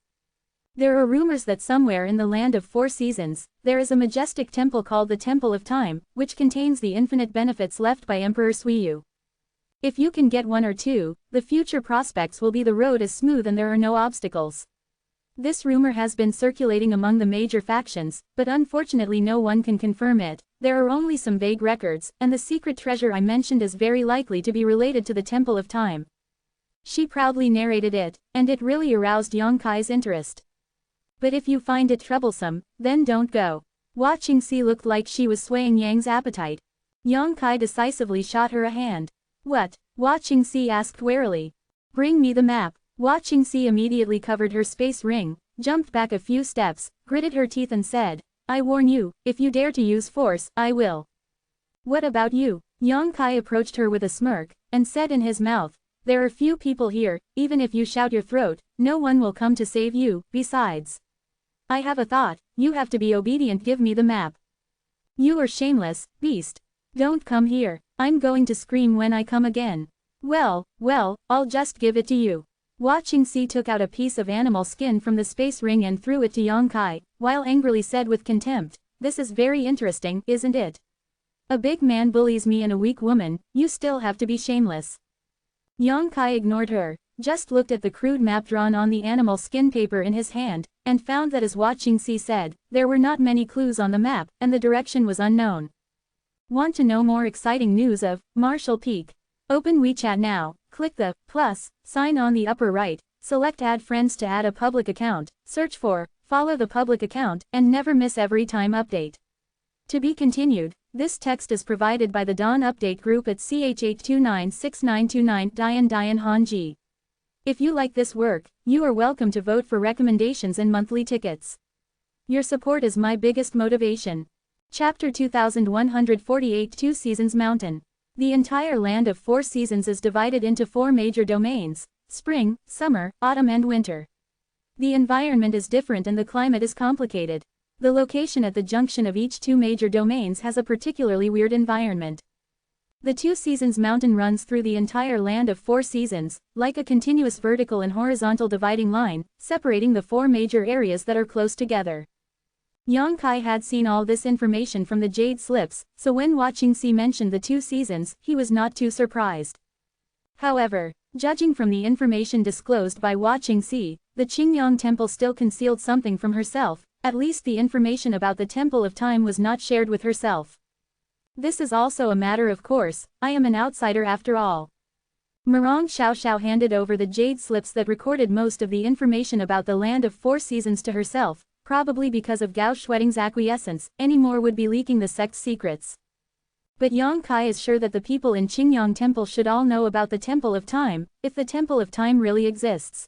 There are rumors that somewhere in the land of 4 seasons, there is a majestic temple called the Temple of Time, which contains the infinite benefits left by Emperor Suiyu. If you can get 1 or 2, the future prospects will be the road is smooth and there are no obstacles. This rumor has been circulating among the major factions, but unfortunately no one can confirm it. There are only some vague records, and the secret treasure I mentioned is very likely to be related to the Temple of Time. She proudly narrated it, and it really aroused Yang Kai's interest. But if you find it troublesome, then don't go. Watching C looked like she was swaying Yang's appetite. Yang Kai decisively shot her a hand. What? Watching C asked warily. Bring me the map. Watching C immediately covered her space ring, jumped back a few steps, gritted her teeth and said, I warn you, if you dare to use force, I will. What about you? Yang Kai approached her with a smirk, and said in his mouth, there are few people here, even if you shout your throat, no one will come to save you, besides. I have a thought, you have to be obedient, give me the map. You are shameless, beast. Don't come here, I'm going to scream when I come again. Well, I'll just give it to you. Watching C took out a piece of animal skin from the space ring and threw it to Yang Kai, while angrily said with contempt, this is very interesting, isn't it? A big man bullies me and a weak woman, you still have to be shameless. Yang Kai ignored her, just looked at the crude map drawn on the animal skin paper in his hand, and found that as Watching C said, there were not many clues on the map, and the direction was unknown. Want to know more exciting news of Marshall Peak? Open WeChat now, click the plus sign on the upper right, select add friends to add a public account, search for follow the public account, and never miss every time update. To be continued. This text is provided by the Dawn Update Group at ch8296929 Dian Hanji. If you like this work, you are welcome to vote for recommendations and monthly tickets. Your support is my biggest motivation. Chapter 2148 2 Seasons Mountain. The entire land of 4 seasons is divided into 4 major domains: spring, summer, autumn and winter. The environment is different and the climate is complicated. The location at the junction of each 2 major domains has a particularly weird environment. The 2 Seasons Mountain runs through the entire land of 4 seasons, like a continuous vertical and horizontal dividing line, separating the 4 major areas that are close together. Yang Kai had seen all this information from the jade slips, so when Watching C mentioned the 2 seasons, he was not too surprised. However, judging from the information disclosed by Watching C, the Qingyang Temple still concealed something from herself. At least the information about the Temple of Time was not shared with herself. This is also a matter of course, I am an outsider after all. Murong Xiao handed over the jade slips that recorded most of the information about the land of 4 seasons to herself, probably because of Gao Shueting's acquiescence, any more would be leaking the sect's secrets. But Yang Kai is sure that the people in Qingyang Temple should all know about the Temple of Time, if the Temple of Time really exists.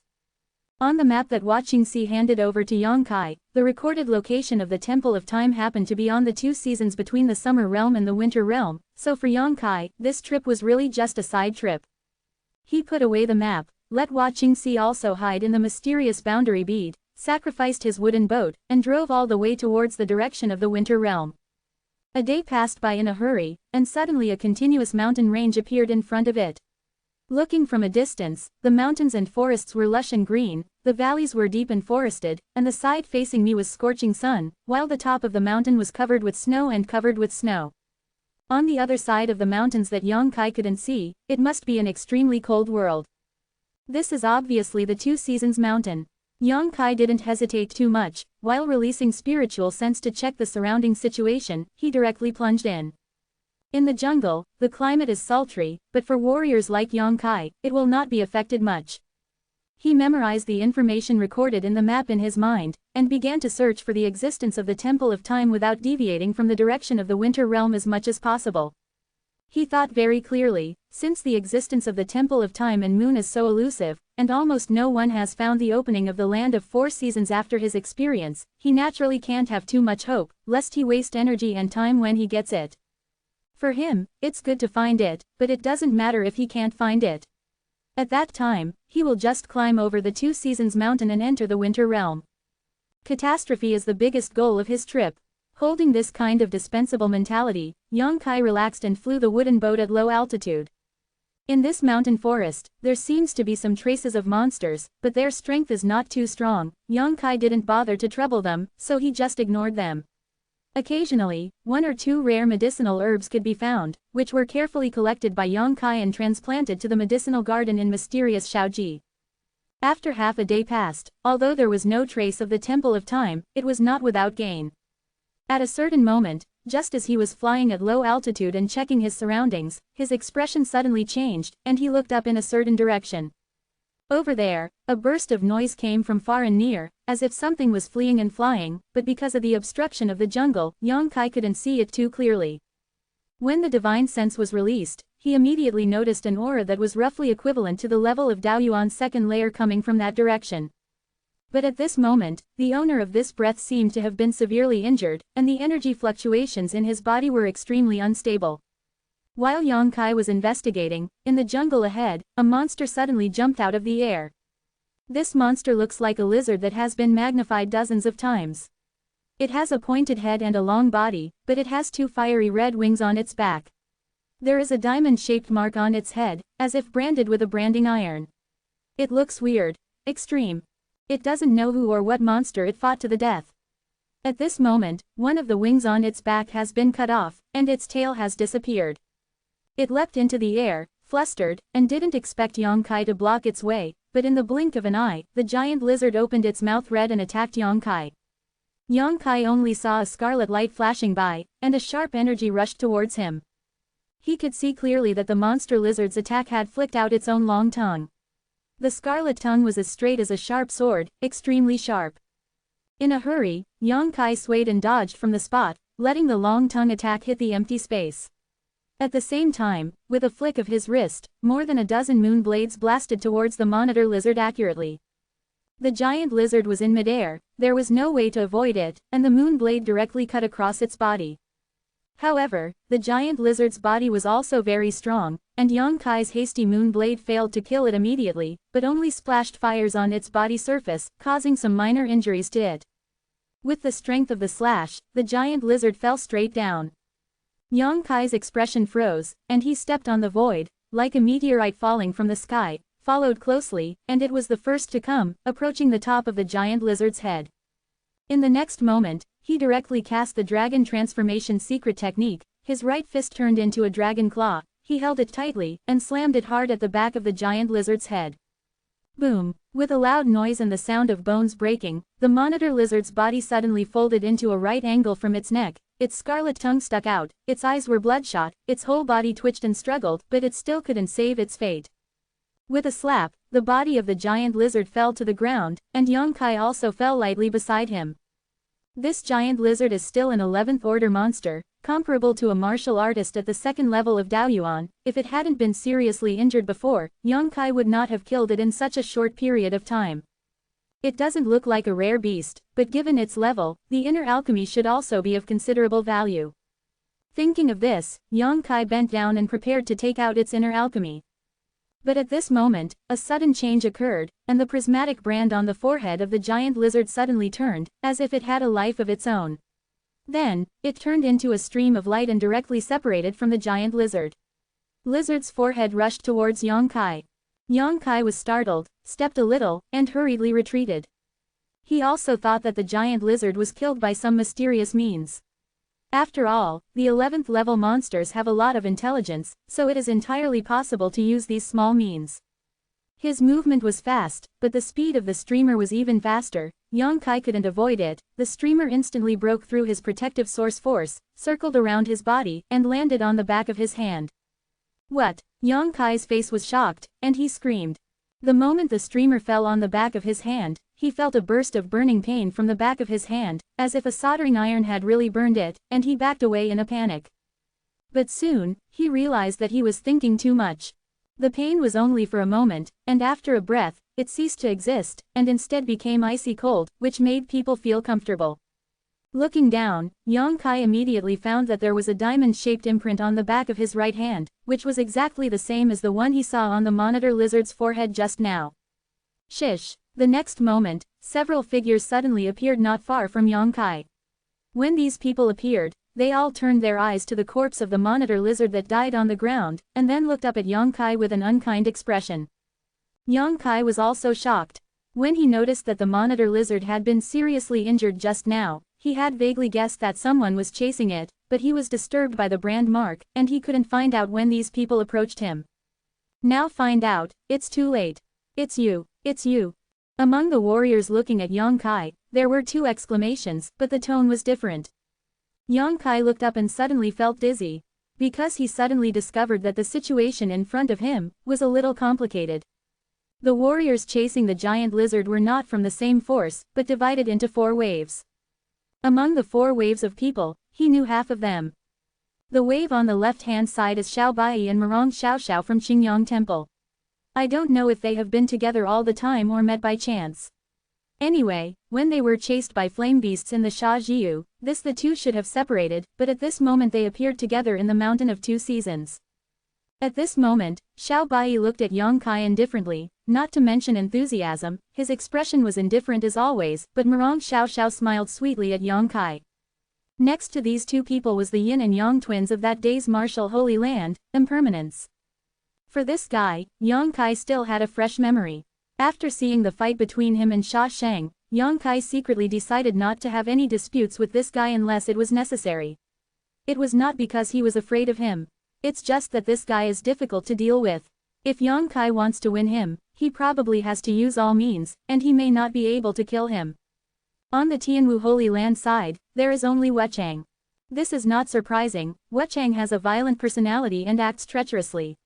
On the map that Watching C handed over to Yang Kai, the recorded location of the Temple of Time happened to be on the 2 seasons between the Summer Realm and the Winter Realm, so for Yang Kai, this trip was really just a side trip. He put away the map, let watching see also hide in the mysterious boundary bead, sacrificed his wooden boat, and drove all the way towards the direction of the winter realm. A day passed by in a hurry, and suddenly a continuous mountain range appeared in front of it. Looking from a distance, the mountains and forests were lush and green, the valleys were deep and forested, and the side facing me was scorching sun, while the top of the mountain was covered with snow and covered with snow. On the other side of the mountains that Yong-kai couldn't see, it must be an extremely cold world. This is obviously the Two Seasons Mountain. Yong-kai didn't hesitate too much, while releasing spiritual sense to check the surrounding situation, he directly plunged in. In the jungle, the climate is sultry, but for warriors like Yong-kai, it will not be affected much. He memorized the information recorded in the map in his mind, and began to search for the existence of the Temple of Time without deviating from the direction of the Winter Realm as much as possible. He thought very clearly, since the existence of the Temple of Time and Moon is so elusive, and almost no one has found the opening of the Land of Four Seasons after his experience, he naturally can't have too much hope, lest he waste energy and time when he gets it. For him, it's good to find it, but it doesn't matter if he can't find it. At that time, he will just climb over the Two Seasons Mountain and enter the Winter Realm. Catastrophe is the biggest goal of his trip. Holding this kind of dispensable mentality, Yong-kai relaxed and flew the wooden boat at low altitude. In this mountain forest, there seems to be some traces of monsters, but their strength is not too strong. Yong-kai didn't bother to trouble them, so he just ignored them. Occasionally, one or two rare medicinal herbs could be found, which were carefully collected by Yong-kai and transplanted to the medicinal garden in mysterious Shaoji. After half a day passed, although there was no trace of the Temple of Time, it was not without gain. At a certain moment, just as he was flying at low altitude and checking his surroundings, his expression suddenly changed, and he looked up in a certain direction. Over there, a burst of noise came from far and near, as if something was fleeing and flying, but because of the obstruction of the jungle, Yong-kai couldn't see it too clearly. When the divine sense was released, he immediately noticed an aura that was roughly equivalent to the level of Daoyuan's second layer coming from that direction. But at this moment, the owner of this breath seemed to have been severely injured, and the energy fluctuations in his body were extremely unstable. While Yong-kai was investigating, in the jungle ahead, a monster suddenly jumped out of the air. This monster looks like a lizard that has been magnified dozens of times. It has a pointed head and a long body, but it has two fiery red wings on its back. There is a diamond-shaped mark on its head, as if branded with a branding iron. It looks weird. Extreme. It doesn't know who or what monster it fought to the death. At this moment, one of the wings on its back has been cut off, and its tail has disappeared. It leapt into the air, flustered, and didn't expect Yong-kai to block its way, but in the blink of an eye, the giant lizard opened its mouth red and attacked Yong-kai. Yong-kai only saw a scarlet light flashing by, and a sharp energy rushed towards him. He could see clearly that the monster lizard's attack had flicked out its own long tongue. The scarlet tongue was as straight as a sharp sword, extremely sharp. In a hurry, Yong-kai swayed and dodged from the spot, letting the long tongue attack hit the empty space. At the same time, with a flick of his wrist, more than a dozen moon blades blasted towards the monitor lizard accurately. The giant lizard was in midair, there was no way to avoid it, and the moon blade directly cut across its body. However, the giant lizard's body was also very strong, and Yong-kai's hasty moon blade failed to kill it immediately, but only splashed fires on its body surface, causing some minor injuries to it. With the strength of the slash, the giant lizard fell straight down. Yong-kai's expression froze, and he stepped on the void, like a meteorite falling from the sky, followed closely, and it was the first to come, approaching the top of the giant lizard's head. In the next moment, he directly cast the dragon transformation secret technique, his right fist turned into a dragon claw, he held it tightly, and slammed it hard at the back of the giant lizard's head. Boom! With a loud noise and the sound of bones breaking, the monitor lizard's body suddenly folded into a right angle from its neck, its scarlet tongue stuck out, its eyes were bloodshot, its whole body twitched and struggled, but it still couldn't save its fate. With a slap, the body of the giant lizard fell to the ground, and Yong-kai also fell lightly beside him. This giant lizard is still an 11th order monster, comparable to a martial artist at the second level of Daoyuan. If it hadn't been seriously injured before, Yong-kai would not have killed it in such a short period of time. It doesn't look like a rare beast, but given its level, the inner alchemy should also be of considerable value. Thinking of this, Yong-kai bent down and prepared to take out its inner alchemy. But at this moment, a sudden change occurred, and the prismatic brand on the forehead of the giant lizard suddenly turned, as if it had a life of its own. Then, it turned into a stream of light and directly separated from the giant lizard. Lizard's forehead rushed towards Yang Kai. Yang Kai was startled, stepped a little, and hurriedly retreated. He also thought that the giant lizard was killed by some mysterious means. After all, the 11th level monsters have a lot of intelligence, so it is entirely possible to use these small means. His movement was fast, but the speed of the streamer was even faster. Yang Kai couldn't avoid it. The streamer instantly broke through his protective source force, circled around his body, and landed on the back of his hand. What? Yang Kai's face was shocked, and he screamed. The moment the streamer fell on the back of his hand, he felt a burst of burning pain from the back of his hand, as if a soldering iron had really burned it, and he backed away in a panic. But soon, he realized that he was thinking too much. The pain was only for a moment, and after a breath, it ceased to exist, and instead became icy cold, which made people feel comfortable. Looking down, Yang Kai immediately found that there was a diamond-shaped imprint on the back of his right hand, which was exactly the same as the one he saw on the monitor lizard's forehead just now. Shish! The next moment, several figures suddenly appeared not far from Yang Kai. When these people appeared, they all turned their eyes to the corpse of the monitor lizard that died on the ground, and then looked up at Yang Kai with an unkind expression. Yang Kai was also shocked. When he noticed that the monitor lizard had been seriously injured just now, he had vaguely guessed that someone was chasing it, but he was disturbed by the brand mark, and he couldn't find out when these people approached him. Now find out, it's too late. It's you, it's you. Among the warriors looking at Yang Kai, there were two exclamations, but the tone was different. Yang Kai looked up and suddenly felt dizzy, because he suddenly discovered that the situation in front of him was a little complicated. The warriors chasing the giant lizard were not from the same force, but divided into 4 waves. Among the 4 waves of people, he knew half of them. The wave on the left-hand side is Xiao Bai and Murong Xiaoxiao from Qingyang Temple. I don't know if they have been together all the time or met by chance. Anyway, when they were chased by flame beasts in the Sha Jiu, the two should have separated, but at this moment they appeared together in the Mountain of 2 Seasons. At this moment, Xiao Bai looked at Yang Kai indifferently, not to mention enthusiasm. His expression was indifferent as always, but Murong Xiaoxiao smiled sweetly at Yang Kai. Next to these two people was the yin and yang twins of that day's martial Holy Land, Impermanence. For this guy, Yang Kai still had a fresh memory. After seeing the fight between him and Sha Sheng, Yang Kai secretly decided not to have any disputes with this guy unless it was necessary. It was not because he was afraid of him. It's just that this guy is difficult to deal with. If Yang Kai wants to win him, he probably has to use all means, and he may not be able to kill him. On the Tianwu Holy Land side, there is only Wuchang. This is not surprising. Wuchang has a violent personality and acts treacherously.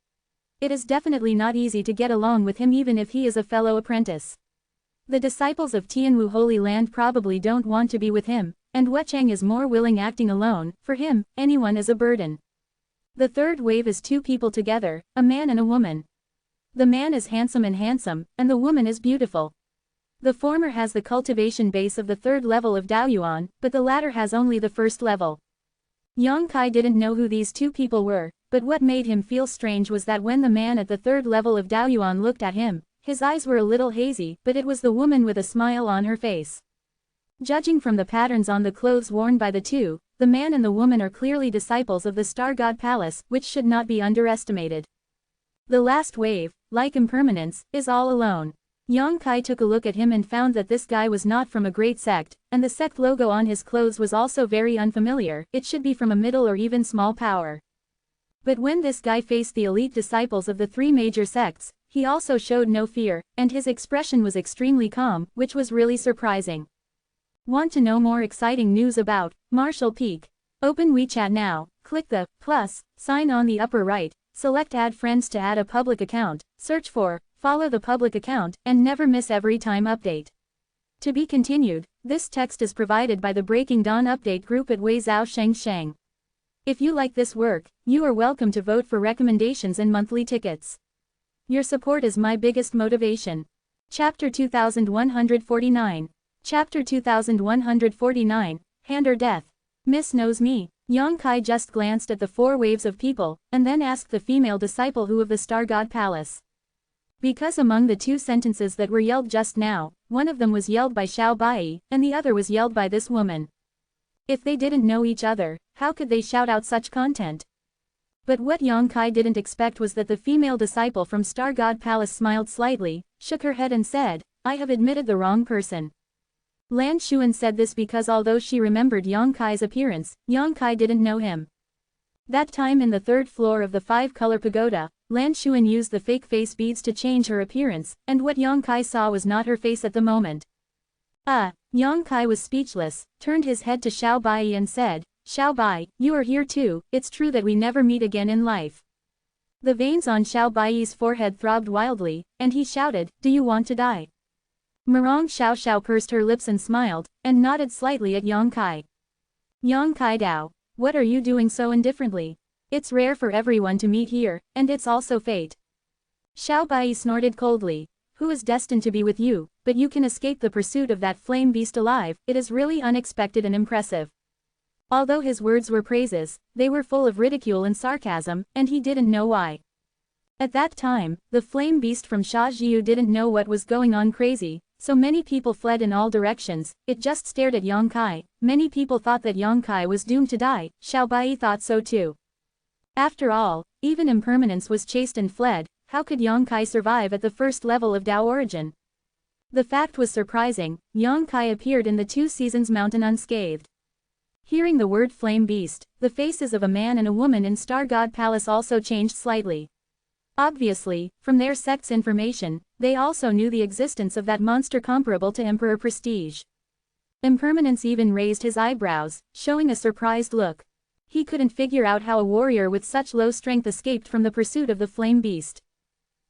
It is definitely not easy to get along with him even if he is a fellow apprentice. The disciples of Tianwu Holy Land probably don't want to be with him, and Wuchang is more willing acting alone. For him, anyone is a burden. The third wave is 2 people together, a man and a woman. The man is handsome, and the woman is beautiful. The former has the cultivation base of the 3rd level of Daoyuan, but the latter has only the 1st level. Yang Kai didn't know who these 2 people were, but what made him feel strange was that when the man at the 3rd level of Daoyuan looked at him, his eyes were a little hazy, but it was the woman with a smile on her face. Judging from the patterns on the clothes worn by the two, the man and the woman are clearly disciples of the Star God Palace, which should not be underestimated. The last wave, like Impermanence, is all alone. Yang Kai took a look at him and found that this guy was not from a great sect, and the sect logo on his clothes was also very unfamiliar. It should be from a middle or even small power. But when this guy faced the elite disciples of the 3 major sects, he also showed no fear, and his expression was extremely calm, which was really surprising. Want to know more exciting news about Martial Peak? Open WeChat now, click the plus sign on the upper right, select Add Friends to add a public account, search for follow the public account, and never miss every time update. To be continued. This text is provided by the Breaking Dawn update group at Weizhou Sheng. If you like this work, you are welcome to vote for recommendations and monthly tickets. Your support is my biggest motivation. Chapter 2149. Chapter 2149, Hand or Death. Miss knows me. Yang Kai just glanced at the 4 waves of people, and then asked the female disciple who of the Star God Palace. Because among the two sentences that were yelled just now, one of them was yelled by Xiao Bai, and the other was yelled by this woman. If they didn't know each other, how could they shout out such content? But what Yang Kai didn't expect was that the female disciple from Star God Palace smiled slightly, shook her head and said, "I have admitted the wrong person." Lan Xuan said this because although she remembered Yang Kai's appearance, Yang Kai didn't know him. That time in the third floor of the five-color pagoda, Lan Xuan used the fake face beads to change her appearance, and what Yang Kai saw was not her face at the moment. Yang Kai was speechless, turned his head to Xiao Bai and said, "Xiao Bai, you are here too, it's true that we never meet again in life." The veins on Xiao Bai's forehead throbbed wildly, and he shouted, "Do you want to die?" Murong Xiao Xiao pursed her lips and smiled, and nodded slightly at Yang Kai. "Yang Kai Dao, what are you doing so indifferently? It's rare for everyone to meet here, and it's also fate." Xiao Bai snorted coldly. "Who is destined to be with you, but you can escape the pursuit of that flame beast alive, it is really unexpected and impressive." Although his words were praises, they were full of ridicule and sarcasm, and he didn't know why. At that time, the flame beast from Shajiu didn't know what was going on crazy, so many people fled in all directions, it just stared at Yang Kai. Many people thought that Yang Kai was doomed to die, Xiao Bai thought so too. After all, even impermanence was chased and fled, how could Yang Kai survive at the first level of Dao origin? The fact was surprising, Yang Kai appeared in the Two Seasons Mountain unscathed. Hearing the word flame beast, the faces of a man and a woman in Star God Palace also changed slightly. Obviously, from their sect's information, they also knew the existence of that monster comparable to Emperor Prestige. Impermanence even raised his eyebrows, showing a surprised look. He couldn't figure out how a warrior with such low strength escaped from the pursuit of the flame beast.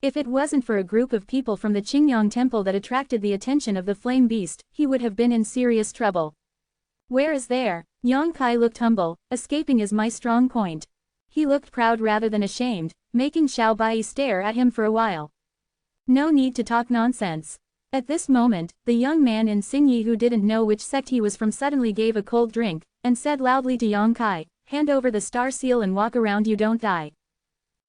If it wasn't for a group of people from the Qingyang temple that attracted the attention of the flame beast, he would have been in serious trouble. "Where is there?" Yang Kai looked humble, "Escaping is my strong point." He looked proud rather than ashamed, making Xiao Bai stare at him for a while. "No need to talk nonsense." At this moment, the young man in Xingyi who didn't know which sect he was from suddenly gave a cold drink, and said loudly to Yang Kai, "Hand over the star seal and walk around, you don't die."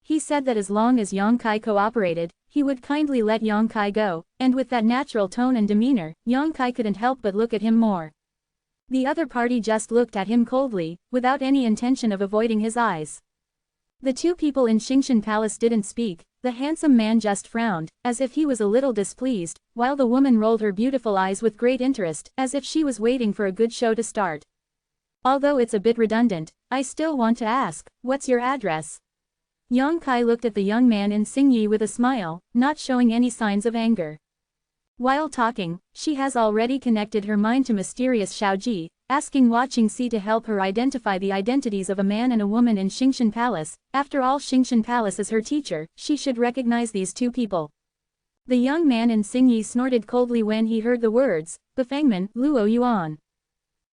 He said that as long as Yang Kai cooperated, he would kindly let Yang Kai go, and with that natural tone and demeanor, Yang Kai couldn't help but look at him more. The other party just looked at him coldly, without any intention of avoiding his eyes. The two people in Xingshan Palace didn't speak, the handsome man just frowned, as if he was a little displeased, while the woman rolled her beautiful eyes with great interest, as if she was waiting for a good show to start. "Although it's a bit redundant, I still want to ask, what's your address?" Yang Kai looked at the young man in Xingyi with a smile, not showing any signs of anger. While talking, she has already connected her mind to mysterious Xiaoji, asking Watching Si to help her identify the identities of a man and a woman in Xingshan Palace. After all, Xingshan Palace is her teacher, she should recognize these two people. The young man in Xingyi snorted coldly when he heard the words, "Befengman, Luo Yuan."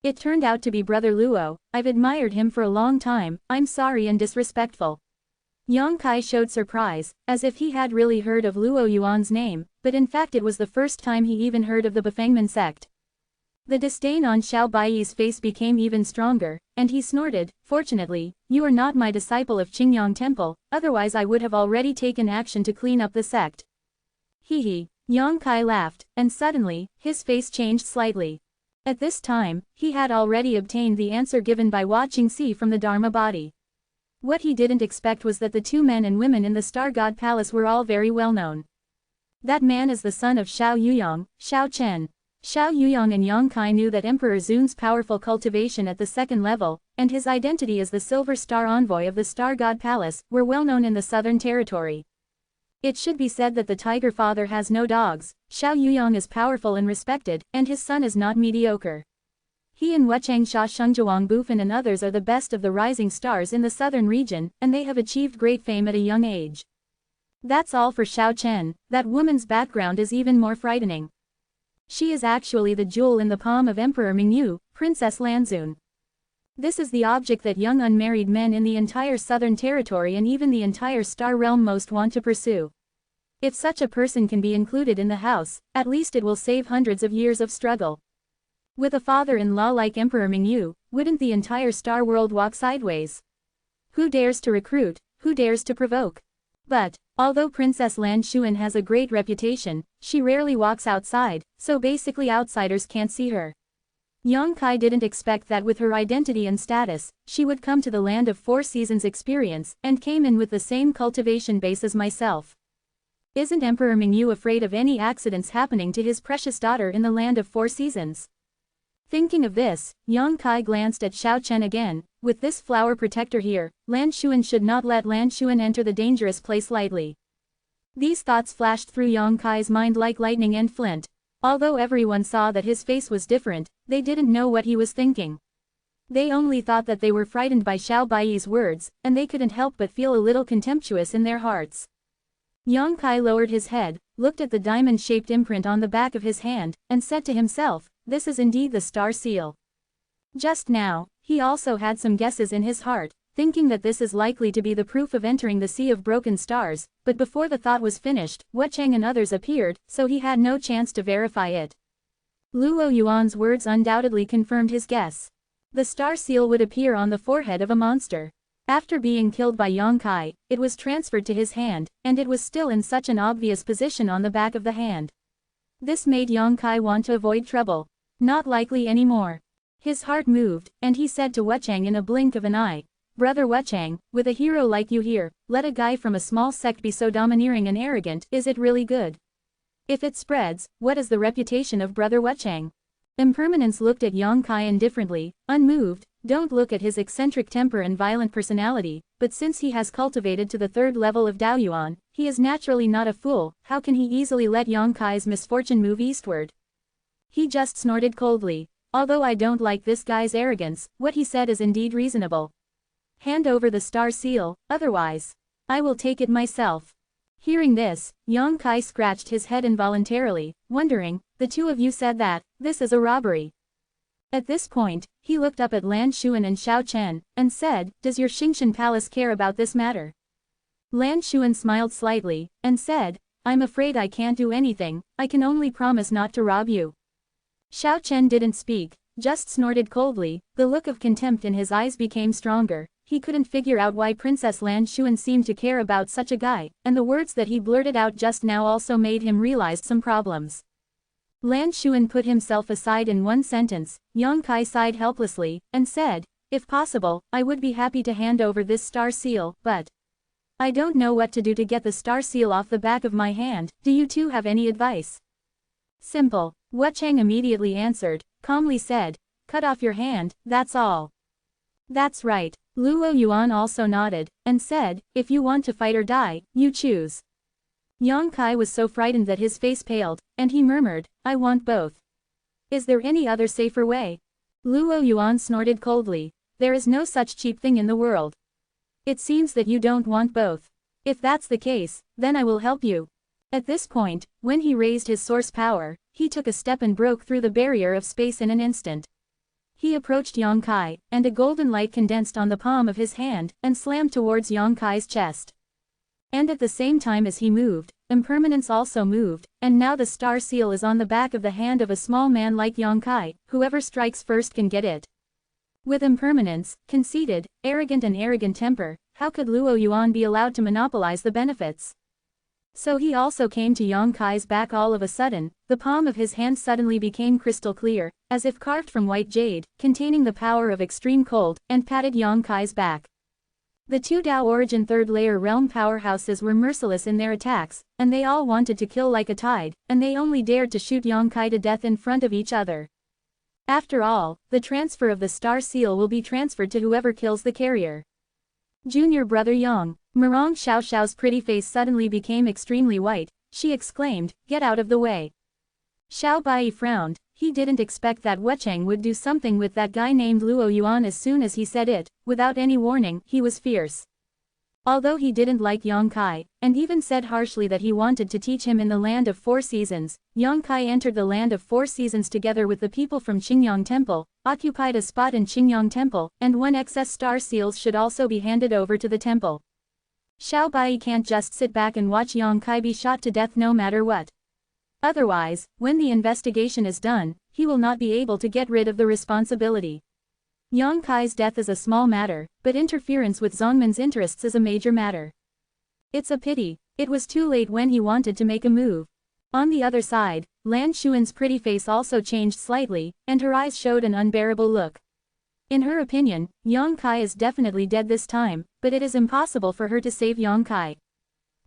It turned out to be Brother Luo. "I've admired him for a long time, I'm sorry and disrespectful." Yang Kai showed surprise, as if he had really heard of Luo Yuan's name, but in fact it was the first time he even heard of the Befengman sect. The disdain on Xiao Baiyi's face became even stronger, and he snorted, "Fortunately, you are not my disciple of Qingyang Temple, otherwise I would have already taken action to clean up the sect." He. Yang Kai laughed, and suddenly, his face changed slightly. At this time, he had already obtained the answer given by Watching Si from the Dharma body. What he didn't expect was that the two men and women in the Star God Palace were all very well known. That man is the son of Xiao Yuyang, Xiao Chen. Xiao Yuyang and Yang Kai knew that Emperor Zun's powerful cultivation at the second level, and his identity as the Silver Star Envoy of the Star God Palace, were well known in the Southern Territory. It should be said that the Tiger Father has no dogs, Xiao Yuyang is powerful and respected, and his son is not mediocre. He and Wuchang Sha Shengzhuang Bufan and others are the best of the rising stars in the southern region, and they have achieved great fame at a young age. That's all for Xiao Chen. That woman's background is even more frightening. She is actually the jewel in the palm of Emperor Mingyu, Princess Lanzun. This is the object that young unmarried men in the entire southern territory and even the entire star realm most want to pursue. If such a person can be included in the house, at least it will save hundreds of years of struggle. With a father-in-law like Emperor Mingyu, wouldn't the entire star world walk sideways? Who dares to recruit? Who dares to provoke? But Although Princess Lan Xuan has a great reputation, she rarely walks outside, so basically outsiders can't see her. Yang Kai didn't expect that with her identity and status, she would come to the Land of Four Seasons experience, and came in with the same cultivation base as myself. Isn't Emperor Mingyu afraid of any accidents happening to his precious daughter in the Land of Four Seasons? Thinking of this, Yang Kai glanced at Xiao Chen again. With this flower protector here, Lan Xuan should not let Lan Xuan enter the dangerous place lightly. These thoughts flashed through Yang Kai's mind like lightning and flint. Although everyone saw that his face was different, they didn't know what he was thinking. They only thought that they were frightened by Xiao Baiyi's words, and they couldn't help but feel a little contemptuous in their hearts. Yang Kai lowered his head, looked at the diamond-shaped imprint on the back of his hand, and said to himself, "This is indeed the star seal." Just now, he also had some guesses in his heart, thinking that this is likely to be the proof of entering the Sea of Broken Stars, but before the thought was finished, Wu Cheng and others appeared, so he had no chance to verify it. Luo Yuan's words undoubtedly confirmed his guess. The star seal would appear on the forehead of a monster. After being killed by Yang Kai, it was transferred to his hand, and it was still in such an obvious position on the back of the hand. This made Yang Kai want to avoid trouble. Not likely anymore. His heart moved, and he said to Wu Cheng in a blink of an eye, "Brother Wu Cheng, with a hero like you here, let a guy from a small sect be so domineering and arrogant, is it really good? If it spreads, what is the reputation of Brother Wu Cheng?" Impermanence looked at Yang Kai indifferently, unmoved. Don't look at his eccentric temper and violent personality, but since he has cultivated to the third level of Daoyuan, he is naturally not a fool. How can he easily let Yang Kai's misfortune move eastward? He just snorted coldly. Although I don't like this guy's arrogance, what he said is indeed reasonable. Hand over the star seal, otherwise, I will take it myself. Hearing this, Yang Kai scratched his head involuntarily, wondering, the two of you said that, this is a robbery. At this point, he looked up at Lan Xuan and Xiao Chen, and said, does your Xingshan Palace care about this matter? Lan Xuan smiled slightly, and said, I'm afraid I can't do anything, I can only promise not to rob you. Xiao Chen didn't speak, just snorted coldly. The look of contempt in his eyes became stronger. He couldn't figure out why Princess Lan Xuan seemed to care about such a guy, and the words that he blurted out just now also made him realize some problems. Lan Xuan put himself aside in one sentence. Yang Kai sighed helplessly, and said, if possible, I would be happy to hand over this star seal, but I don't know what to do to get the star seal off the back of my hand. Do you two have any advice? Simple. Wu Cheng immediately answered, calmly said, cut off your hand, that's all. That's right. Luo Yuan also nodded, and said, if you want to fight or die, you choose. Yang Kai was so frightened that his face paled, and he murmured, I want both. Is there any other safer way? Luo Yuan snorted coldly. There is no such cheap thing in the world. It seems that you don't want both. If that's the case, then I will help you. At this point, when he raised his source power, he took a step and broke through the barrier of space in an instant. He approached Yang Kai, and a golden light condensed on the palm of his hand, and slammed towards Yang Kai's chest. And at the same time as he moved, impermanence also moved, and now the star seal is on the back of the hand of a small man like Yang Kai. Whoever strikes first can get it. With impermanence, conceited, arrogant temper, how could Luo Yuan be allowed to monopolize the benefits? So he also came to Yang Kai's back all of a sudden. The palm of his hand suddenly became crystal clear, as if carved from white jade, containing the power of extreme cold, and patted Yang Kai's back. The two Dao Origin third layer realm powerhouses were merciless in their attacks, and they all wanted to kill like a tide, and they only dared to shoot Yang Kai to death in front of each other. After all, the transfer of the star seal will be transferred to whoever kills the carrier. Junior brother Yang. Murong Xiaoxiao's pretty face suddenly became extremely white. She exclaimed, get out of the way. Xiao Baiyi frowned. He didn't expect that Wu Cheng would do something with that guy named Luo Yuan. As soon as he said it, without any warning, he was fierce. Although he didn't like Yang Kai, and even said harshly that he wanted to teach him in the Land of Four Seasons, Yang Kai entered the Land of Four Seasons together with the people from Qingyang Temple, occupied a spot in Qingyang Temple, and 1 excess star seals should also be handed over to the temple. Xiao Baiyi can't just sit back and watch Yang Kai be shot to death no matter what. Otherwise, when the investigation is done, he will not be able to get rid of the responsibility. Yang Kai's death is a small matter, but interference with Zongmin's interests is a major matter. It's a pity. It was too late when he wanted to make a move. On the other side, Lan Xuan's pretty face also changed slightly, and her eyes showed an unbearable look. In her opinion, Yang Kai is definitely dead this time, but it is impossible for her to save Yang Kai.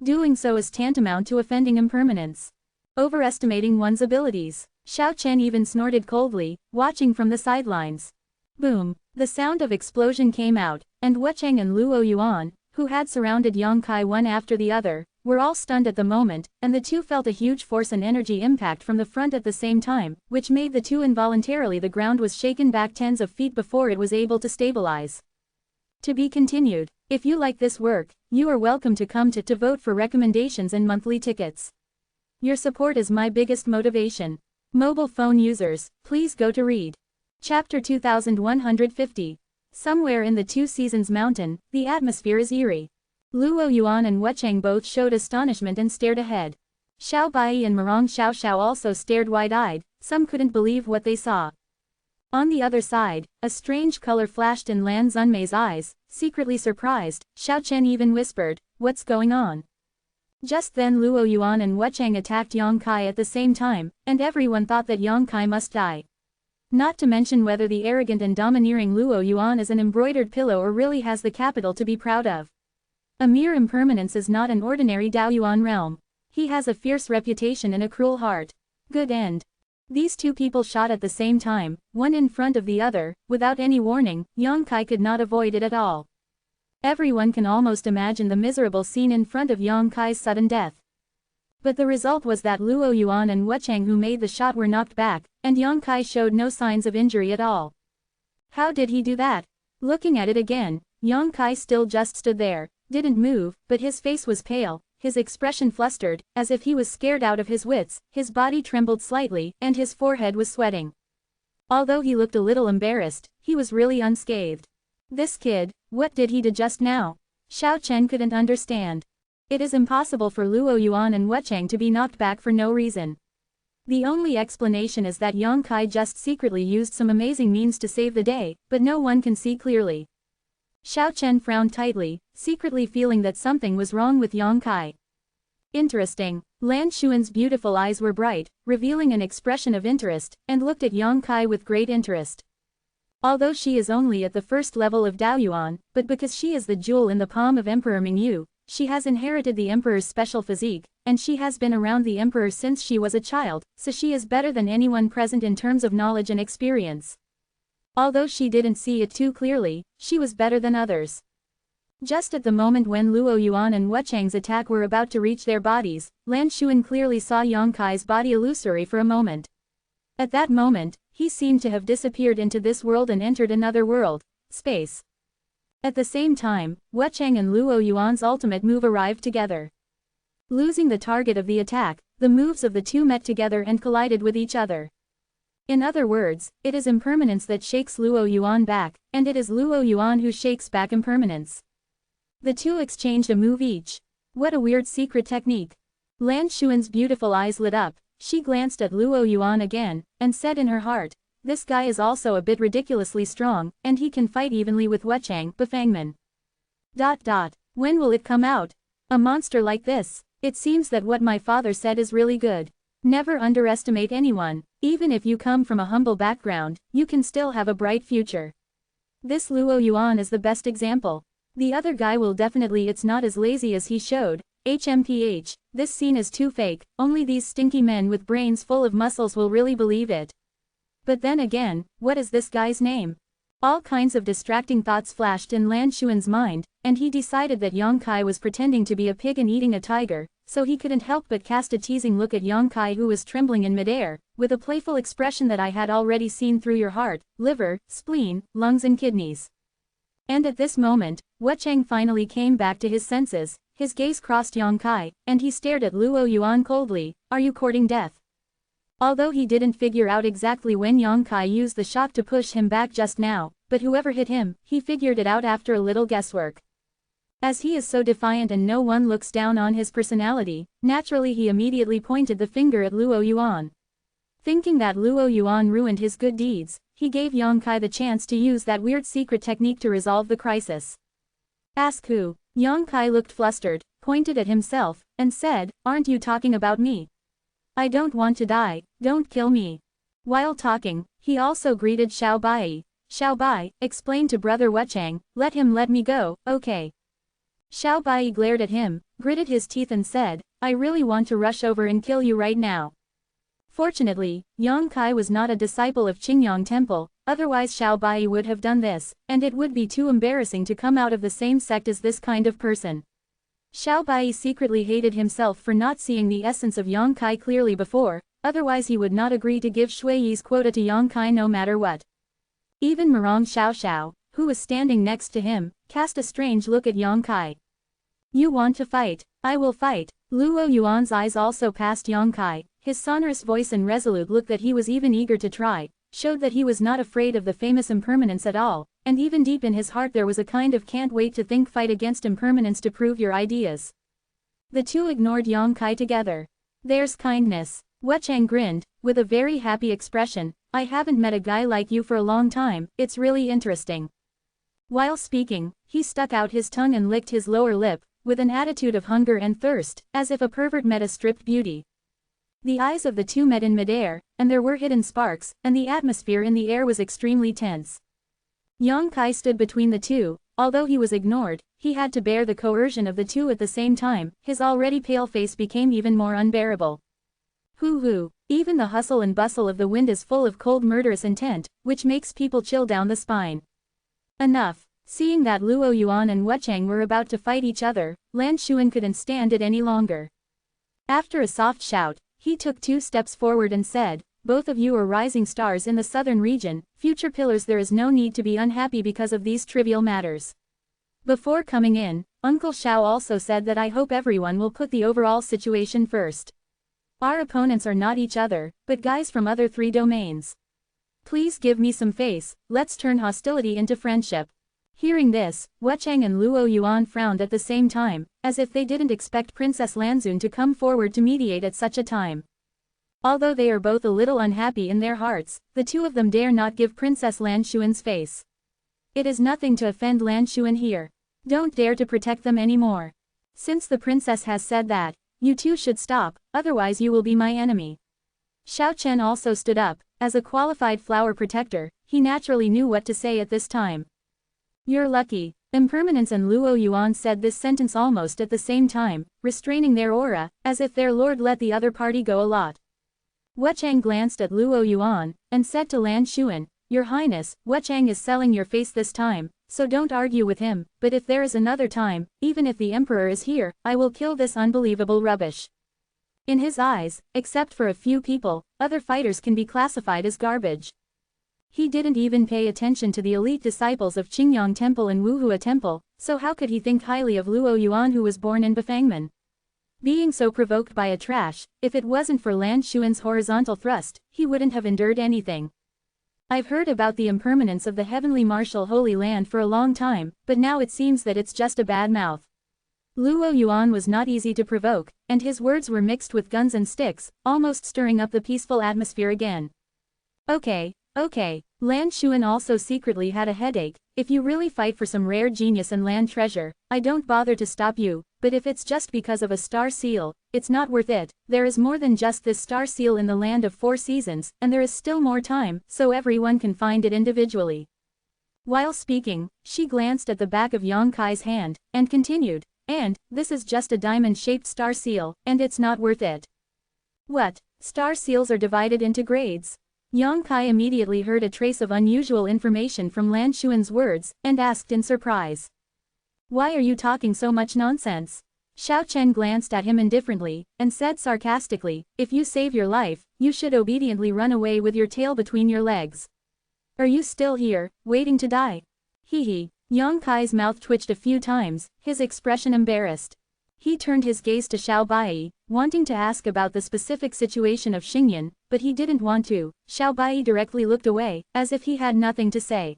Doing so is tantamount to offending impermanence. Overestimating one's abilities. Xiao Chen even snorted coldly, watching from the sidelines. Boom! The sound of explosion came out, and Wu Cheng and Luo Yuan, who had surrounded Yang Kai one after the other, were all stunned at the moment, and the two felt a huge force and energy impact from the front at the same time, which made the two involuntarily the ground was shaken back tens of feet before it was able to stabilize. To be continued. If you like this work, you are welcome to come to vote for recommendations and monthly tickets. Your support is my biggest motivation. Mobile phone users, please go to read. Chapter 2150. Somewhere in the Two Seasons Mountain, the atmosphere is eerie. Luo Yuan and Wu Cheng both showed astonishment and stared ahead. Xiao Bai and Marong Xiao Xiao also stared wide-eyed, some couldn't believe what they saw. On the other side, a strange color flashed in Lan Zunmei's eyes, secretly surprised. Xiao Chen even whispered, "What's going on?" Just then Luo Yuan and Wu Cheng attacked Yang Kai at the same time, and everyone thought that Yang Kai must die. Not to mention whether the arrogant and domineering Luo Yuan is an embroidered pillow or really has the capital to be proud of. A mere impermanence is not an ordinary Daoyuan realm. He has a fierce reputation and a cruel heart. Good end. These two people shot at the same time, one in front of the other, without any warning. Yang Kai could not avoid it at all. Everyone can almost imagine the miserable scene in front of Yang Kai's sudden death. But the result was that Luo Yuan and Wu Cheng who made the shot were knocked back, and Yang Kai showed no signs of injury at all. How did he do that? Looking at it again, Yang Kai still just stood there, didn't move, but his face was pale, his expression flustered, as if he was scared out of his wits, his body trembled slightly, and his forehead was sweating. Although he looked a little embarrassed, he was really unscathed. This kid, what did he do just now? Xiao Chen couldn't understand. It is impossible for Luo Yuan and Wu Cheng to be knocked back for no reason. The only explanation is that Yang Kai just secretly used some amazing means to save the day, but no one can see clearly. Xiao Chen frowned tightly, secretly feeling that something was wrong with Yang Kai. Interesting. Lan Xuan's beautiful eyes were bright, revealing an expression of interest, and looked at Yang Kai with great interest. Although she is only at the first level of Daoyuan, but because she is the jewel in the palm of Emperor Mingyu, she has inherited the Emperor's special physique, and she has been around the Emperor since she was a child, so she is better than anyone present in terms of knowledge and experience. Although she didn't see it too clearly, she was better than others. Just at the moment when Luo Yuan and Wu Cheng's attack were about to reach their bodies, Lan Xuan clearly saw Yang Kai's body illusory for a moment. At that moment, he seemed to have disappeared into this world and entered another world, space. At the same time, Wu Cheng and Luo Yuan's ultimate move arrived together. Losing the target of the attack, the moves of the two met together and collided with each other. In other words, it is impermanence that shakes Luo Yuan back, and it is Luo Yuan who shakes back impermanence. The two exchanged a move each. What a weird secret technique. Lan Xuan's beautiful eyes lit up, she glanced at Luo Yuan again, and said in her heart, "This guy is also a bit ridiculously strong, and he can fight evenly with Wu Cheng, Bafangman. ... When will it come out? A monster like this? It seems that what my father said is really good. Never underestimate anyone. Even if you come from a humble background, you can still have a bright future. This Luo Yuan is the best example. The other guy will definitely it's not as lazy as he showed. HMPH, this scene is too fake, only these stinky men with brains full of muscles will really believe it. But then again, what is this guy's name?" All kinds of distracting thoughts flashed in Lan Xuan's mind, and he decided that Yang Kai was pretending to be a pig and eating a tiger, so he couldn't help but cast a teasing look at Yang Kai who was trembling in midair, with a playful expression that I had already seen through your heart, liver, spleen, lungs and kidneys. And at this moment, Wu Cheng finally came back to his senses, his gaze crossed Yang Kai, and he stared at Luo Yuan coldly. "Are you courting death?" Although he didn't figure out exactly when Yang Kai used the shot to push him back just now, but whoever hit him, he figured it out after a little guesswork. As he is so defiant and no one looks down on his personality, naturally he immediately pointed the finger at Luo Yuan. Thinking that Luo Yuan ruined his good deeds, he gave Yang Kai the chance to use that weird secret technique to resolve the crisis. "Ask who?" Yang Kai looked flustered, pointed at himself, and said, "Aren't you talking about me? I don't want to die, don't kill me." While talking, he also greeted Xiao Bai. "Xiao Bai, explain to Brother Wuchang, let me go, okay?" Xiao Bai glared at him, gritted his teeth and said, "I really want to rush over and kill you right now." Fortunately, Yang Kai was not a disciple of Qingyang Temple, otherwise Xiao Bai would have done this, and it would be too embarrassing to come out of the same sect as this kind of person. Xiao Bai secretly hated himself for not seeing the essence of Yang Kai clearly before, otherwise he would not agree to give Shui Yi's quota to Yang Kai no matter what. Even Murong Xiao, who was standing next to him, cast a strange look at Yang Kai. "You want to fight? I will fight." Luo Yuan's eyes also passed Yang Kai, his sonorous voice and resolute look that he was even eager to try, showed that he was not afraid of the famous impermanence at all, and even deep in his heart there was a kind of can't wait to think fight against impermanence to prove your ideas. The two ignored Yang Kai together. "There's kindness." Wuchang grinned, with a very happy expression, "I haven't met a guy like you for a long time, it's really interesting." While speaking, he stuck out his tongue and licked his lower lip, with an attitude of hunger and thirst, as if a pervert met a stripped beauty. The eyes of the two met in midair, and there were hidden sparks, and the atmosphere in the air was extremely tense. Yang Kai stood between the two. Although he was ignored, he had to bear the coercion of the two at the same time. His already pale face became even more unbearable. Hoo, even the hustle and bustle of the wind is full of cold murderous intent, which makes people chill down the spine. Enough. Seeing that Luo Yuan and Wuchang were about to fight each other, Lan Xuan couldn't stand it any longer. After a soft shout, he took 2 steps forward and said, "Both of you are rising stars in the southern region, future pillars. There is no need to be unhappy because of these trivial matters." Before coming in, Uncle Xiao also said that I hope everyone will put the overall situation first. Our opponents are not each other, but guys from other 3 domains. Please give me some face, let's turn hostility into friendship. Hearing this, Wuchang and Luo Yuan frowned at the same time, as if they didn't expect Princess Lanzun to come forward to mediate at such a time. Although they are both a little unhappy in their hearts, the two of them dare not give Princess Lan Xuan's face. It is nothing to offend Lan Xuan here. Don't dare to protect them anymore. Since the princess has said that, you two should stop, otherwise you will be my enemy. Xiao Chen also stood up. As a qualified flower protector, he naturally knew what to say at this time. "You're lucky." Impermanence and Luo Yuan said this sentence almost at the same time, restraining their aura, as if their lord let the other party go a lot. Wuchang glanced at Luo Yuan, and said to Lan Xuan, "Your Highness, Wuchang is selling your face this time, so don't argue with him, but if there is another time, even if the Emperor is here, I will kill this unbelievable rubbish." In his eyes, except for a few people, other fighters can be classified as garbage. He didn't even pay attention to the elite disciples of Qingyang Temple and Wuhua Temple, so how could he think highly of Luo Yuan who was born in Bafangmen? Being so provoked by a trash, if it wasn't for Lan Xuan's horizontal thrust, he wouldn't have endured anything. "I've heard about the impermanence of the heavenly martial Holy Land for a long time, but now it seems that it's just a bad mouth." Luo Yuan was not easy to provoke, and his words were mixed with guns and sticks, almost stirring up the peaceful atmosphere again. Okay. Lan Xuan also secretly had a headache. "If you really fight for some rare genius and land treasure, I don't bother to stop you, but if it's just because of a star seal, it's not worth it. There is more than just this star seal in the land of 4 seasons, and there is still more time, so everyone can find it individually." While speaking, she glanced at the back of Yang Kai's hand, and continued, "And, this is just a diamond-shaped star seal, and it's not worth it." "What? Star seals are divided into grades?" Yang Kai immediately heard a trace of unusual information from Lan Xuan's words, and asked in surprise. "Why are you talking so much nonsense?" Xiao Chen glanced at him indifferently, and said sarcastically, "If you save your life, you should obediently run away with your tail between your legs. Are you still here, waiting to die?" Hee. Yang Kai's mouth twitched a few times, his expression embarrassed. He turned his gaze to Xiao Bai, wanting to ask about the specific situation of Xingyan, but he didn't want to. Xiao Bai directly looked away, as if he had nothing to say.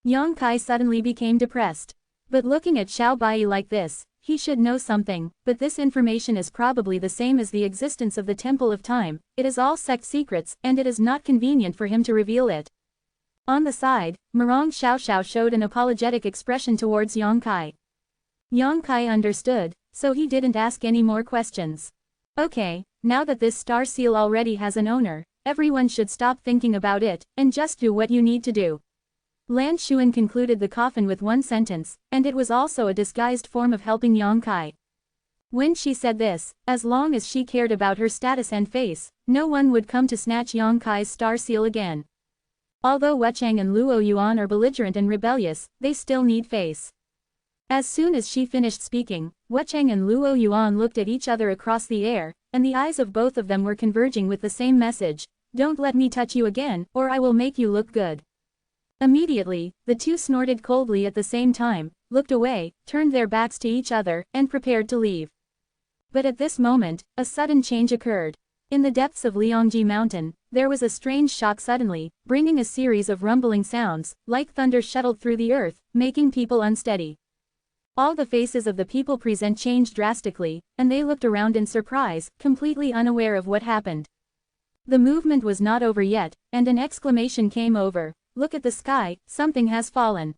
Yang Kai suddenly became depressed. But looking at Xiao Bai like this, he should know something, but this information is probably the same as the existence of the Temple of Time. It is all sect secrets, and it is not convenient for him to reveal it. On the side, Murong Xiao showed an apologetic expression towards Yang Kai. Yang Kai understood. so he didn't ask any more questions. Okay, now that this star seal already has an owner, everyone should stop thinking about it, and just do what you need to do. Lan Xuan concluded the coffin with one sentence, and it was also a disguised form of helping Yang Kai. When she said this, as long as she cared about her status and face, no one would come to snatch Yang Kai's star seal again. Although Wuchang and Luo Yuan are belligerent and rebellious, they still need face. As soon as she finished speaking, Wuchang and Luo Yuan looked at each other across the air, and the eyes of both of them were converging with the same message: "Don't let me touch you again, or I will make you look good." Immediately, the two snorted coldly at the same time, looked away, turned their backs to each other, and prepared to leave. But at this moment, a sudden change occurred. In the depths of Liangji Mountain, there was a strange shock suddenly, bringing a series of rumbling sounds, like thunder shuttled through the earth, making people unsteady. All the faces of the people present changed drastically, and they looked around in surprise, completely unaware of what happened. The movement was not over yet, and an exclamation came over: "Look at the sky, something has fallen."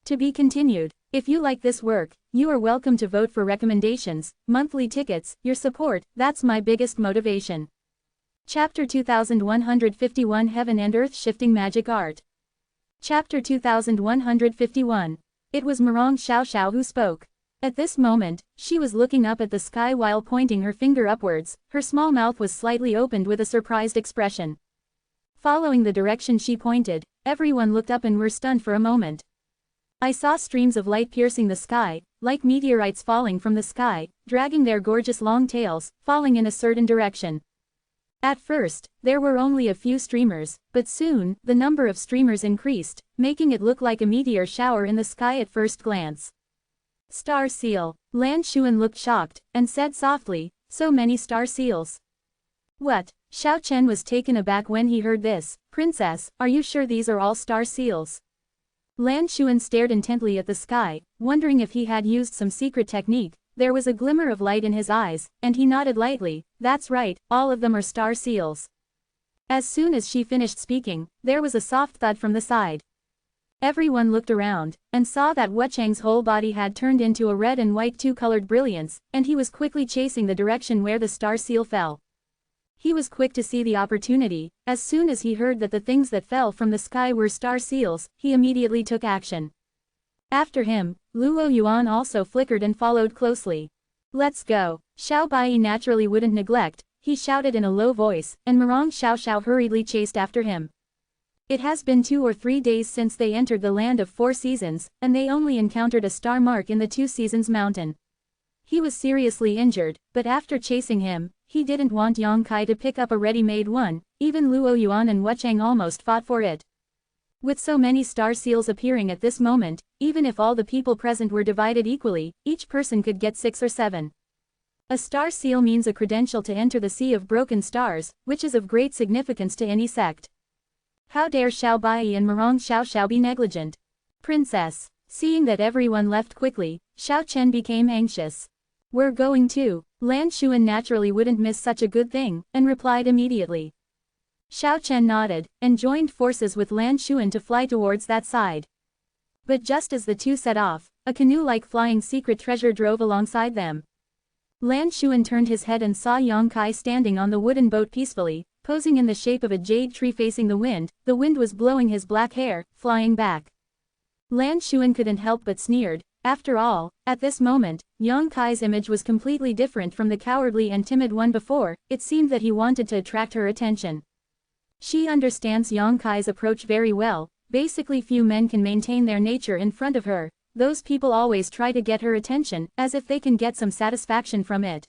To be continued. If you like this work, you are welcome to vote for recommendations, monthly tickets, your support, that's my biggest motivation. Chapter 2151 Heaven and Earth Shifting Magic Art. Chapter 2151. It was Murong Xiaoxiao who spoke. At this moment, she was looking up at the sky while pointing her finger upwards, her small mouth was slightly opened with a surprised expression. Following the direction she pointed, everyone looked up and were stunned for a moment. I saw streams of light piercing the sky, like meteorites falling from the sky, dragging their gorgeous long tails, falling in a certain direction. At first, there were only a few streamers, but soon, the number of streamers increased, making it look like a meteor shower in the sky at first glance. Star seal. Lan Xuan looked shocked, and said softly, "So many star seals." What? Xiao Chen was taken aback when he heard this. "Princess, are you sure these are all star seals?" Lan Xuan stared intently at the sky, wondering if he had used some secret technique. There was a glimmer of light in his eyes, and he nodded lightly. "That's right, all of them are star seals." As soon as she finished speaking, there was a soft thud from the side. Everyone looked around, and saw that Wuchang's whole body had turned into a red and white two-colored brilliance, and he was quickly chasing the direction where the star seal fell. He was quick to see the opportunity. As soon as he heard that the things that fell from the sky were star seals, he immediately took action. After him, Luo Yuan also flickered and followed closely. "Let's go." Xiao Bai naturally wouldn't neglect, he shouted in a low voice, and Murong Xiaoxiao hurriedly chased after him. It has been 2 or 3 days since they entered the land of 4 seasons, and they only encountered a star mark in the 2 seasons mountain. He was seriously injured, but after chasing him, he didn't want Yang Kai to pick up a ready-made one. Even Luo Yuan and Wuchang almost fought for it. With so many star seals appearing at this moment, even if all the people present were divided equally, each person could get 6 or 7. A star seal means a credential to enter the Sea of Broken Stars, which is of great significance to any sect. How dare Xiao Bai and Murong Xiaoxiao be negligent? "Princess." Seeing that everyone left quickly, Xiao Chen became anxious. "We're going too." Lan Xuan naturally wouldn't miss such a good thing, and replied immediately. Xiao Chen nodded, and joined forces with Lan Xuan to fly towards that side. But just as the two set off, a canoe-like flying secret treasure drove alongside them. Lan Xuan turned his head and saw Yang Kai standing on the wooden boat peacefully, posing in the shape of a jade tree facing the wind was blowing his black hair, flying back. Lan Xuan couldn't help but sneered. After all, at this moment, Yang Kai's image was completely different from the cowardly and timid one before. It seemed that he wanted to attract her attention. She understands Yang Kai's approach very well. Basically, few men can maintain their nature in front of her. Those people always try to get her attention, as if they can get some satisfaction from it.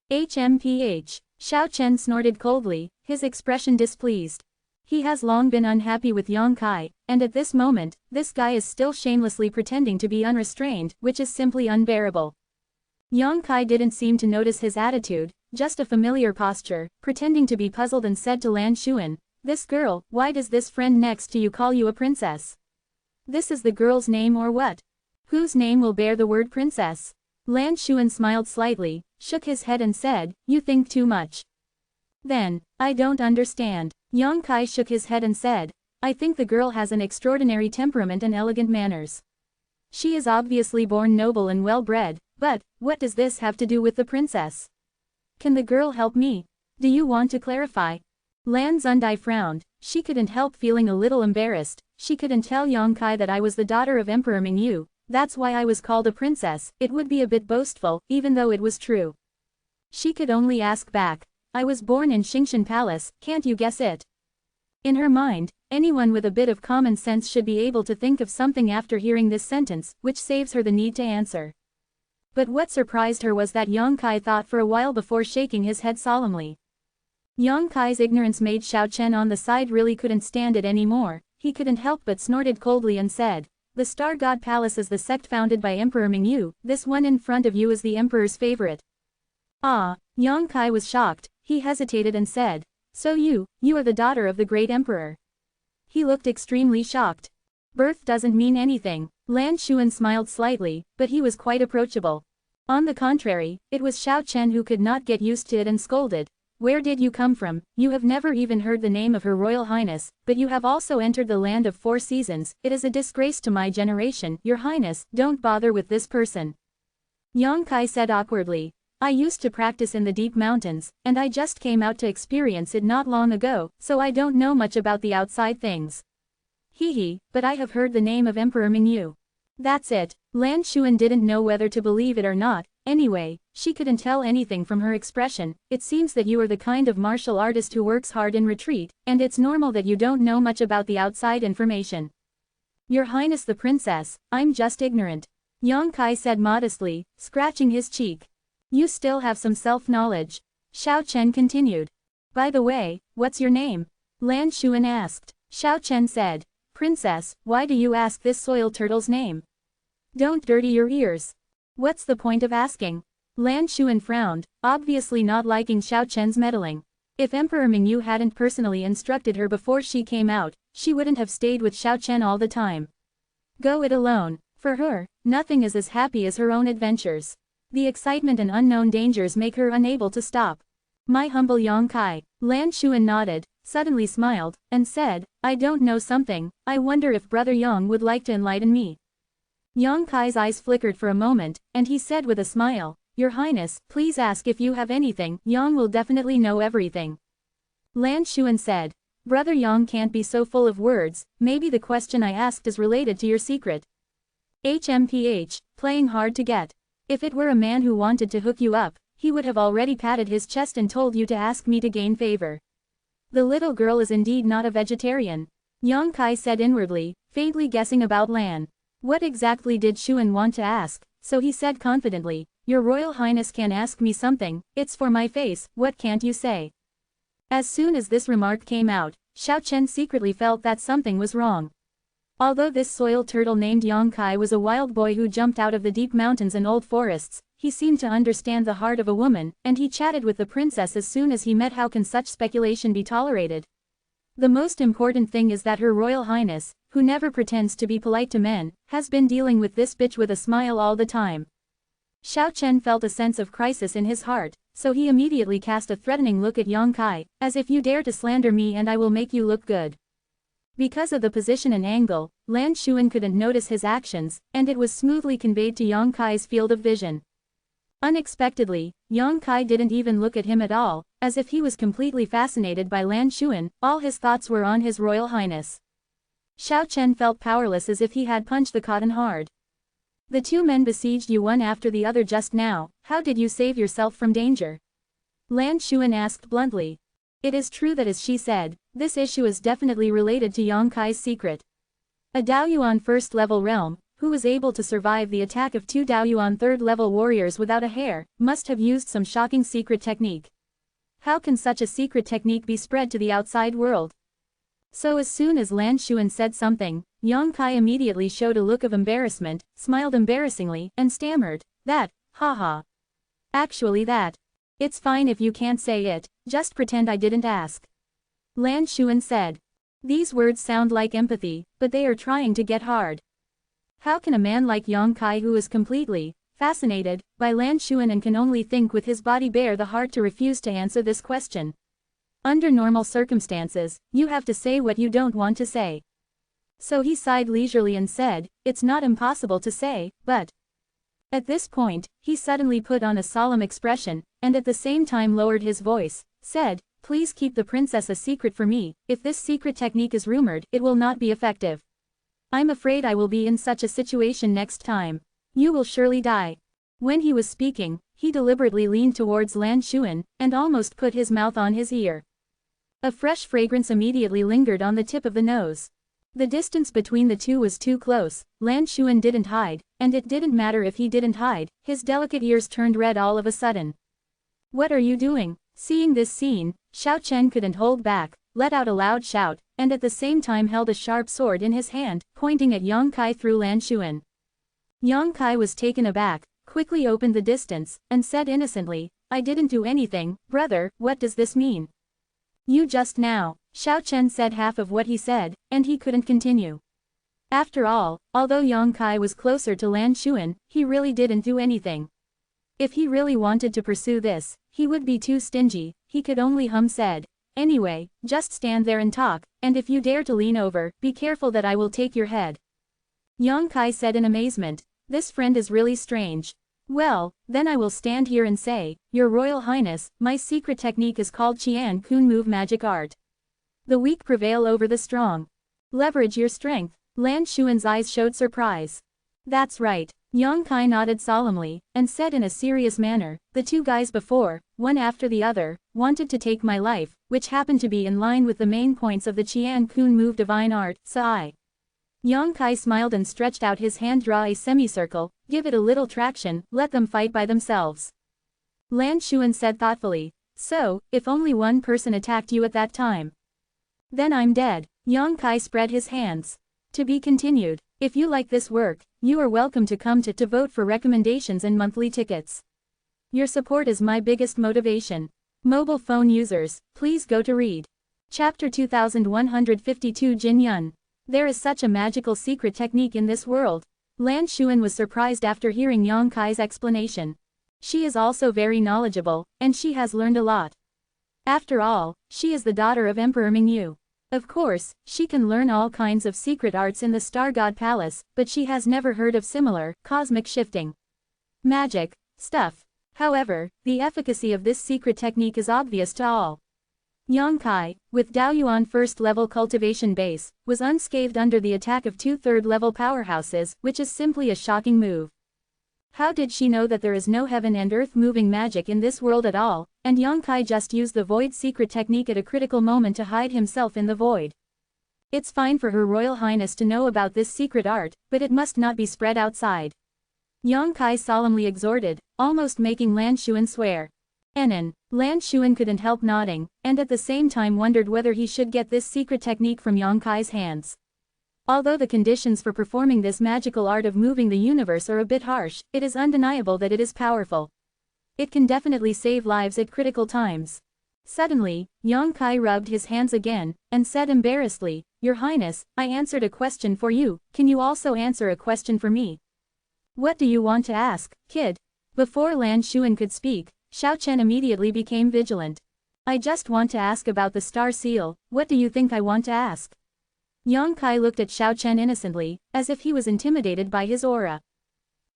HMPH. Xiao Chen snorted coldly, his expression displeased. He has long been unhappy with Yang Kai, and at this moment, this guy is still shamelessly pretending to be unrestrained, which is simply unbearable. Yang Kai didn't seem to notice his attitude, just a familiar posture, pretending to be puzzled, and said to Lan Xuan, "This girl, why does this friend next to you call you a princess? This is the girl's name or what? Whose name will bear the word princess?" Lan Xuan smiled slightly, shook his head and said, "You think too much." "Then, I don't understand." Yang Kai shook his head and said, "I think the girl has an extraordinary temperament and elegant manners. She is obviously born noble and well-bred, But, what does this have to do with the princess? Can the girl help me? Do you want to clarify? Lan Zundai frowned. She couldn't help feeling a little embarrassed. She couldn't tell Yang Kai that I was the daughter of Emperor Mingyu. That's why I was called a princess. It would be a bit boastful, even though it was true. She could only ask back. I was born in Xingshan Palace, can't you guess it? In her mind, anyone with a bit of common sense should be able to think of something after hearing this sentence, which saves her the need to answer. But what surprised her was that Yang Kai thought for a while before shaking his head solemnly. Yang Kai's ignorance made Xiao Chen on the side really couldn't stand it anymore. He couldn't help but snorted coldly and said, "The Star God Palace is the sect founded by Emperor Mingyu. This one in front of you is the Emperor's favorite." Ah, Yang Kai was shocked. He hesitated and said, "So you are the daughter of the great emperor." He looked extremely shocked. Birth doesn't mean anything. Lan Xuan smiled slightly, but he was quite approachable. On the contrary, it was Xiao Chen who could not get used to it and scolded. "Where did you come from? You have never even heard the name of Her Royal Highness, but you have also entered the land of 4 seasons. It is a disgrace to my generation. Your Highness, don't bother with this person." Yang Kai said awkwardly, "I used to practice in the deep mountains, and I just came out to experience it not long ago, so I don't know much about the outside things. But I have heard the name of Emperor Mingyu." That's it. Lan Xuan didn't know whether to believe it or not. Anyway, she couldn't tell anything from her expression. "It seems that you are the kind of martial artist who works hard in retreat, and it's normal that you don't know much about the outside information." "Your Highness the Princess, I'm just ignorant," Yang Kai said modestly, scratching his cheek. "You still have some self-knowledge," Xiao Chen continued. "By the way, what's your name?" Lan Xuan asked. Xiao Chen said, "Princess, why do you ask this soil turtle's name? Don't dirty your ears." "What's the point of asking?" Lan Xuan frowned, obviously not liking Xiao Chen's meddling. If Emperor Mingyu hadn't personally instructed her before she came out, she wouldn't have stayed with Xiao Chen all the time. Go it alone. For her, nothing is as happy as her own adventures. The excitement and unknown dangers make her unable to stop. "My humble Yang Kai." Lan Xuan nodded, suddenly smiled, and said, "I don't know something. I wonder if Brother Yang would like to enlighten me." Yang Kai's eyes flickered for a moment, and he said with a smile, "Your Highness, please ask if you have anything. Yang will definitely know everything." Lan Xuan said, "Brother Yang can't be so full of words. Maybe the question I asked is related to your secret." HMPH, playing hard to get. If it were a man who wanted to hook you up, he would have already patted his chest and told you to ask me to gain favor. The little girl is indeed not a vegetarian. Yang Kai said inwardly, faintly guessing about Lan. What exactly did Xuan want to ask? So he said confidently, "Your Royal Highness can ask me something. It's for my face. What can't you say?" As soon as this remark came out, Xiao Chen secretly felt that something was wrong. Although this soil turtle named Yang Kai was a wild boy who jumped out of the deep mountains and old forests, he seemed to understand the heart of a woman, and he chatted with the princess as soon as he met. How can such speculation be tolerated? The most important thing is that Her Royal Highness, who never pretends to be polite to men, has been dealing with this bitch with a smile all the time. Xiao Chen felt a sense of crisis in his heart, so he immediately cast a threatening look at Yang Kai, as if you dare to slander me and I will make you look good. Because of the position and angle, Lan Xuan couldn't notice his actions, and it was smoothly conveyed to Yang Kai's field of vision. Unexpectedly, Yang Kai didn't even look at him at all, as if he was completely fascinated by Lan Xuan. All his thoughts were on His Royal Highness. Xiao Chen felt powerless, as if he had punched the cotton hard. "The 2 men besieged you one after the other just now. How did you save yourself from danger?" Lan Xuan asked bluntly. It is true that, as she said, this issue is definitely related to Yang Kai's secret. A Daoyuan first-level realm, who was able to survive the attack of 2 Daoyuan third-level warriors without a hair, must have used some shocking secret technique. How can such a secret technique be spread to the outside world? So as soon as Lan Xuan said something, Yang Kai immediately showed a look of embarrassment, smiled embarrassingly, and stammered, "That, haha. Actually that. It's fine if you can't say it, just pretend I didn't ask." Lan Xuan said. These words sound like empathy, but they are trying to get hard. How can a man like Yang Kai, who is completely fascinated by Lan Xuan and can only think with his body, bear the heart to refuse to answer this question? Under normal circumstances, you have to say what you don't want to say. So he sighed leisurely and said, "It's not impossible to say, but..." At this point, he suddenly put on a solemn expression, and at the same time lowered his voice, said, "Please keep the princess a secret for me. If this secret technique is rumored, it will not be effective. I'm afraid I will be in such a situation next time. You will surely die." When he was speaking, he deliberately leaned towards Lan Xuan, and almost put his mouth on his ear. A fresh fragrance immediately lingered on the tip of the nose. The distance between the two was too close. Lan Xuan didn't hide, and it didn't matter if he didn't hide, his delicate ears turned red all of a sudden. "What are you doing?" Seeing this scene, Xiao Chen couldn't hold back, let out a loud shout, and at the same time held a sharp sword in his hand, pointing at Yang Kai through Lan Xuan. Yang Kai was taken aback, quickly opened the distance, and said innocently, "I didn't do anything, brother, what does this mean?" "You just now." Xiao Chen said half of what he said, and he couldn't continue. After all, although Yang Kai was closer to Lan Xuan, he really didn't do anything. If he really wanted to pursue this, he would be too stingy. He could only said, "Anyway, just stand there and talk, and if you dare to lean over, be careful that I will take your head." Yang Kai said in amazement, "This friend is really strange. Well, then I will stand here and say, Your Royal Highness, my secret technique is called Qian Kun Move Magic Art. The weak prevail over the strong. Leverage your strength." Lan Xuan's eyes showed surprise. "That's right." Yang Kai nodded solemnly, and said in a serious manner, "The two guys before, one after the other, wanted to take my life, which happened to be in line with the main points of the Qian Kun Move Divine Art, Sai." Yang Kai smiled and stretched out his hand. "Draw a semicircle, give it a little traction, let them fight by themselves." Lan Xuan said thoughtfully, "So, if only one person attacked you at that time? Then I'm dead." Yang Kai spread his hands. "To be continued. If you like this work, you are welcome to come to vote for recommendations and monthly tickets. Your support is my biggest motivation. Mobile phone users, please go to read. Chapter 2152 Jin Yun. There is such a magical secret technique in this world. Lan Xuan was surprised after hearing Yang Kai's explanation. She is also very knowledgeable, and she has learned a lot. After all, she is the daughter of Emperor Mingyu. Of course, she can learn all kinds of secret arts in the Star God Palace, but she has never heard of similar, cosmic shifting magic stuff. However, the efficacy of this secret technique is obvious to all. Yang Kai, with Daoyuan first-level cultivation base, was unscathed under the attack of two third-level powerhouses, which is simply a shocking move. How did she know that there is no heaven and earth moving magic in this world at all, and Yang Kai just used the void secret technique at a critical moment to hide himself in the void? It's fine for Her Royal Highness to know about this secret art, but it must not be spread outside. Yang Kai solemnly exhorted, almost making Lan Xuan swear. Lan Xuan couldn't help nodding, and at the same time wondered whether he should get this secret technique from Yang Kai's hands. Although the conditions for performing this magical art of moving the universe are a bit harsh, it is undeniable that it is powerful. It can definitely save lives at critical times. Suddenly, Yang Kai rubbed his hands again, and said embarrassedly, "Your Highness, I answered a question for you, can you also answer a question for me?" "What do you want to ask, kid?" Before Lan Xuan could speak, Xiao Chen immediately became vigilant. "I just want to ask about the star seal, what do you think I want to ask?" Yang Kai looked at Xiao Chen innocently, as if he was intimidated by his aura.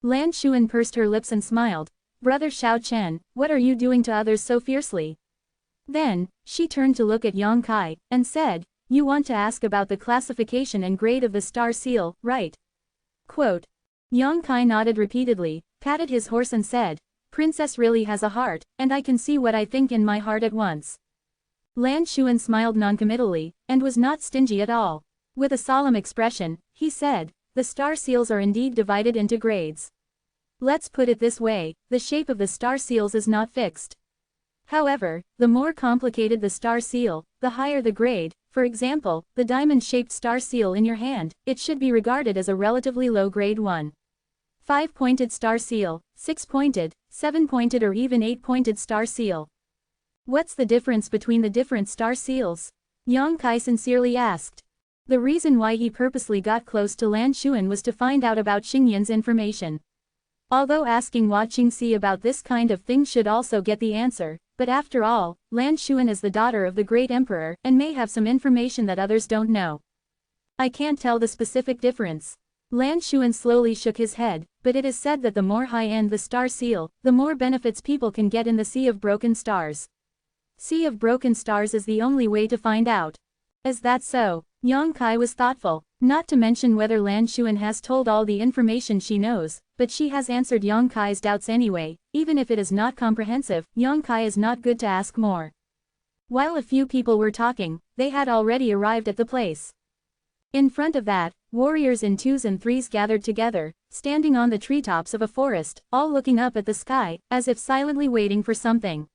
Lan Xuan pursed her lips and smiled. "Brother Xiao Chen, what are you doing to others so fiercely?" Then, she turned to look at Yang Kai, and said, "You want to ask about the classification and grade of the star seal, right?" Quote. Yang Kai nodded repeatedly, patted his horse and said, "Princess really has a heart, and I can see what I think in my heart at once." Lan Xuan smiled noncommittally, and was not stingy at all. With a solemn expression, he said, "The star seals are indeed divided into grades. Let's put it this way, the shape of the star seals is not fixed. However, the more complicated the star seal, the higher the grade. For example, the diamond-shaped star seal in your hand, it should be regarded as a relatively low grade one. 5-pointed star seal, 6-pointed, 7-pointed or even 8-pointed star seal. What's the difference between the different star seals?" Yang Kai sincerely asked. The reason why he purposely got close to Lan Xuan was to find out about Xingyan's information. Although asking what Xingxi about this kind of thing should also get the answer, but after all, Lan Xuan is the daughter of the great emperor and may have some information that others don't know. "I can't tell the specific difference. Lan Xuan slowly shook his head, but it is said that the more high-end the star seal, the more benefits people can get in the Sea of Broken Stars. Sea of Broken Stars is the only way to find out. Is that so? Yang Kai was thoughtful, not to mention whether Lan Xuan has told all the information she knows, but she has answered Yang Kai's doubts anyway, even if it is not comprehensive. Yang Kai is not good to ask more. While a few people were talking, they had already arrived at the place. In front of that, warriors in 2s and 3s gathered together, standing on the treetops of a forest, all looking up at the sky, as if silently waiting for something.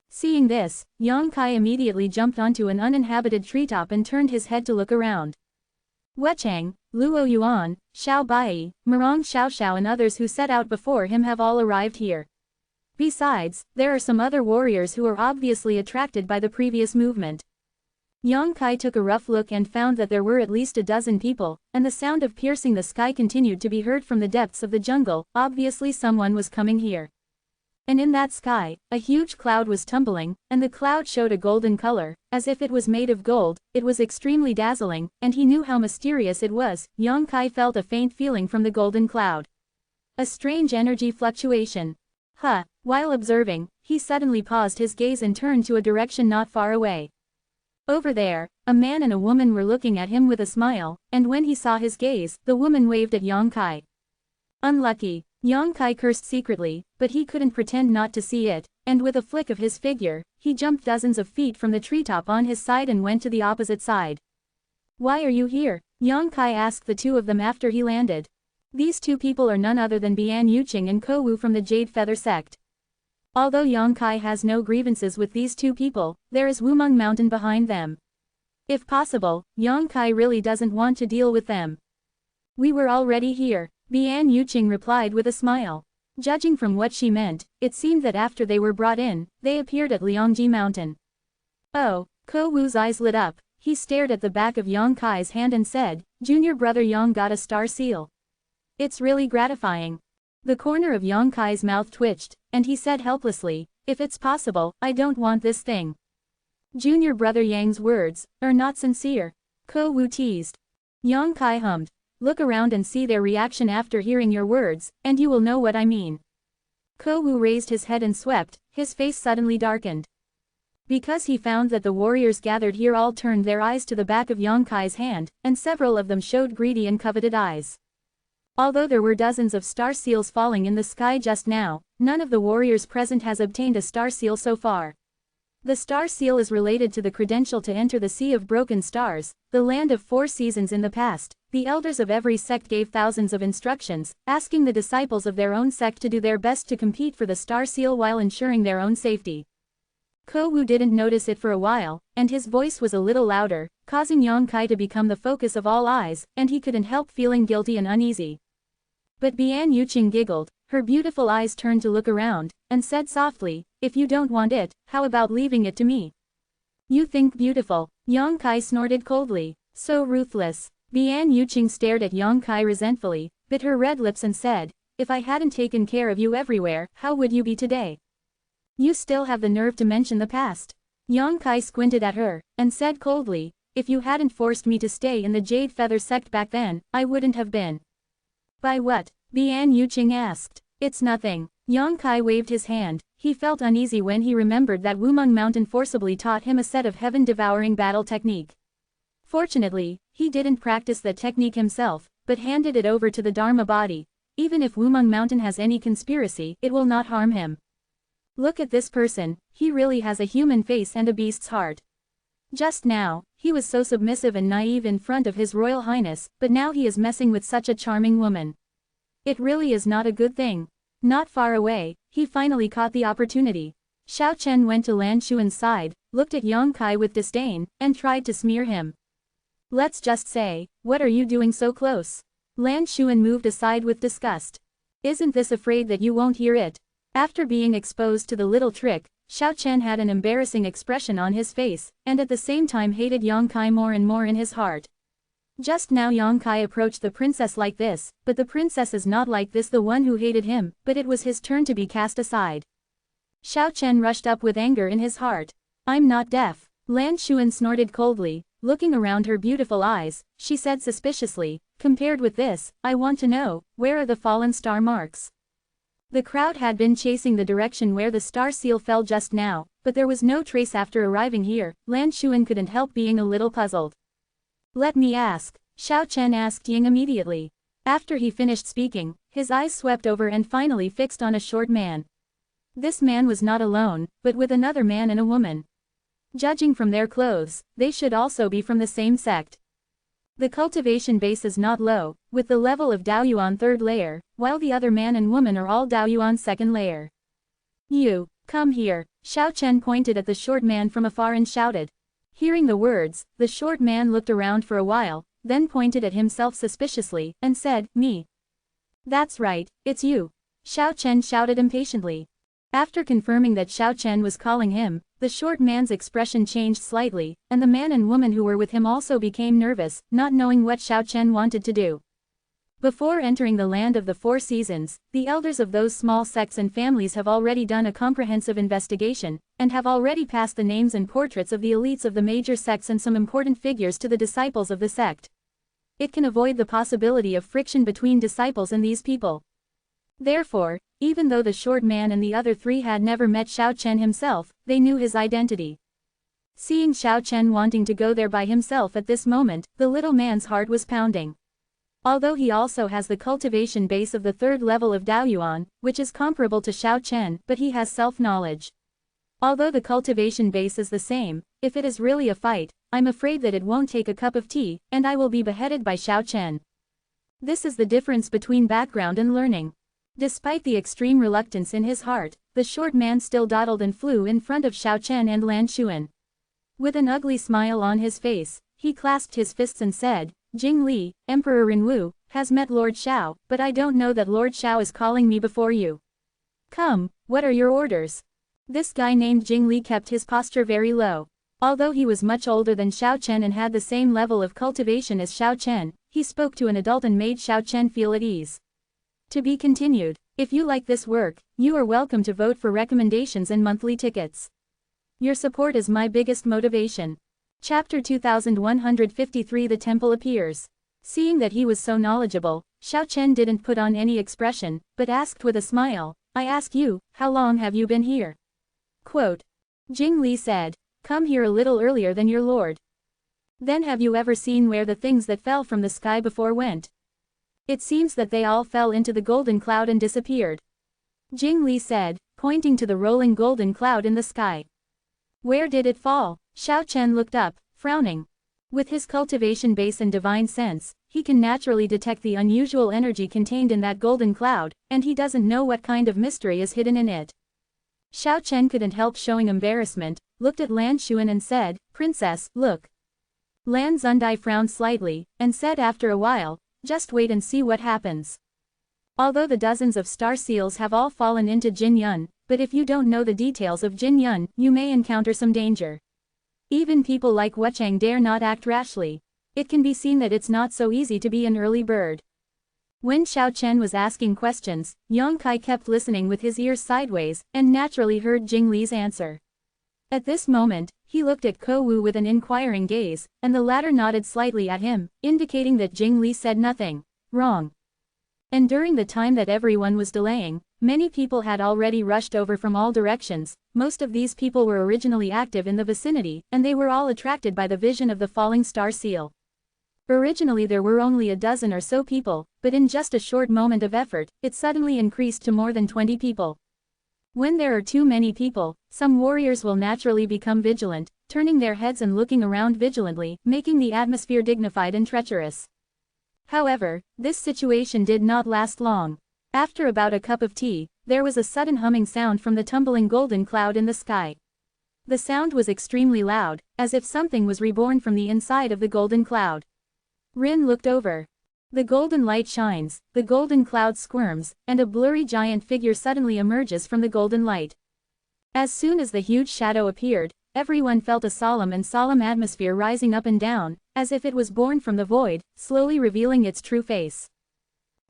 Seeing this, Yang Kai immediately jumped onto an uninhabited treetop and turned his head to look around. Wuchang, Luo Yuan, Xiao Bai, Murong Xiaoxiao and others who set out before him have all arrived here. Besides, there are some other warriors who are obviously attracted by the previous movement. Yang Kai took a rough look and found that there were at least a dozen people, and the sound of piercing the sky continued to be heard from the depths of the jungle. Obviously someone was coming here. And in that sky, a huge cloud was tumbling, and the cloud showed a golden color, as if it was made of gold. It was extremely dazzling, and he knew how mysterious it was. Yang Kai felt a faint feeling from the golden cloud. A strange energy fluctuation. While observing, he suddenly paused his gaze and turned to a direction not far away. Over there, a man and a woman were looking at him with a smile, and when he saw his gaze, the woman waved at Yang Kai. Unlucky. Yang Kai cursed secretly, but he couldn't pretend not to see it, and with a flick of his figure, he jumped dozens of feet from the treetop on his side and went to the opposite side. Why are you here? Yang Kai asked the two of them after he landed. These two people are none other than Bian Yuqing and Ko Wu from the Jade Feather sect. Although Yang Kai has no grievances with these two people, there is Wumeng Mountain behind them. If possible, Yang Kai really doesn't want to deal with them. We were already here, Bian Yuqing replied with a smile. Judging from what she meant, it seemed that after they were brought in, they appeared at Liangji Mountain. Oh, Ko Wu's eyes lit up. He stared at the back of Yang Kai's hand and said, "Junior brother Yang got a star seal. It's really gratifying." The corner of Yang Kai's mouth twitched, and he said helplessly, "If it's possible, I don't want this thing." Junior brother Yang's words are not sincere. Ko Wu teased. Yang Kai hummed. Look around and see their reaction after hearing your words, and you will know what I mean. Ko Wu raised his head and swept, his face suddenly darkened. Because he found that the warriors gathered here all turned their eyes to the back of Yang Kai's hand, and several of them showed greedy and coveted eyes. Although there were dozens of star seals falling in the sky just now, none of the warriors present has obtained a star seal so far. The star seal is related to the credential to enter the Sea of Broken Stars, the land of 4 seasons. In the past, the elders of every sect gave thousands of instructions, asking the disciples of their own sect to do their best to compete for the star seal while ensuring their own safety. Ko Wu didn't notice it for a while, and his voice was a little louder, causing Yang Kai to become the focus of all eyes, and he couldn't help feeling guilty and uneasy. But Bian Yuqing giggled, her beautiful eyes turned to look around, and said softly, "If you don't want it, how about leaving it to me?" "You think beautiful." Yang Kai snorted coldly. "So ruthless." Bian Yuqing stared at Yang Kai resentfully, bit her red lips and said, "If I hadn't taken care of you everywhere, how would you be today? You still have the nerve to mention the past." Yang Kai squinted at her, and said coldly, "If you hadn't forced me to stay in the Jade Feather sect back then, I wouldn't have been." "By what?" Bian Yuqing asked. "It's nothing." Yang Kai waved his hand. He felt uneasy when he remembered that Wumeng Mountain forcibly taught him a set of heaven-devouring battle technique. Fortunately, he didn't practice that technique himself, but handed it over to the Dharma body. Even if Wumeng Mountain has any conspiracy, it will not harm him. Look at this person, he really has a human face and a beast's heart. Just now, he was so submissive and naive in front of His Royal Highness, but now he is messing with such a charming woman. It really is not a good thing. Not far away, he finally caught the opportunity. Xiao Chen went to Lan Xuan's side, looked at Yang Kai with disdain, and tried to smear him. "Let's just say, what are you doing so close?" Lan Xuan moved aside with disgust. "Isn't this afraid that you won't hear it?" After being exposed to the little trick, Xiao Chen had an embarrassing expression on his face, and at the same time hated Yang Kai more and more in his heart. Just now Yang Kai approached the princess like this, but the princess is not like this, the one who hated him, but it was his turn to be cast aside. Xiao Chen rushed up with anger in his heart. "I'm not deaf." Lan Xuan snorted coldly, looking around her beautiful eyes, she said suspiciously, compared with this, I want to know, where are the fallen star marks? The crowd had been chasing the direction where the star seal fell just now, but there was no trace after arriving here. Lan Xuan couldn't help being a little puzzled. Let me ask, Xiao Chen asked Ying immediately. After he finished speaking, his eyes swept over and finally fixed on a short man. This man was not alone, but with another man and a woman. Judging from their clothes, they should also be from the same sect. The cultivation base is not low, with the level of Daoyuan 3rd layer, while the other man and woman are all Daoyuan 2nd layer. You, come here, Xiao Chen pointed at the short man from afar and shouted. Hearing the words, the short man looked around for a while, then pointed at himself suspiciously, and said, me. That's right, it's you. Xiao Chen shouted impatiently. After confirming that Xiao Chen was calling him, the short man's expression changed slightly, and the man and woman who were with him also became nervous, not knowing what Xiao Chen wanted to do. Before entering the land of the 4 seasons, the elders of those small sects and families have already done a comprehensive investigation, and have already passed the names and portraits of the elites of the major sects and some important figures to the disciples of the sect. It can avoid the possibility of friction between disciples and these people. Therefore, even though the short man and the other 3 had never met Xiao Chen himself, they knew his identity. Seeing Xiao Chen wanting to go there by himself at this moment, the little man's heart was pounding. Although he also has the cultivation base of the 3rd level of Daoyuan, which is comparable to Xiao Chen, but he has self-knowledge. Although the cultivation base is the same, if it is really a fight, I'm afraid that it won't take a cup of tea, and I will be beheaded by Xiao Chen. This is the difference between background and learning. Despite the extreme reluctance in his heart, the short man still dawdled and flew in front of Xiao Chen and Lan Xuan. With an ugly smile on his face, he clasped his fists and said, Jing Li, Emperor Renwu, has met Lord Xiao, but I don't know that Lord Xiao is calling me before you. Come, what are your orders? This guy named Jing Li kept his posture very low. Although he was much older than Xiao Chen and had the same level of cultivation as Xiao Chen, he spoke to an adult and made Xiao Chen feel at ease. To be continued. If you like this work, you are welcome to vote for recommendations and monthly tickets. Your support is my biggest motivation. Chapter 2153 The Temple Appears. Seeing that he was so knowledgeable, Xiao Chen didn't put on any expression, but asked with a smile, I ask you, how long have you been here? Quote. Jing Li said, come here a little earlier than your lord. Then have you ever seen where the things that fell from the sky before went? It seems that they all fell into the golden cloud and disappeared. Jing Li said, pointing to the rolling golden cloud in the sky. Where did it fall? Xiao Chen looked up, frowning. With his cultivation base and divine sense, he can naturally detect the unusual energy contained in that golden cloud, and he doesn't know what kind of mystery is hidden in it. Xiao Chen couldn't help showing embarrassment, looked at Lan Xuan and said, Princess, look. Lan Zundai frowned slightly, and said after a while, just wait and see what happens. Although the dozens of star seals have all fallen into Jin Yun, but if you don't know the details of Jin Yun, you may encounter some danger. Even people like Wuchang dare not act rashly. It can be seen that it's not so easy to be an early bird. When Xiao Chen was asking questions, Yang Kai kept listening with his ears sideways, and naturally heard Jing Li's answer. At this moment, he looked at Ko Wu with an inquiring gaze, and the latter nodded slightly at him, indicating that Jing Li said nothing wrong. And during the time that everyone was delaying, many people had already rushed over from all directions. Most of these people were originally active in the vicinity, and they were all attracted by the vision of the falling star seal. Originally there were only a dozen or so people, but in just a short moment of effort, it suddenly increased to more than 20 people. When there are too many people, some warriors will naturally become vigilant, turning their heads and looking around vigilantly, making the atmosphere dignified and treacherous. However, this situation did not last long. After about a cup of tea, there was a sudden humming sound from the tumbling golden cloud in the sky. The sound was extremely loud, as if something was reborn from the inside of the golden cloud. Rin looked over. The golden light shines, the golden cloud squirms, and a blurry giant figure suddenly emerges from the golden light. As soon as the huge shadow appeared, everyone felt a solemn atmosphere rising up and down, as if it was born from the void, slowly revealing its true face.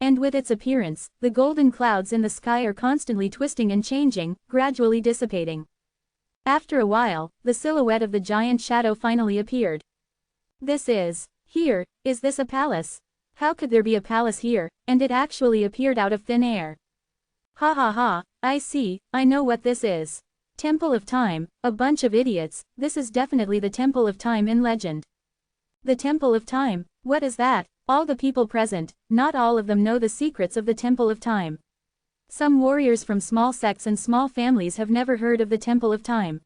And with its appearance, the golden clouds in the sky are constantly twisting and changing, gradually dissipating. After a while, the silhouette of the giant shadow finally appeared. Is this a palace? How could there be a palace here, and it actually appeared out of thin air? Ha ha ha, I see, I know what this is. Temple of Time, a bunch of idiots, this is definitely the Temple of Time in legend. The Temple of Time, what is that? All the people present, not all of them know the secrets of the Temple of Time. Some warriors from small sects and small families have never heard of the Temple of Time.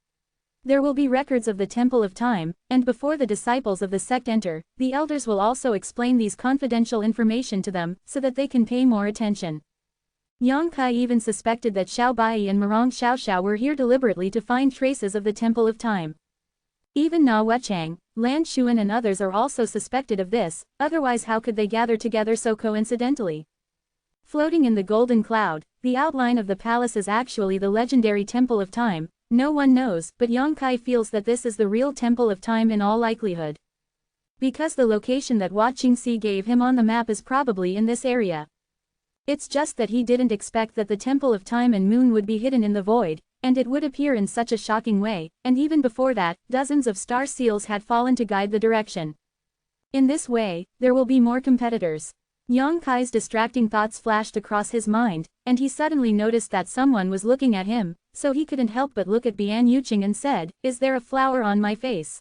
There will be records of the Temple of Time, and before the disciples of the sect enter, the elders will also explain these confidential information to them, so that they can pay more attention. Yang Kai even suspected that Xiao Bai and Marong Xiaoxiao were here deliberately to find traces of the Temple of Time. Even Na Wuchang, Lan Xuan and others are also suspected of this, otherwise how could they gather together so coincidentally? Floating in the golden cloud, the outline of the palace is actually the legendary Temple of Time. No one knows, but Yang Kai feels that this is the real Temple of Time in all likelihood. Because the location that Hua Qingxi gave him on the map is probably in this area. It's just that he didn't expect that the Temple of Time and Moon would be hidden in the void, and it would appear in such a shocking way, and even before that, dozens of star seals had fallen to guide the direction. In this way, there will be more competitors. Yang Kai's distracting thoughts flashed across his mind, and he suddenly noticed that someone was looking at him, so he couldn't help but look at Bian Yuqing and said, "Is there a flower on my face?"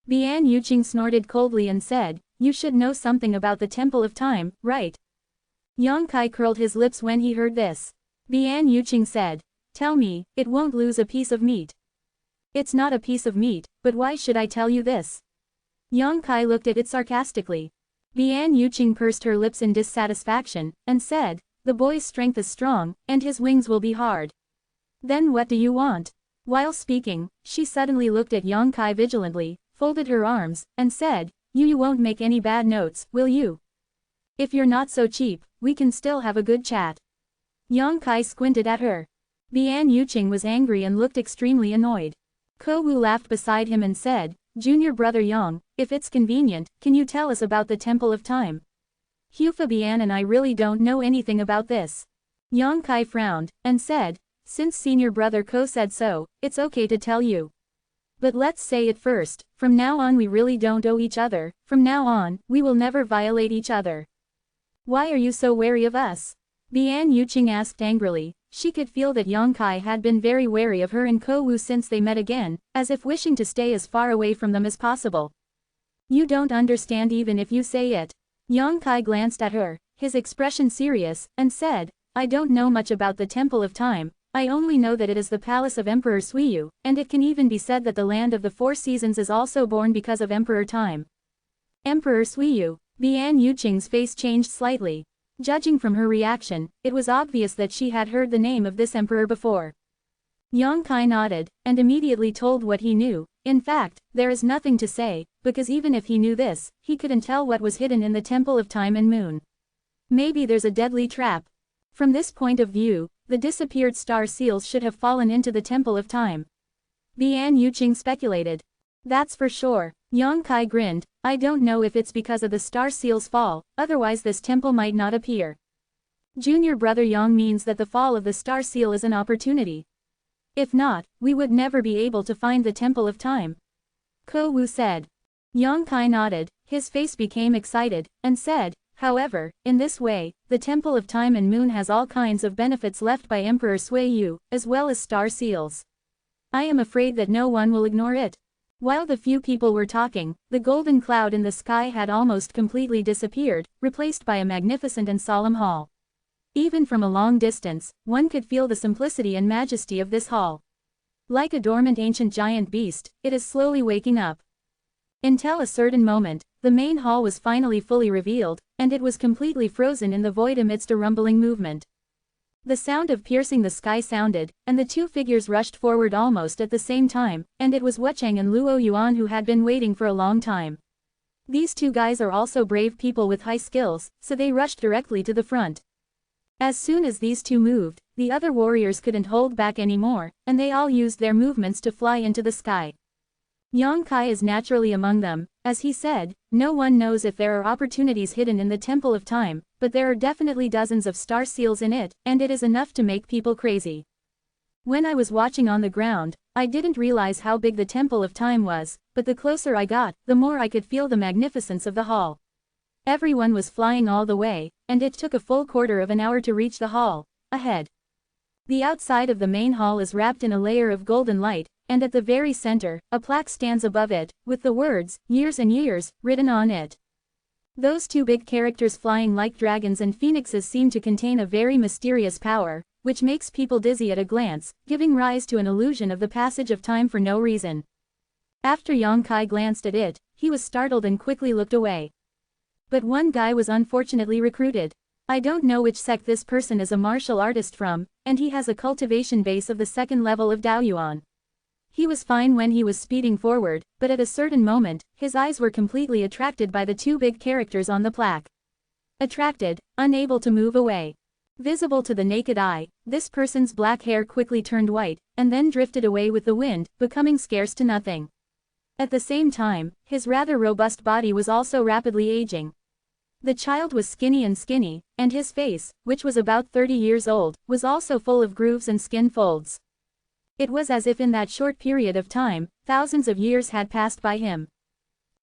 Bian Yuqing snorted coldly and said, "You should know something about the Temple of Time, right?" Yang Kai curled his lips when he heard this. Bian Yuqing said, "Tell me, it won't lose a piece of meat." "It's not a piece of meat, but why should I tell you this?" Yang Kai looked at it sarcastically. Bian Yuqing pursed her lips in dissatisfaction, and said, "The boy's strength is strong, and his wings will be hard." "Then what do you want?" While speaking, she suddenly looked at Yang Kai vigilantly, folded her arms, and said, You won't make any bad notes, will you? If you're not so cheap, we can still have a good chat." Yang Kai squinted at her. Bian Yuqing was angry and looked extremely annoyed. Ko Wu laughed beside him and said, "Junior brother Yang, if it's convenient, can you tell us about the Temple of Time? Hufa Bian and I really don't know anything about this." Yang Kai frowned, and said, "Since senior brother Ko said so, it's okay to tell you. But let's say it first, from now on we really don't owe each other, from now on, we will never violate each other." "Why are you so wary of us?" Bian Yuqing asked angrily. She could feel that Yang Kai had been very wary of her and Ko Wu since they met again, as if wishing to stay as far away from them as possible. "You don't understand even if you say it." Yang Kai glanced at her, his expression serious, and said, "I don't know much about the Temple of Time, I only know that it is the palace of Emperor Suiyu, and it can even be said that the land of the Four Seasons is also born because of Emperor Time." Emperor Suiyu. Bian Yuqing's face changed slightly. Judging from her reaction, it was obvious that she had heard the name of this emperor before. Yang Kai nodded, and immediately told what he knew. In fact, there is nothing to say, because even if he knew this, he couldn't tell what was hidden in the Temple of Time and Moon. Maybe there's a deadly trap. From this point of view, the disappeared star seals should have fallen into the Temple of Time. Bian Yuqing speculated. "That's for sure." Yang Kai grinned. "I don't know if it's because of the star seal's fall, otherwise this temple might not appear." Junior brother Yang means that the fall of the star seal is an opportunity. If not, we would never be able to find the Temple of Time. Ko Wu said. Yang Kai nodded, his face became excited, and said, "However, in this way, the Temple of Time and Moon has all kinds of benefits left by Emperor Suiyu, as well as star seals. I am afraid that no one will ignore it." While the few people were talking, the golden cloud in the sky had almost completely disappeared, replaced by a magnificent and solemn hall. Even from a long distance, one could feel the simplicity and majesty of this hall. Like a dormant ancient giant beast, it is slowly waking up. Until a certain moment, the main hall was finally fully revealed, and it was completely frozen in the void amidst a rumbling movement. The sound of piercing the sky sounded, and the two figures rushed forward almost at the same time, and it was Wuchang and Luo Yuan who had been waiting for a long time. These two guys are also brave people with high skills, so they rushed directly to the front. As soon as these two moved, the other warriors couldn't hold back anymore, and they all used their movements to fly into the sky. Yang Kai is naturally among them. As he said, no one knows if there are opportunities hidden in the Temple of Time, but there are definitely dozens of star seals in it, and it is enough to make people crazy. When I was watching on the ground, I didn't realize how big the Temple of Time was, but the closer I got, the more I could feel the magnificence of the hall. Everyone was flying all the way, and it took a full quarter of an hour to reach the hall. Ahead. The outside of the main hall is wrapped in a layer of golden light, and at the very center, a plaque stands above it, with the words, "Years and Years," written on it. Those two big characters flying like dragons and phoenixes seem to contain a very mysterious power, which makes people dizzy at a glance, giving rise to an illusion of the passage of time for no reason. After Yang Kai glanced at it, he was startled and quickly looked away. But one guy was unfortunately recruited. I don't know which sect this person is a martial artist from, and he has a cultivation base of the second level of Daoyuan. He was fine when he was speeding forward, but at a certain moment, his eyes were completely attracted by the two big characters on the plaque. Attracted, unable to move away. Visible to the naked eye, this person's black hair quickly turned white, and then drifted away with the wind, becoming scarce to nothing. At the same time, his rather robust body was also rapidly aging. The child was skinny, and his face, which was about 30 years old, was also full of grooves and skin folds. It was as if in that short period of time, thousands of years had passed by him.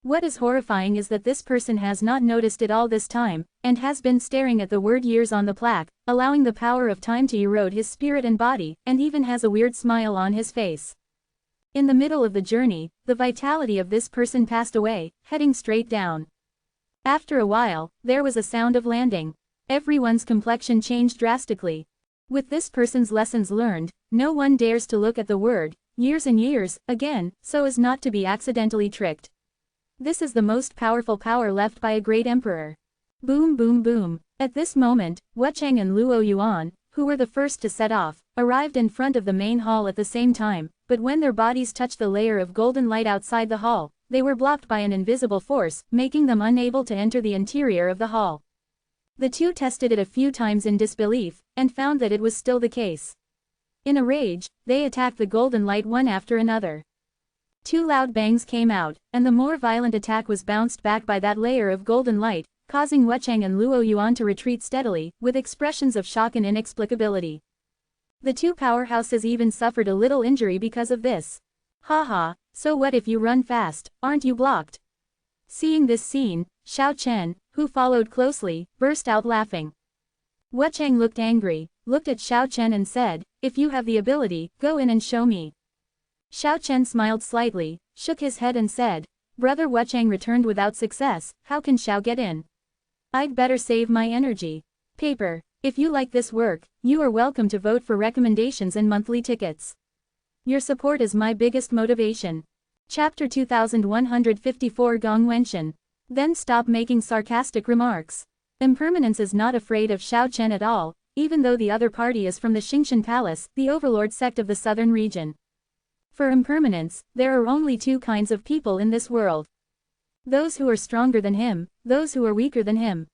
What is horrifying is that this person has not noticed it all this time, and has been staring at the word years on the plaque, allowing the power of time to erode his spirit and body, and even has a weird smile on his face. In the middle of the journey, the vitality of this person passed away, heading straight down. After a while, there was a sound of landing. Everyone's complexion changed drastically. With this person's lessons learned, no one dares to look at the word, years and years, again, so as not to be accidentally tricked. This is the most powerful power left by a great emperor. Boom boom boom. At this moment, Wucheng and Luo Yuan, who were the first to set off, arrived in front of the main hall at the same time, but when their bodies touched the layer of golden light outside the hall, they were blocked by an invisible force, making them unable to enter the interior of the hall. The two tested it a few times in disbelief, and found that it was still the case. In a rage, they attacked the golden light one after another. Two loud bangs came out, and the more violent attack was bounced back by that layer of golden light, causing Wucheng and Luo Yuan to retreat steadily, with expressions of shock and inexplicability. The two powerhouses even suffered a little injury because of this. Haha, so what if you run fast, aren't you blocked? Seeing this scene, Xiao Chen, who followed closely, burst out laughing. Wucheng looked angry, looked at Xiao Chen and said, "If you have the ability, go in and show me." Xiao Chen smiled slightly, shook his head and said, "Brother Wucheng returned without success, how can Xiao get in? I'd better save my energy." Paper. If you like this work, you are welcome to vote for recommendations and monthly tickets. Your support is my biggest motivation. Chapter 2154 Gong Wenshan. Then stop making sarcastic remarks. Impermanence is not afraid of Xiao Chen at all, even though the other party is from the Xingshan Palace, the overlord sect of the southern region. For impermanence, there are only two kinds of people in this world. Those who are stronger than him, those who are weaker than him.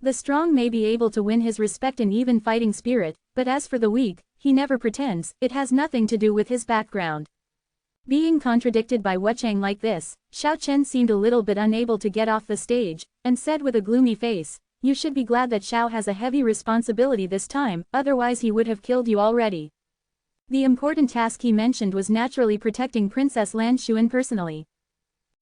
The strong may be able to win his respect and even fighting spirit, but as for the weak, he never pretends, it has nothing to do with his background. Being contradicted by Wucheng like this, Xiao Chen seemed a little bit unable to get off the stage, and said with a gloomy face, "You should be glad that Xiao has a heavy responsibility this time, otherwise he would have killed you already." The important task he mentioned was naturally protecting Princess Lan Xuan personally.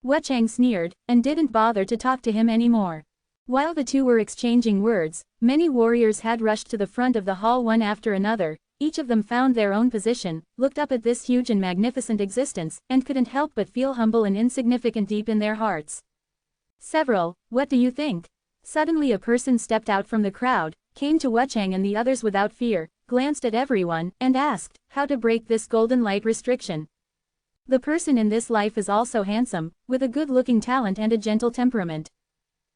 Wucheng sneered, and didn't bother to talk to him anymore. While the two were exchanging words, many warriors had rushed to the front of the hall one after another. Each of them found their own position, looked up at this huge and magnificent existence, and couldn't help but feel humble and insignificant deep in their hearts. Several, what do you think? Suddenly a person stepped out from the crowd, came to Wucheng and the others without fear, glanced at everyone, and asked, how to break this golden light restriction. The person in this life is also handsome, with a good-looking talent and a gentle temperament.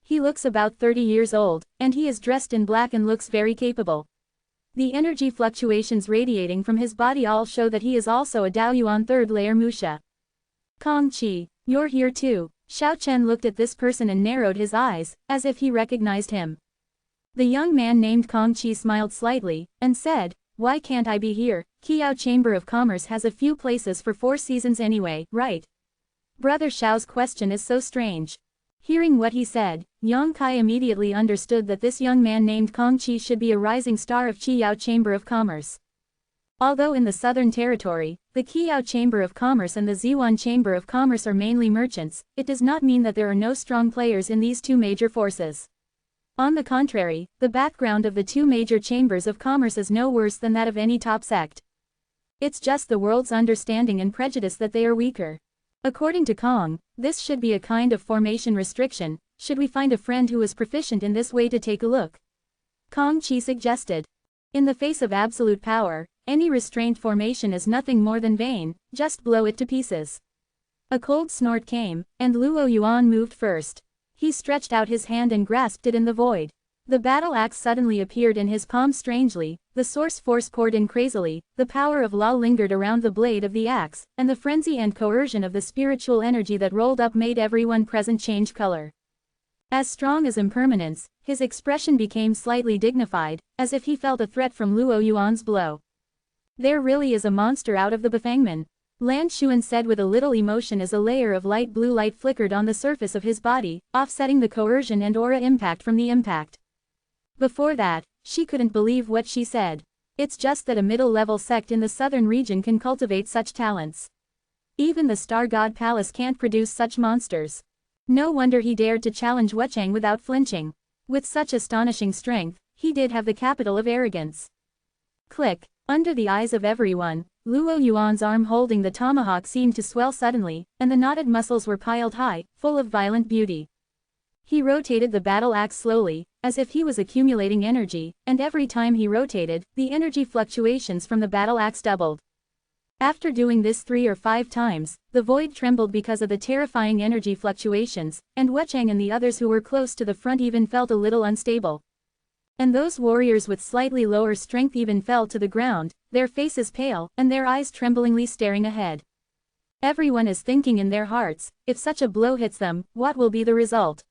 He looks about 30 years old, and he is dressed in black and looks very capable. The energy fluctuations radiating from his body all show that he is also a Daoyuan third-layer Musha. Kong Qi, you're here too. Xiao Chen looked at this person and narrowed his eyes, as if he recognized him. The young man named Kong Qi smiled slightly, and said, "Why can't I be here? Qiao Chamber of Commerce has a few places for 4 seasons anyway, right?" Brother Xiao's question is so strange. Hearing what he said, Yang Kai immediately understood that this young man named Kong Qi should be a rising star of Qiao Chamber of Commerce. Although in the Southern Territory, the Qiao Chamber of Commerce and the Ziwen Chamber of Commerce are mainly merchants, it does not mean that there are no strong players in these two major forces. On the contrary, the background of the two major chambers of commerce is no worse than that of any top sect. It's just the world's understanding and prejudice that they are weaker. According to Kong, this should be a kind of formation restriction. Should we find a friend who is proficient in this way to take a look? Kong Chi suggested. In the face of absolute power, any restrained formation is nothing more than vain, just blow it to pieces. A cold snort came, and Luo Yuan moved first. He stretched out his hand and grasped it in the void. The battle axe suddenly appeared in his palm strangely, the source force poured in crazily, the power of Lao lingered around the blade of the axe, and the frenzy and coercion of the spiritual energy that rolled up made everyone present change color. As strong as impermanence, his expression became slightly dignified, as if he felt a threat from Luo Yuan's blow. There really is a monster out of the Bafangman, Lan Xuan said with a little emotion as a layer of light blue light flickered on the surface of his body, offsetting the coercion and aura impact from the impact. Before that, she couldn't believe what she said. It's just that a middle-level sect in the southern region can cultivate such talents. Even the Star God Palace can't produce such monsters. No wonder he dared to challenge Wuchang without flinching. With such astonishing strength, he did have the capital of arrogance. Click. Under the eyes of everyone, Luo Yuan's arm holding the tomahawk seemed to swell suddenly, and the knotted muscles were piled high, full of violent beauty. He rotated the battle axe slowly, as if he was accumulating energy, and every time he rotated, the energy fluctuations from the battle axe doubled. After doing this 3 or 5 times, the void trembled because of the terrifying energy fluctuations, and Wuchang and the others who were close to the front even felt a little unstable. And those warriors with slightly lower strength even fell to the ground, their faces pale, and their eyes tremblingly staring ahead. Everyone is thinking in their hearts, if such a blow hits them, what will be the result?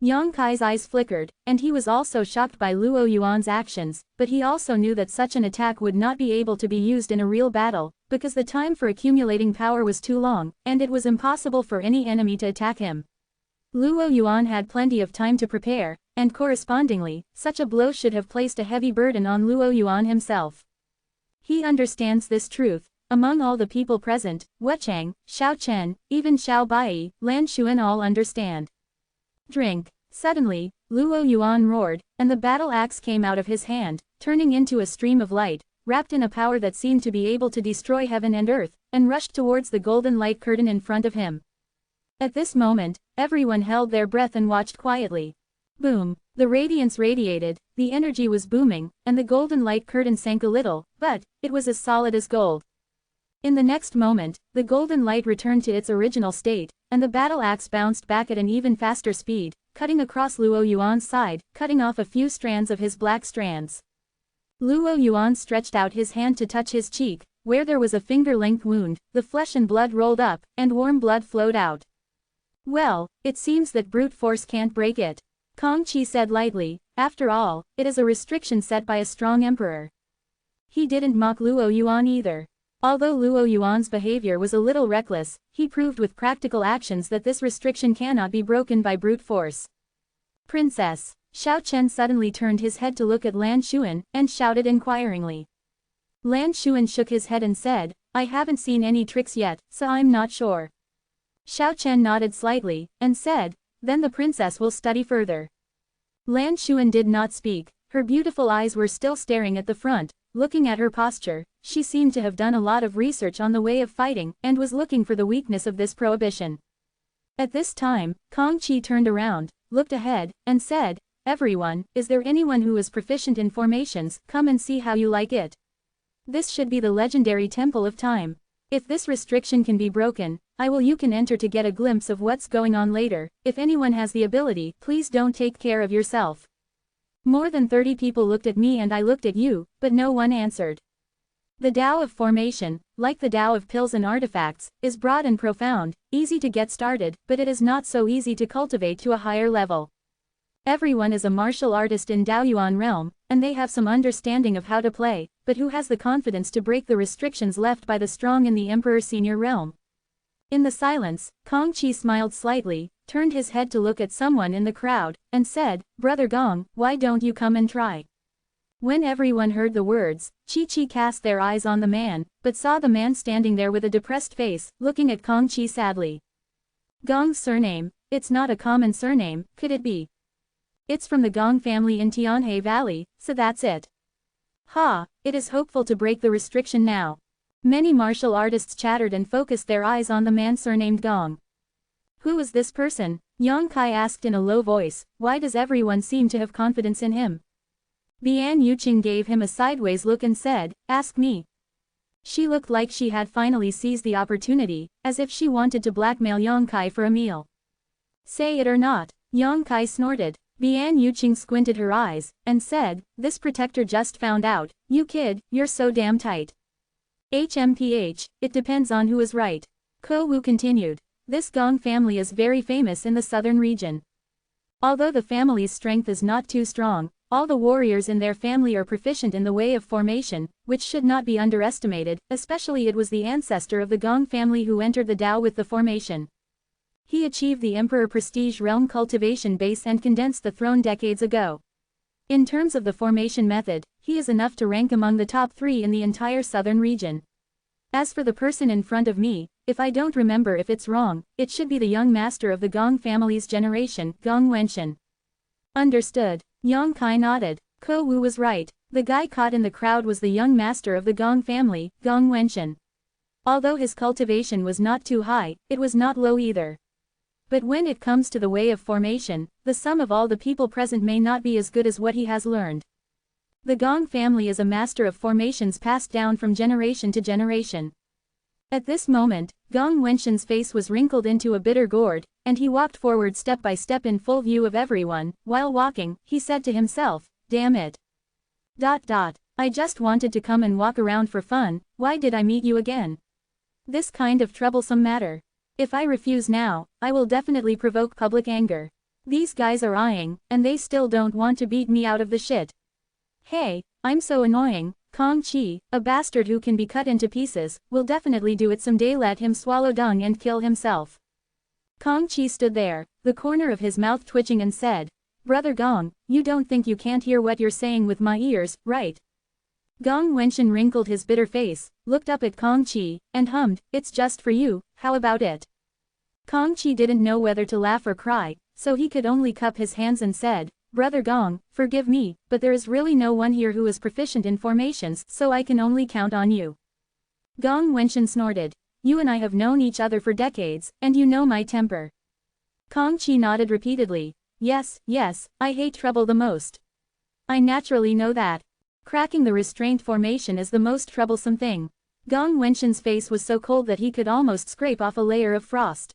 Yang Kai's eyes flickered, and he was also shocked by Luo Yuan's actions, but he also knew that such an attack would not be able to be used in a real battle, because the time for accumulating power was too long, and it was impossible for any enemy to attack him. Luo Yuan had plenty of time to prepare, and correspondingly, such a blow should have placed a heavy burden on Luo Yuan himself. He understands this truth. Among all the people present, Wuchang, Xiao Chen, even Xiao Bai, Lan Xuan all understand. Drink. Suddenly, Luo Yuan roared, and the battle axe came out of his hand, turning into a stream of light, wrapped in a power that seemed to be able to destroy heaven and earth, and rushed towards the golden light curtain in front of him. At this moment, everyone held their breath and watched quietly. Boom! The radiance radiated, the energy was booming, and the golden light curtain sank a little, but it was as solid as gold. In the next moment, the golden light returned to its original state, and the battle axe bounced back at an even faster speed, cutting across Luo Yuan's side, cutting off a few strands of his black strands. Luo Yuan stretched out his hand to touch his cheek, where there was a finger-length wound, the flesh and blood rolled up, and warm blood flowed out. Well, it seems that brute force can't break it. Kong Chi said lightly, after all, it is a restriction set by a strong emperor. He didn't mock Luo Yuan either. Although Luo Yuan's behavior was a little reckless, he proved with practical actions that this restriction cannot be broken by brute force. Princess. Xiao Chen suddenly turned his head to look at Lan Xuan, and shouted inquiringly. Lan Xuan shook his head and said, I haven't seen any tricks yet, so I'm not sure. Xiao Chen nodded slightly, and said, then the princess will study further. Lan Xuan did not speak, her beautiful eyes were still staring at the front. Looking at her posture, she seemed to have done a lot of research on the way of fighting, and was looking for the weakness of this prohibition. At this time, Kong Chi turned around, looked ahead, and said, everyone, is there anyone who is proficient in formations? Come and see how you like it. This should be the legendary Temple of Time. If this restriction can be broken, you can enter to get a glimpse of what's going on later. If anyone has the ability, please don't take care of yourself. More than 30 people looked at me and I looked at you, but no one answered. The Tao of formation, like the Tao of pills and artifacts, is broad and profound, easy to get started, but it is not so easy to cultivate to a higher level. Everyone is a martial artist in Daoyuan realm, and they have some understanding of how to play, but who has the confidence to break the restrictions left by the strong in the Emperor Senior realm? In the silence, Kong Chi smiled slightly, turned his head to look at someone in the crowd, and said, Brother Gong, why don't you come and try? When everyone heard the words, Chi cast their eyes on the man, but saw the man standing there with a depressed face, looking at Kong Chi sadly. Gong's surname, it's not a common surname, could it be? It's from the Gong family in Tianhe Valley, so that's it. Ha, it is hopeful to break the restriction now. Many martial artists chattered and focused their eyes on the man surnamed Gong. Who is this person? Yang Kai asked in a low voice. Why does everyone seem to have confidence in him? Bian Yuqing gave him a sideways look and said, ask me. She looked like she had finally seized the opportunity, as if she wanted to blackmail Yang Kai for a meal. Say it or not, Yang Kai snorted. Bian Yuqing squinted her eyes, and said, this protector just found out, you kid, you're so damn tight. HMPH, it depends on who is right. Ko Wu continued. This Gong family is very famous in the southern region. Although the family's strength is not too strong, all the warriors in their family are proficient in the way of formation, which should not be underestimated, especially it was the ancestor of the Gong family who entered the Tao with the formation. He achieved the Emperor Prestige Realm cultivation base and condensed the throne decades ago. In terms of the formation method, he is enough to rank among the top 3 in the entire southern region. As for the person in front of me, if I don't remember if it's wrong, it should be the young master of the Gong family's generation, Gong Wenshan. Understood. Yang Kai nodded. Ko Wu was right. The guy caught in the crowd was the young master of the Gong family, Gong Wenshan. Although his cultivation was not too high, it was not low either. But when it comes to the way of formation, the sum of all the people present may not be as good as what he has learned. The Gong family is a master of formations passed down from generation to generation. At this moment, Gong Wenshan's face was wrinkled into a bitter gourd, and he walked forward step by step in full view of everyone. While walking, he said to himself, damn it. I just wanted to come and walk around for fun, why did I meet you again? This kind of troublesome matter. If I refuse now, I will definitely provoke public anger. These guys are eyeing, and they still don't want to beat me out of the shit. Hey, I'm so annoying. Kong Chi, a bastard who can be cut into pieces, will definitely do it someday. Let him swallow dung and kill himself. Kong Chi stood there, the corner of his mouth twitching and said, Brother Gong, you don't think you can't hear what you're saying with my ears, right? Gong Wenshan wrinkled his bitter face, looked up at Kong Chi, and hummed, it's just for you, how about it? Kong Chi didn't know whether to laugh or cry, so he could only cup his hands and said, Brother Gong, forgive me, but there is really no one here who is proficient in formations, so I can only count on you. Gong Wenshan snorted. You and I have known each other for decades, and you know my temper. Kong Chi nodded repeatedly. Yes, I hate trouble the most. I naturally know that. Cracking the restraint formation is the most troublesome thing. Gong Wenshan's face was so cold that he could almost scrape off a layer of frost.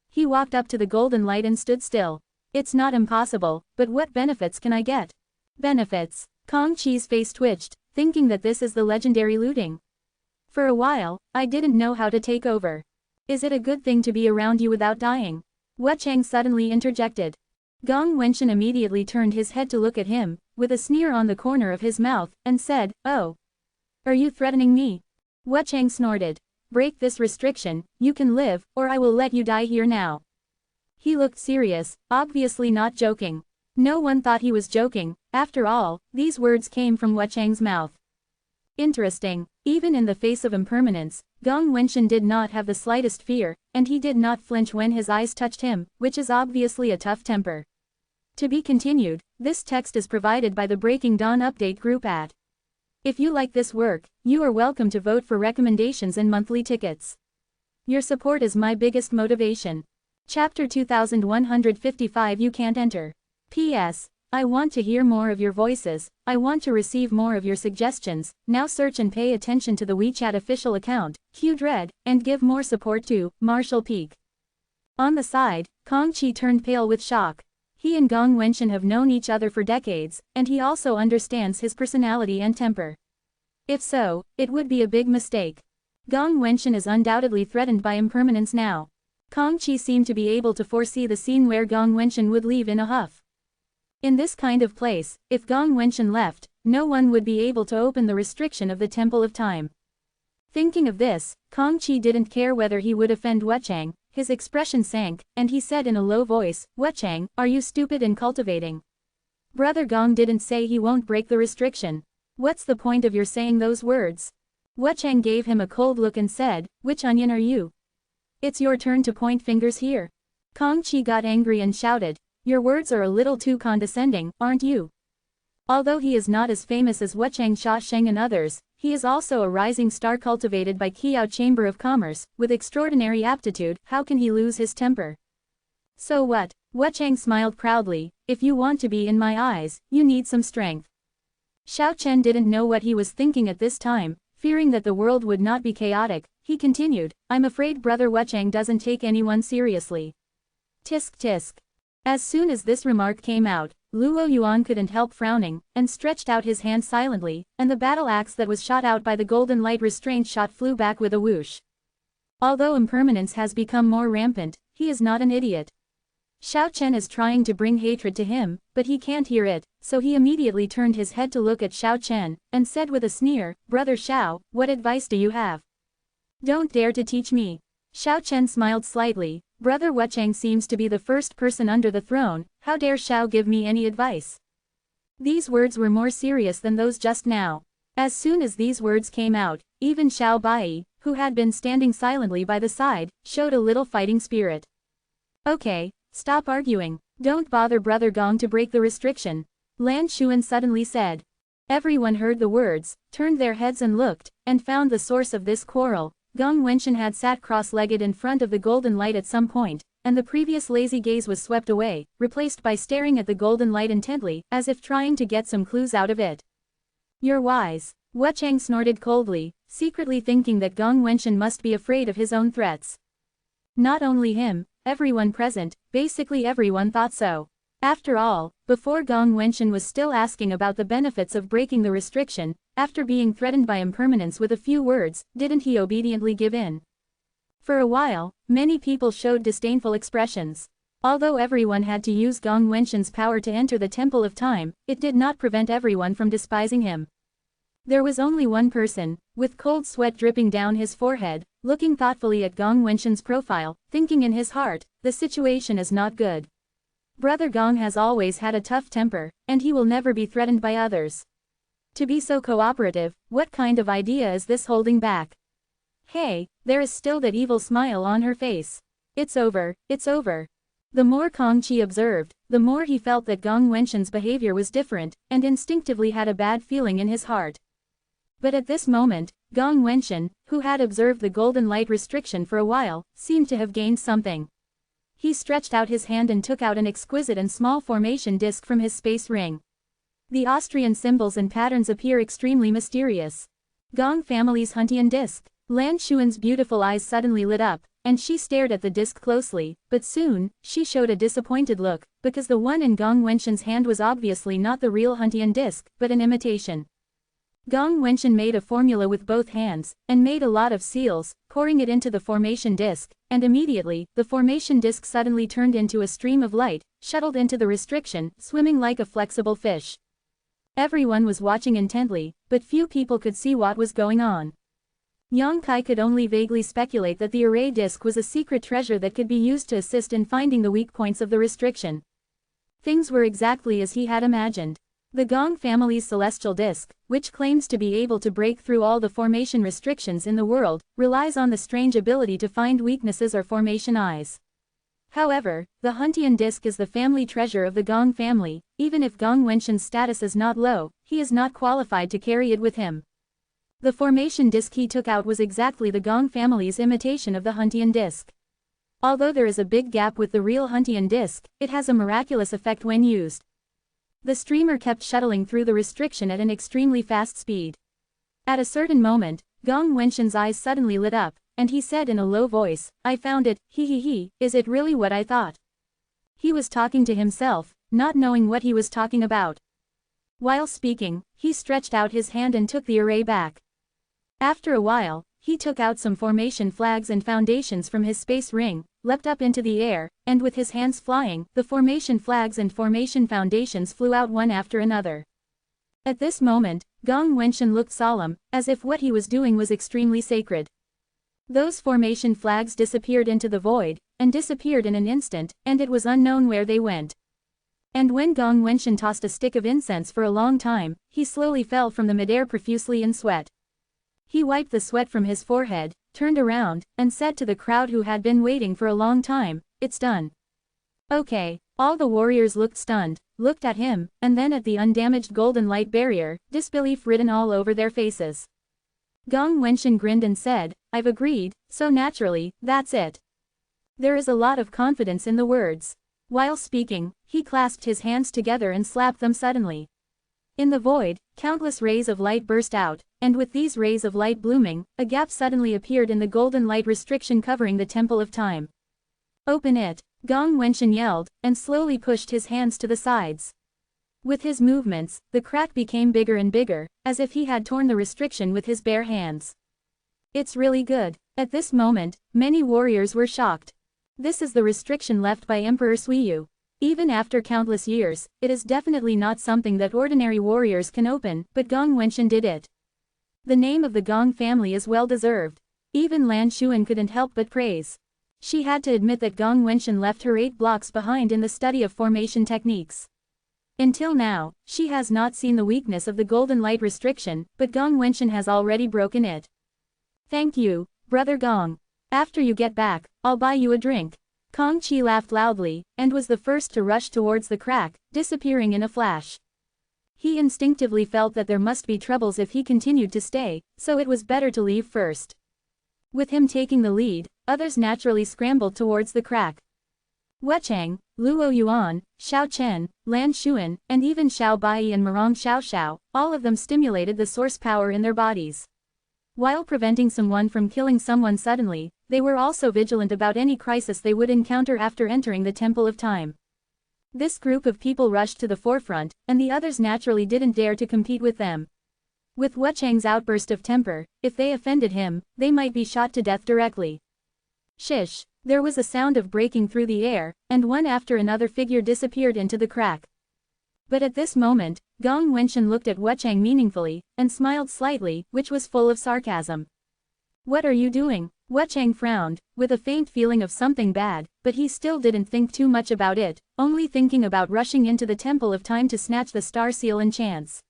He walked up to the golden light and stood still. It's not impossible, but what benefits can I get? Benefits. Kong Chi's face twitched, thinking that this is the legendary looting. For a while, I didn't know how to take over. Is it a good thing to be around you without dying? Chang suddenly interjected. Gong Wenshan immediately turned his head to look at him, with a sneer on the corner of his mouth, and said, Oh. Are you threatening me? Chang snorted. Break this restriction, you can live, or I will let you die here now. He looked serious, obviously not joking. No one thought he was joking, after all, these words came from Chang's mouth. Interesting, even in the face of impermanence, Gong Wenshan did not have the slightest fear, and he did not flinch when his eyes touched him, which is obviously a tough temper. To be continued, this text is provided by the Breaking Dawn Update group at. If you like this work, you are welcome to vote for recommendations and monthly tickets. Your support is my biggest motivation. Chapter 2155 You Can't Enter. P.S. I want to hear more of your voices, I want to receive more of your suggestions, now search and pay attention to the WeChat official account, QDread, and give more support to Marshall Peak. On the side, Kong Chi turned pale with shock. He and Gong Wenshan have known each other for decades, and he also understands his personality and temper. If so, it would be a big mistake. Gong Wenshan is undoubtedly threatened by impermanence now. Kong Chi seemed to be able to foresee the scene where Gong Wenshan would leave in a huff. In this kind of place, if Gong Wenshan left, no one would be able to open the restriction of the Temple of Time. Thinking of this, Kong Chi didn't care whether he would offend Chang. His expression sank, and he said in a low voice, Chang, are you stupid in cultivating? Brother Gong didn't say he won't break the restriction. What's the point of your saying those words? Wuchang gave him a cold look and said, which onion are you? It's your turn to point fingers here. Kong Qi got angry and shouted, your words are a little too condescending, aren't you? Although he is not as famous as Wuchang Shasheng and others, he is also a rising star cultivated by Qiao Chamber of Commerce, with extraordinary aptitude. How can he lose his temper? So what? Wuchang smiled proudly, if you want to be in my eyes, you need some strength. Xiao Chen didn't know what he was thinking at this time, fearing that the world would not be chaotic. He continued, I'm afraid Brother Wuchang doesn't take anyone seriously. Tisk tisk. As soon as this remark came out, Luo Yuan couldn't help frowning, and stretched out his hand silently, and the battle axe that was shot out by the golden light restraint shot flew back with a whoosh. Although impermanence has become more rampant, he is not an idiot. Xiao Chen is trying to bring hatred to him, but he can't hear it, so he immediately turned his head to look at Xiao Chen, and said with a sneer, Brother Xiao, what advice do you have? Don't dare to teach me. Xiao Chen smiled slightly, Brother Wuchang seems to be the first person under the throne, how dare Xiao give me any advice? These words were more serious than those just now. As soon as these words came out, even Xiao Bai, who had been standing silently by the side, showed a little fighting spirit. Okay, stop arguing, don't bother Brother Gong to break the restriction, Lan Xuan suddenly said. Everyone heard the words, turned their heads and looked, and found the source of this quarrel. Gong Wenshan had sat cross-legged in front of the golden light at some point, and the previous lazy gaze was swept away, replaced by staring at the golden light intently, as if trying to get some clues out of it. You're wise. Wuchang snorted coldly, secretly thinking that Gong Wenshan must be afraid of his own threats. Not only him, everyone present, basically everyone thought so. After all, before Gong Wenshan was still asking about the benefits of breaking the restriction, after being threatened by impermanence with a few words, didn't he obediently give in? For a while, many people showed disdainful expressions. Although everyone had to use Gong Wenshan's power to enter the Temple of Time, it did not prevent everyone from despising him. There was only one person, with cold sweat dripping down his forehead, looking thoughtfully at Gong Wenshan's profile, thinking in his heart, the situation is not good. Brother Gong has always had a tough temper, and he will never be threatened by others. To be so cooperative, what kind of idea is this holding back? Hey, there is still that evil smile on her face. It's over, it's over. The more Kong Qi observed, the more he felt that Gong Wenshan's behavior was different, and instinctively had a bad feeling in his heart. But at this moment, Gong Wenshan, who had observed the golden light restriction for a while, seemed to have gained something. He stretched out his hand and took out an exquisite and small formation disc from his space ring. The Austrian symbols and patterns appear extremely mysterious. Gong family's Huntian disc. Lan Xuan's beautiful eyes suddenly lit up, and she stared at the disc closely, but soon, she showed a disappointed look, because the one in Gong Wenshan's hand was obviously not the real Huntian disc, but an imitation. Gong Wenshan made a formula with both hands, and made a lot of seals, pouring it into the formation disc, and immediately, the formation disc suddenly turned into a stream of light, shuttled into the restriction, swimming like a flexible fish. Everyone was watching intently, but few people could see what was going on. Yang Kai could only vaguely speculate that the array disc was a secret treasure that could be used to assist in finding the weak points of the restriction. Things were exactly as he had imagined. The Gong family's celestial disc, which claims to be able to break through all the formation restrictions in the world, relies on the strange ability to find weaknesses or formation eyes. However, the Huntian disc is the family treasure of the Gong family. Even if Gong Wenshan's status is not low, he is not qualified to carry it with him. The formation disc he took out was exactly the Gong family's imitation of the Huntian disc. Although there is a big gap with the real Huntian disc, it has a miraculous effect when used. The streamer kept shuttling through the restriction at an extremely fast speed. At a certain moment, Gong Wenshan's eyes suddenly lit up, and he said in a low voice, I found it, is it really what I thought? He was talking to himself, not knowing what he was talking about. While speaking, he stretched out his hand and took the array back. After a while, he took out some formation flags and foundations from his space ring, leapt up into the air, and with his hands flying, the formation flags and formation foundations flew out one after another. At this moment, Gong Wenshan looked solemn, as if what he was doing was extremely sacred. Those formation flags disappeared into the void, and disappeared in an instant, and it was unknown where they went. And when Gong Wenshan tossed a stick of incense for a long time, he slowly fell from the midair profusely in sweat. He wiped the sweat from his forehead, turned around, and said to the crowd who had been waiting for a long time, "It's done." Okay. All the warriors looked stunned, looked at him, and then at the undamaged golden light barrier, disbelief written all over their faces. Gong Wenshan grinned and said, "I've agreed, so naturally, that's it." There is a lot of confidence in the words. While speaking, he clasped his hands together and slapped them suddenly. In the void, countless rays of light burst out, and with these rays of light blooming, a gap suddenly appeared in the golden light restriction covering the Temple of Time. "Open it," Gong Wenshan yelled, and slowly pushed his hands to the sides. With his movements, the crack became bigger and bigger, as if he had torn the restriction with his bare hands. "It's really good." At this moment, many warriors were shocked. This is the restriction left by Emperor Suiyu. Even after countless years, it is definitely not something that ordinary warriors can open, but Gong Wenshan did it. The name of the Gong family is well deserved. Even Lan Xuan couldn't help but praise. She had to admit that Gong Wenshan left her 8 blocks behind in the study of formation techniques. Until now, she has not seen the weakness of the golden light restriction, but Gong Wenshan has already broken it. "Thank you, Brother Gong. After you get back, I'll buy you a drink." Kong Qi laughed loudly, and was the first to rush towards the crack, disappearing in a flash. He instinctively felt that there must be troubles if he continued to stay, so it was better to leave first. With him taking the lead, others naturally scrambled towards the crack. Wuchang, Luo Yuan, Xiao Chen, Lan Xuan, and even Xiao Bai and Marong Xiao, all of them stimulated the source power in their bodies. While preventing someone from killing someone suddenly, they were also vigilant about any crisis they would encounter after entering the Temple of Time. This group of people rushed to the forefront, and the others naturally didn't dare to compete with them. With Wuchang's outburst of temper, if they offended him, they might be shot to death directly. Shish! There was a sound of breaking through the air, and one after another figure disappeared into the crack. But at this moment, Gong Wenshan looked at Wuchang meaningfully, and smiled slightly, which was full of sarcasm. "What are you doing?" Wuchang frowned, with a faint feeling of something bad, but he still didn't think too much about it, only thinking about rushing into the Temple of Time to snatch the star seal and chance.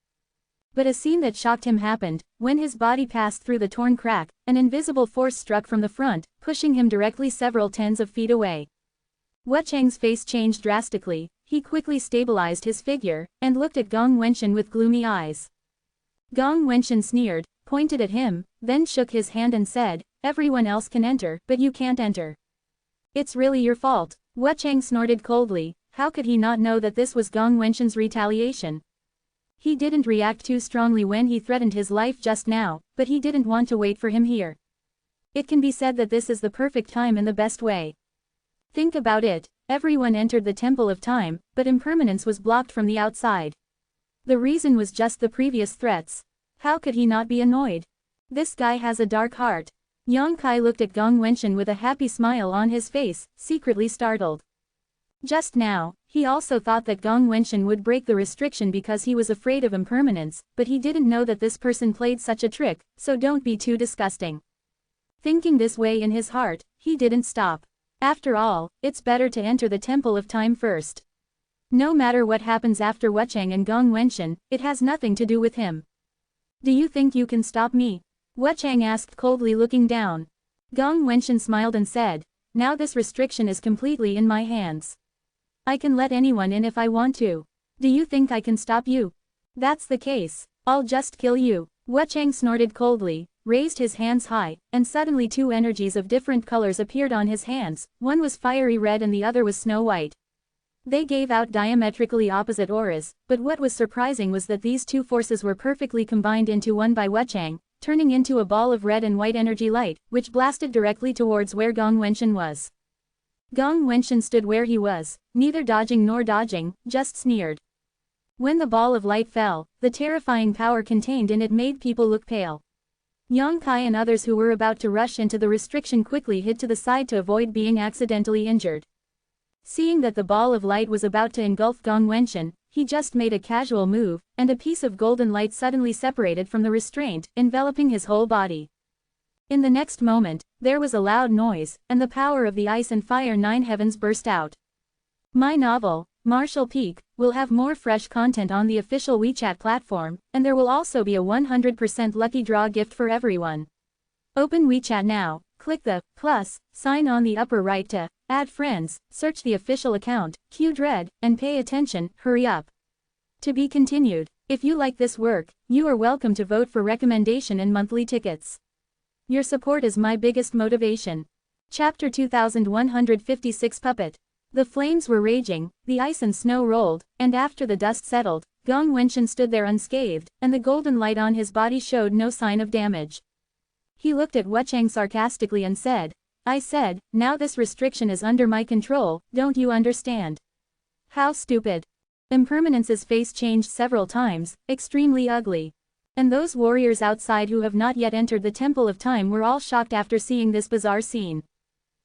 But a scene that shocked him happened. When his body passed through the torn crack, an invisible force struck from the front, pushing him directly several tens of feet away. Wuchang's face changed drastically. He quickly stabilized his figure, and looked at Gong Wenshan with gloomy eyes. Gong Wenshan sneered, pointed at him, then shook his hand and said, "Everyone else can enter, but you can't enter. It's really your fault." Wuchang snorted coldly. How could he not know that this was Gong Wenshan's retaliation? He didn't react too strongly when he threatened his life just now, but he didn't want to wait for him here. It can be said that this is the perfect time in the best way. Think about it. Everyone entered the Temple of Time, but impermanence was blocked from the outside. The reason was just the previous threats. How could he not be annoyed? This guy has a dark heart. Yang Kai looked at Gong Wenshan with a happy smile on his face, secretly startled. Just now, he also thought that Gong Wenshan would break the restriction because he was afraid of impermanence, but he didn't know that this person played such a trick, so don't be too disgusting. Thinking this way in his heart, he didn't stop. After all, it's better to enter the Temple of Time first. No matter what happens after Wuchang and Gong Wenshan, it has nothing to do with him. "Do you think you can stop me?" Wuchang asked coldly, looking down. Gong Wenshan smiled and said, "Now this restriction is completely in my hands. I can let anyone in if I want to. Do you think I can stop you? That's the case. I'll just kill you." Wuchang snorted coldly, raised his hands high, and suddenly 2 energies of different colors appeared on his hands. One was fiery red and the other was snow white. They gave out diametrically opposite auras, but what was surprising was that these 2 forces were perfectly combined into one by Wuchang, turning into a ball of red and white energy light, which blasted directly towards where Gong Wenshan was. Gong Wenshan stood where he was, neither dodging nor dodging, just sneered. When the ball of light fell, the terrifying power contained in it made people look pale. Yang Kai and others who were about to rush into the restriction quickly hid to the side to avoid being accidentally injured. Seeing that the ball of light was about to engulf Gong Wenshan, he just made a casual move, and a piece of golden light suddenly separated from the restraint, enveloping his whole body. In the next moment, there was a loud noise, and the power of the ice and fire 9 heavens burst out. My novel, Martial Peak, will have more fresh content on the official WeChat platform, and there will also be a 100% lucky draw gift for everyone. Open WeChat now, click the plus sign on the upper right to add friends, search the official account, Q-Dread, and pay attention, hurry up. To be continued. If you like this work, you are welcome to vote for recommendation and monthly tickets. Your support is my biggest motivation. Chapter 2156 Puppet. The flames were raging, the ice and snow rolled, and after the dust settled, Gong Wenshan stood there unscathed, and the golden light on his body showed no sign of damage. He looked at Wuchang sarcastically and said, I said, now this restriction is under my control, don't you understand? How stupid. Impermanence's face changed several times, extremely ugly. And those warriors outside who have not yet entered the Temple of Time were all shocked after seeing this bizarre scene.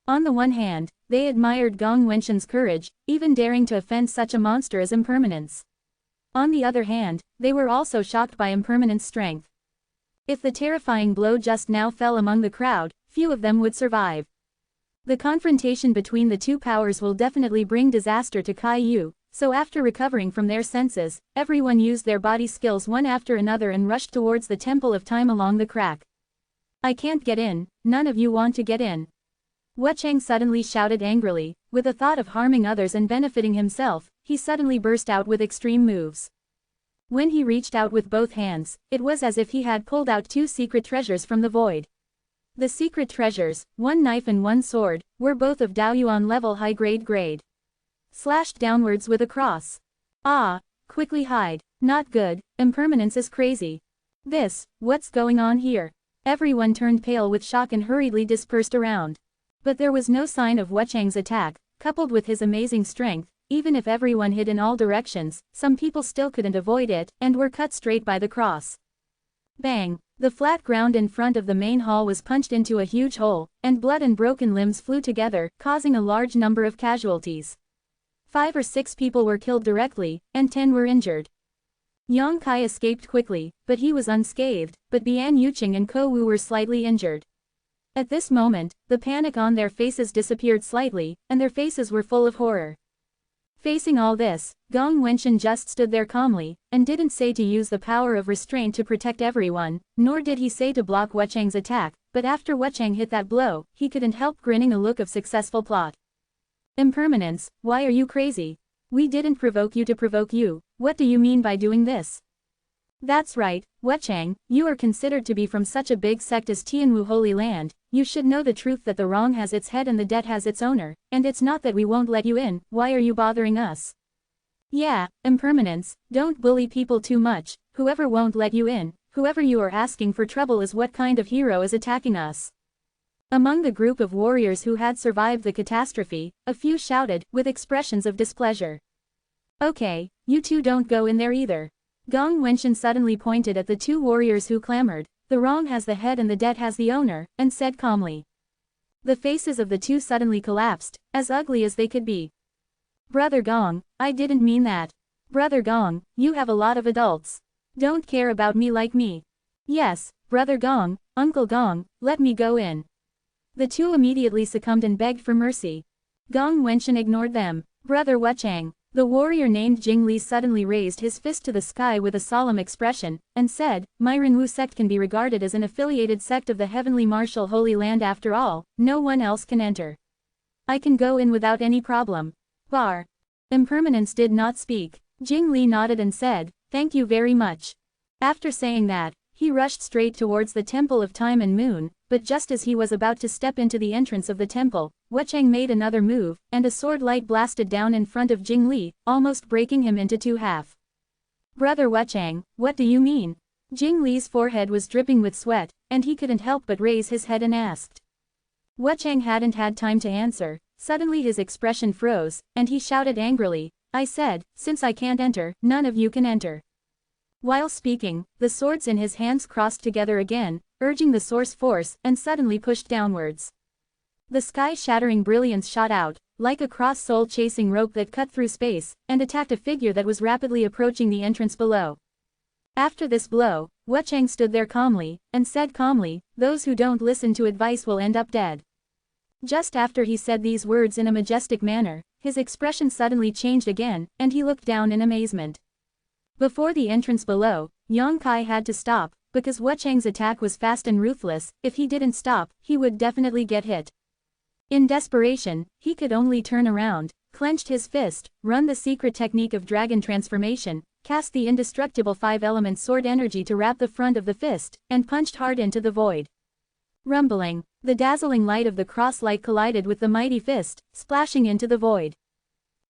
On the one hand, they admired Gong Wenshan's courage, even daring to offend such a monster as Impermanence. On the other hand, they were also shocked by Impermanence's strength. If the terrifying blow just now fell among the crowd, few of them would survive. The confrontation between the two powers will definitely bring disaster to Kaiyu. So after recovering from their senses, everyone used their body skills one after another and rushed towards the Temple of Time along the crack. I can't get in, none of you want to get in. Wuchang suddenly shouted angrily, with a thought of harming others and benefiting himself, he suddenly burst out with extreme moves. When he reached out with both hands, it was as if he had pulled out two secret treasures from the void. The secret treasures, one knife and one sword, were both of Daoyuan level high grade. Slashed downwards with a cross. Ah, quickly hide, not good, Impermanence is crazy. What's going on here? Everyone turned pale with shock and hurriedly dispersed around. But there was no sign of Wuchang's attack, coupled with his amazing strength, even if everyone hid in all directions, some people still couldn't avoid it, and were cut straight by the cross. Bang! The flat ground in front of the main hall was punched into a huge hole, and blood and broken limbs flew together, causing a large number of casualties. 5 or 6 people were killed directly, and 10 were injured. Yang Kai escaped quickly, but he was unscathed, but Bian Yuqing and Ko Wu were slightly injured. At this moment, the panic on their faces disappeared slightly, and their faces were full of horror. Facing all this, Gong Wenshan just stood there calmly, and didn't say to use the power of restraint to protect everyone, nor did he say to block Wuchang's attack, but after Wuchang hit that blow, he couldn't help grinning a look of successful plot. Impermanence, why are you crazy? We didn't provoke you to provoke you, what do you mean by doing this? That's right, Wuchang, you are considered to be from such a big sect as Tianwu Holy Land, you should know the truth that the wrong has its head and the debt has its owner, and it's not that we won't let you in, why are you bothering us? Yeah, Impermanence, don't bully people too much, whoever won't let you in, whoever you are asking for trouble is what kind of hero is attacking us. Among the group of warriors who had survived the catastrophe, a few shouted, with expressions of displeasure. Okay, you two don't go in there either. Gong Wenshan suddenly pointed at the two warriors who clamored, the wrong has the head and the debt has the owner, and said calmly. The faces of the two suddenly collapsed, as ugly as they could be. Brother Gong, I didn't mean that. Brother Gong, you have a lot of adults. Don't care about me like me. Yes, Brother Gong, Uncle Gong, let me go in. The two immediately succumbed and begged for mercy. Gong Wenshan ignored them. Brother Wuchang. The warrior named Jing Li suddenly raised his fist to the sky with a solemn expression, and said, my Renwu sect can be regarded as an affiliated sect of the Heavenly Martial Holy Land after all, no one else can enter. I can go in without any problem. Bar. Impermanence did not speak. Jing Li nodded and said, thank you very much. After saying that, he rushed straight towards the Temple of Time and Moon, but just as he was about to step into the entrance of the temple, Wuchang made another move, and a sword light blasted down in front of Jing Li, almost breaking him into two half. Brother Wuchang, what do you mean? Jing Li's forehead was dripping with sweat, and he couldn't help but raise his head and asked. Wuchang hadn't had time to answer, suddenly his expression froze, and he shouted angrily, I said, since I can't enter, none of you can enter. While speaking, the swords in his hands crossed together again, urging the source force, and suddenly pushed downwards. The sky-shattering brilliance shot out, like a cross-soul-chasing rope that cut through space, and attacked a figure that was rapidly approaching the entrance below. After this blow, Wuchang stood there calmly, and said calmly, those who don't listen to advice will end up dead. Just after he said these words in a majestic manner, his expression suddenly changed again, and he looked down in amazement. Before the entrance below, Yang Kai had to stop, because Wuchang's attack was fast and ruthless. If he didn't stop, he would definitely get hit. In desperation, he could only turn around, clenched his fist, run the secret technique of dragon transformation, cast the indestructible 5-element sword energy to wrap the front of the fist, and punched hard into the void. Rumbling, the dazzling light of the cross-light collided with the mighty fist, splashing into the void.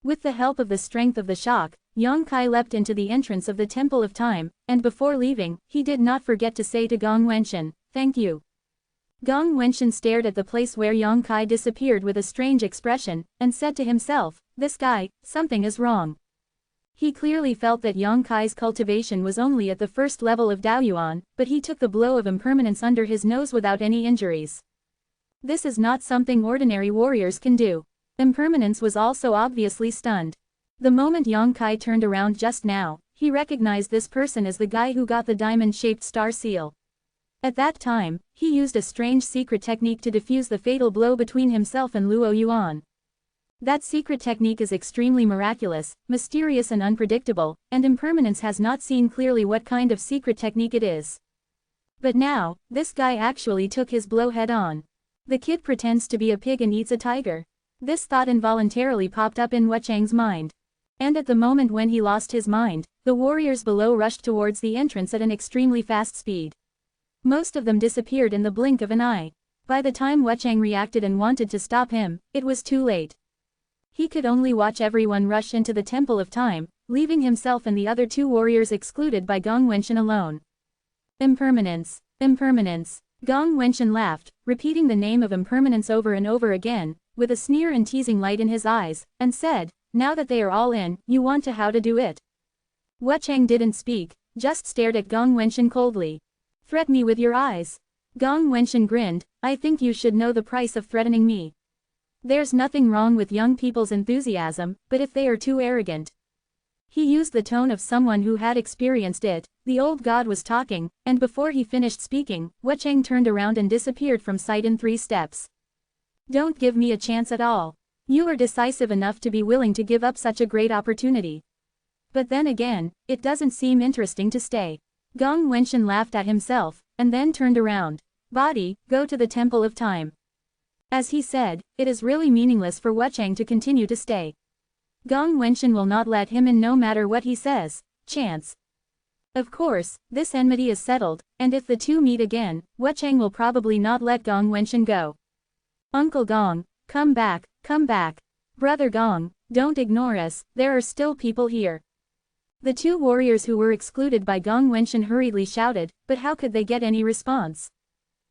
With the help of the strength of the shock, Yang Kai leapt into the entrance of the Temple of Time, and before leaving, he did not forget to say to Gong Wenshan, "Thank you." Gong Wenshan stared at the place where Yang Kai disappeared with a strange expression, and said to himself, "This guy, something is wrong." He clearly felt that Yang Kai's cultivation was only at the first level of Daoyuan, but he took the blow of impermanence under his nose without any injuries. This is not something ordinary warriors can do. Impermanence was also obviously stunned. The moment Yang Kai turned around just now, he recognized this person as the guy who got the diamond-shaped star seal. At that time, he used a strange secret technique to defuse the fatal blow between himself and Luo Yuan. That secret technique is extremely miraculous, mysterious and unpredictable, and impermanence has not seen clearly what kind of secret technique it is. But now, this guy actually took his blow head-on. The kid pretends to be a pig and eats a tiger. This thought involuntarily popped up in Wuchang's mind. And at the moment when he lost his mind, the warriors below rushed towards the entrance at an extremely fast speed. Most of them disappeared in the blink of an eye. By the time Wuchang reacted and wanted to stop him, it was too late. He could only watch everyone rush into the Temple of Time, leaving himself and the other two warriors excluded by Gong Wenshan alone. Impermanence. Impermanence. Gong Wenshan laughed, repeating the name of impermanence over and over again, with a sneer and teasing light in his eyes, and said, "Now that they are all in, you want to how to do it?" Wuchang didn't speak, just stared at Gong Wenshan coldly. "Threat me with your eyes." Gong Wenshan grinned, "I think you should know the price of threatening me. There's nothing wrong with young people's enthusiasm, but if they are too arrogant." He used the tone of someone who had experienced it. The old god was talking, and before he finished speaking, Wuchang turned around and disappeared from sight in 3 steps. "Don't give me a chance at all. You are decisive enough to be willing to give up such a great opportunity. But then again, it doesn't seem interesting to stay." Gong Wenshan laughed at himself, and then turned around. "Body, go to the Temple of Time." As he said, it is really meaningless for Wuchang to continue to stay. Gong Wenshan will not let him in no matter what he says. Chance. Of course, this enmity is settled, and if the two meet again, Wuchang will probably not let Gong Wenshan go. "Uncle Gong, come back, come back. Brother Gong, don't ignore us, there are still people here." The two warriors who were excluded by Gong Wenshan hurriedly shouted, but how could they get any response?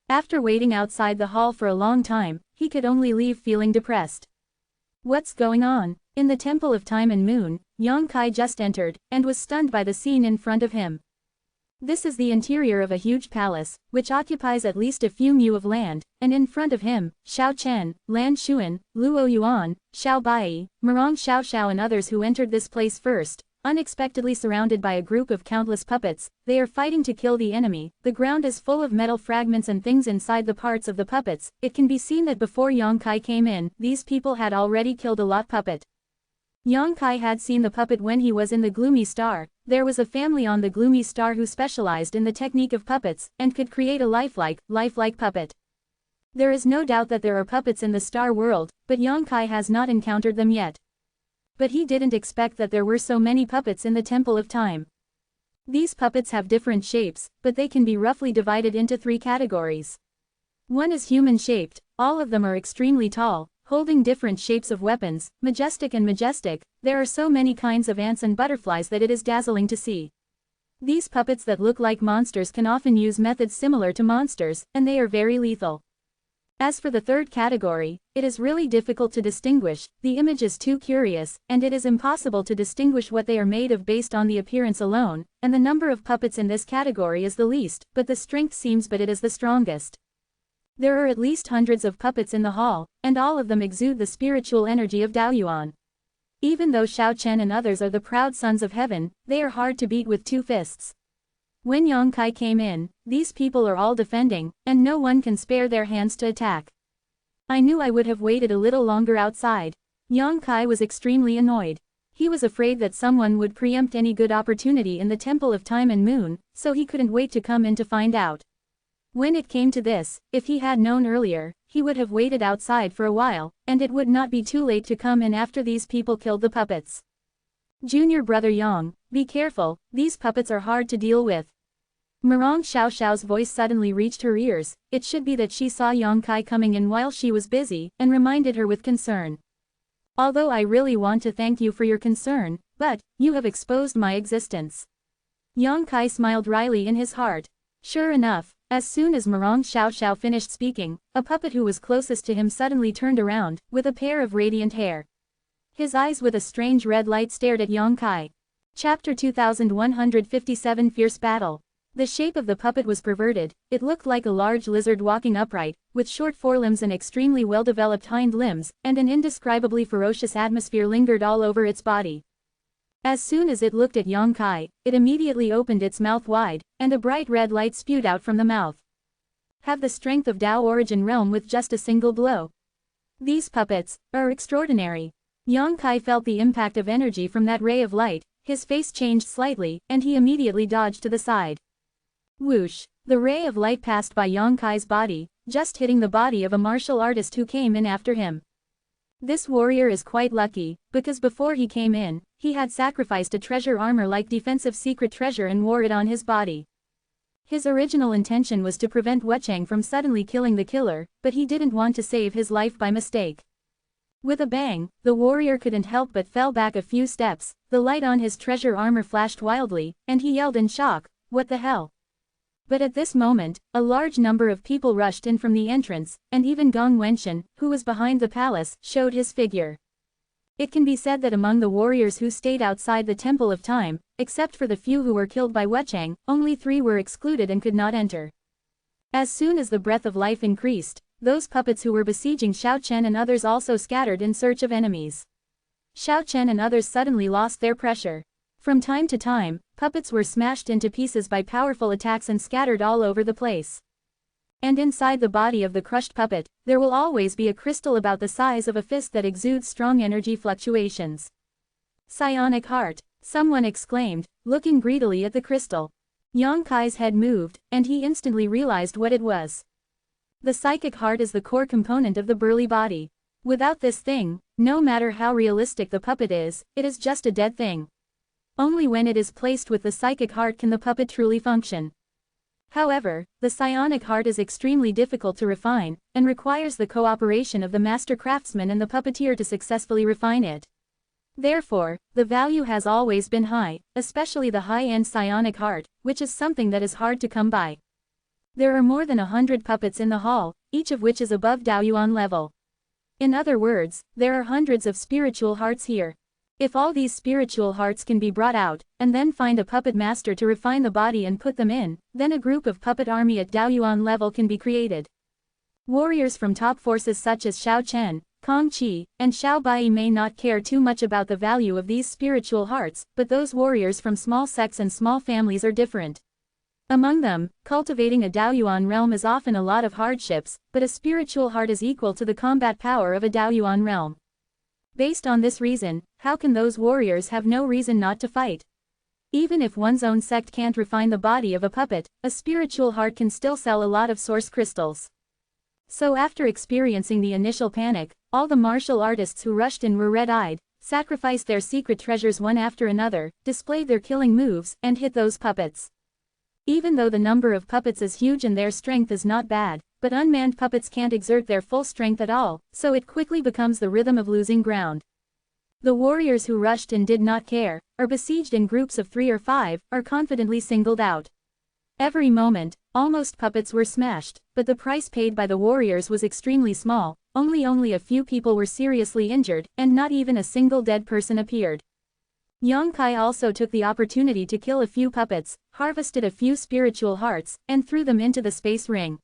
After waiting outside the hall for a long time, he could only leave feeling depressed. What's going on? In the Temple of Time and Moon, Yang Kai just entered, and was stunned by the scene in front of him. This is the interior of a huge palace, which occupies at least a few mu of land, and in front of him, Xiao Chen, Lan Xuan, Luo Yuan, Xiao Bai, Murong Xiao and others who entered this place first. Unexpectedly surrounded by a group of countless puppets, they are fighting to kill the enemy. The ground is full of metal fragments and things inside the parts of the puppets. It can be seen that before Yang Kai came in, these people had already killed a lot puppet. Yang Kai had seen the puppet when he was in the Gloomy Star. There was a family on the Gloomy Star who specialized in the technique of puppets, and could create a lifelike puppet. There is no doubt that there are puppets in the Star World, but Yang Kai has not encountered them yet. But he didn't expect that there were so many puppets in the Temple of Time. These puppets have different shapes, but they can be roughly divided into 3 categories. One is human-shaped, all of them are extremely tall, holding different shapes of weapons, majestic. There are so many kinds of ants and butterflies that it is dazzling to see. These puppets that look like monsters can often use methods similar to monsters, and they are very lethal. As for the 3rd category, it is really difficult to distinguish. The image is too curious, and it is impossible to distinguish what they are made of based on the appearance alone, and the number of puppets in this category is the least, but the strength seems but it is the strongest. There are at least hundreds of puppets in the hall, and all of them exude the spiritual energy of Daoyuan. Even though Xiao Chen and others are the proud sons of heaven, they are hard to beat with 2 fists. When Yang Kai came in, these people are all defending, and no one can spare their hands to attack. I knew I would have waited a little longer outside. Yang Kai was extremely annoyed. He was afraid that someone would preempt any good opportunity in the Temple of Time and Moon, so he couldn't wait to come in to find out. When it came to this, if he had known earlier, he would have waited outside for a while, and it would not be too late to come in after these people killed the puppets. Junior brother Yang, be careful, these puppets are hard to deal with. Murong Xiaoxiao's voice suddenly reached her ears. It should be that she saw Yang Kai coming in while she was busy, and reminded her with concern. Although I really want to thank you for your concern, but, you have exposed my existence. Yang Kai smiled wryly in his heart. Sure enough, as soon as Murong Xiaoxiao finished speaking, a puppet who was closest to him suddenly turned around, with a pair of radiant hair. His eyes with a strange red light stared at Yang Kai. Chapter 2157 Fierce Battle. The shape of the puppet was perverted. It looked like a large lizard walking upright, with short forelimbs and extremely well-developed hind limbs, and an indescribably ferocious atmosphere lingered all over its body. As soon as it looked at Yang Kai, it immediately opened its mouth wide, and a bright red light spewed out from the mouth. Have the strength of Tao Origin Realm with just a single blow. These puppets are extraordinary. Yang Kai felt the impact of energy from that ray of light, his face changed slightly, and he immediately dodged to the side. Whoosh! The ray of light passed by Yang Kai's body, just hitting the body of a martial artist who came in after him. This warrior is quite lucky, because before he came in, he had sacrificed a treasure armor like defensive secret treasure and wore it on his body. His original intention was to prevent Wucheng from suddenly killing the killer, but he didn't want to save his life by mistake. With a bang, the warrior couldn't help but fell back a few steps, the light on his treasure armor flashed wildly, and he yelled in shock, "What the hell?" But at this moment, a large number of people rushed in from the entrance, and even Gong Wenshan, who was behind the palace, showed his figure. It can be said that among the warriors who stayed outside the Temple of Time, except for the few who were killed by Wucheng, only 3 were excluded and could not enter. As soon as the breath of life increased, those puppets who were besieging Xiao Chen and others also scattered in search of enemies. Xiao Chen and others suddenly lost their pressure. From time to time, puppets were smashed into pieces by powerful attacks and scattered all over the place. And inside the body of the crushed puppet, there will always be a crystal about the size of a fist that exudes strong energy fluctuations. Psionic heart, someone exclaimed, looking greedily at the crystal. Yang Kai's head moved, and he instantly realized what it was. The psychic heart is the core component of the burly body. Without this thing, no matter how realistic the puppet is, it is just a dead thing. Only when it is placed with the psychic heart can the puppet truly function. However, the psionic heart is extremely difficult to refine, and requires the cooperation of the master craftsman and the puppeteer to successfully refine it. Therefore, the value has always been high, especially the high-end psionic heart, which is something that is hard to come by. There are more than 100 puppets in the hall, each of which is above Daoyuan level. In other words, there are hundreds of spiritual hearts here. If all these spiritual hearts can be brought out, and then find a puppet master to refine the body and put them in, then a group of puppet army at Daoyuan level can be created. Warriors from top forces such as Xiao Chen, Kong Qi, and Xiao Bai may not care too much about the value of these spiritual hearts, but those warriors from small sects and small families are different. Among them, cultivating a Daoyuan realm is often a lot of hardships, but a spiritual heart is equal to the combat power of a Daoyuan realm. Based on this reason, how can those warriors have no reason not to fight? Even if one's own sect can't refine the body of a puppet, a spiritual heart can still sell a lot of source crystals. So after experiencing the initial panic, all the martial artists who rushed in were red-eyed, sacrificed their secret treasures one after another, displayed their killing moves, and hit those puppets. Even though the number of puppets is huge and their strength is not bad, but unmanned puppets can't exert their full strength at all, so it quickly becomes the rhythm of losing ground. The warriors who rushed in did not care, are besieged in groups of 3 or 5, are confidently singled out. Every moment, almost puppets were smashed, but the price paid by the warriors was extremely small, only a few people were seriously injured, and not even a single dead person appeared. Yang Kai also took the opportunity to kill a few puppets, harvested a few spiritual hearts, and threw them into the space ring.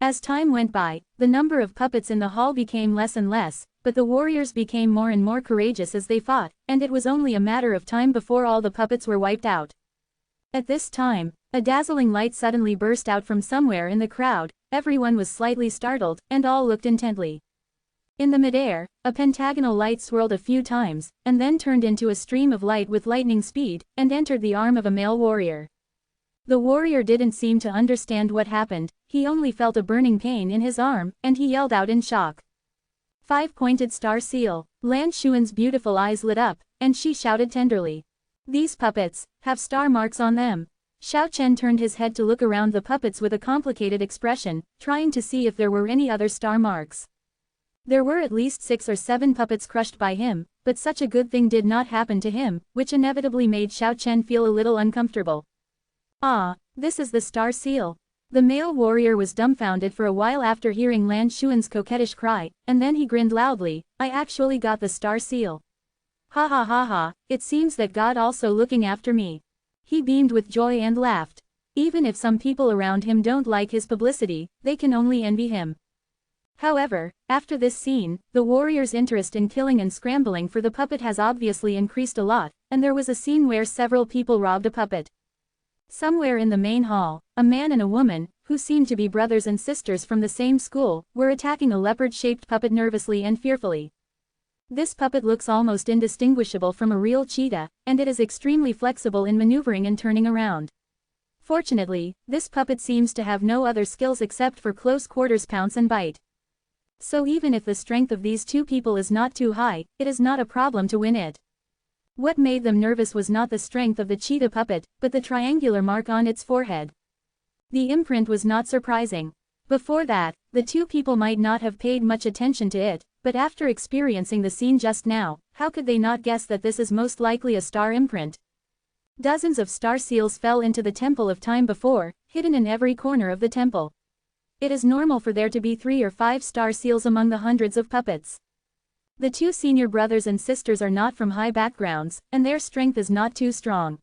As time went by, the number of puppets in the hall became less and less, but the warriors became more and more courageous as they fought, and it was only a matter of time before all the puppets were wiped out. At this time, a dazzling light suddenly burst out from somewhere in the crowd, everyone was slightly startled, and all looked intently. In the midair, a pentagonal light swirled a few times, and then turned into a stream of light with lightning speed, and entered the arm of a male warrior. The warrior didn't seem to understand what happened, he only felt a burning pain in his arm, and he yelled out in shock. Five-pointed star seal. Lan Xuan's beautiful eyes lit up, and she shouted tenderly. These puppets have star marks on them. Xiao Chen turned his head to look around the puppets with a complicated expression, trying to see if there were any other star marks. There were at least 6 or 7 puppets crushed by him, but such a good thing did not happen to him, which inevitably made Xiao Chen feel a little uncomfortable. Ah, this is the star seal. The male warrior was dumbfounded for a while after hearing Lan Xuan's coquettish cry, and then he grinned loudly. I actually got the star seal. Ha ha ha ha, it seems that God also looking after me. He beamed with joy and laughed. Even if some people around him don't like his publicity, they can only envy him. However, after this scene, the warrior's interest in killing and scrambling for the puppet has obviously increased a lot, and there was a scene where several people robbed a puppet. Somewhere in the main hall, a man and a woman, who seemed to be brothers and sisters from the same school, were attacking a leopard-shaped puppet nervously and fearfully. This puppet looks almost indistinguishable from a real cheetah, and it is extremely flexible in maneuvering and turning around. Fortunately, this puppet seems to have no other skills except for close quarters pounce and bite. So even if the strength of these two people is not too high, it is not a problem to win it. What made them nervous was not the strength of the cheetah puppet, but the triangular mark on its forehead. The imprint was not surprising. Before that, the two people might not have paid much attention to it, but after experiencing the scene just now, how could they not guess that this is most likely a star imprint? Dozens of star seals fell into the Temple of Time before, hidden in every corner of the temple. It is normal for there to be 3 or 5 star seals among the hundreds of puppets. The two senior brothers and sisters are not from high backgrounds, and their strength is not too strong.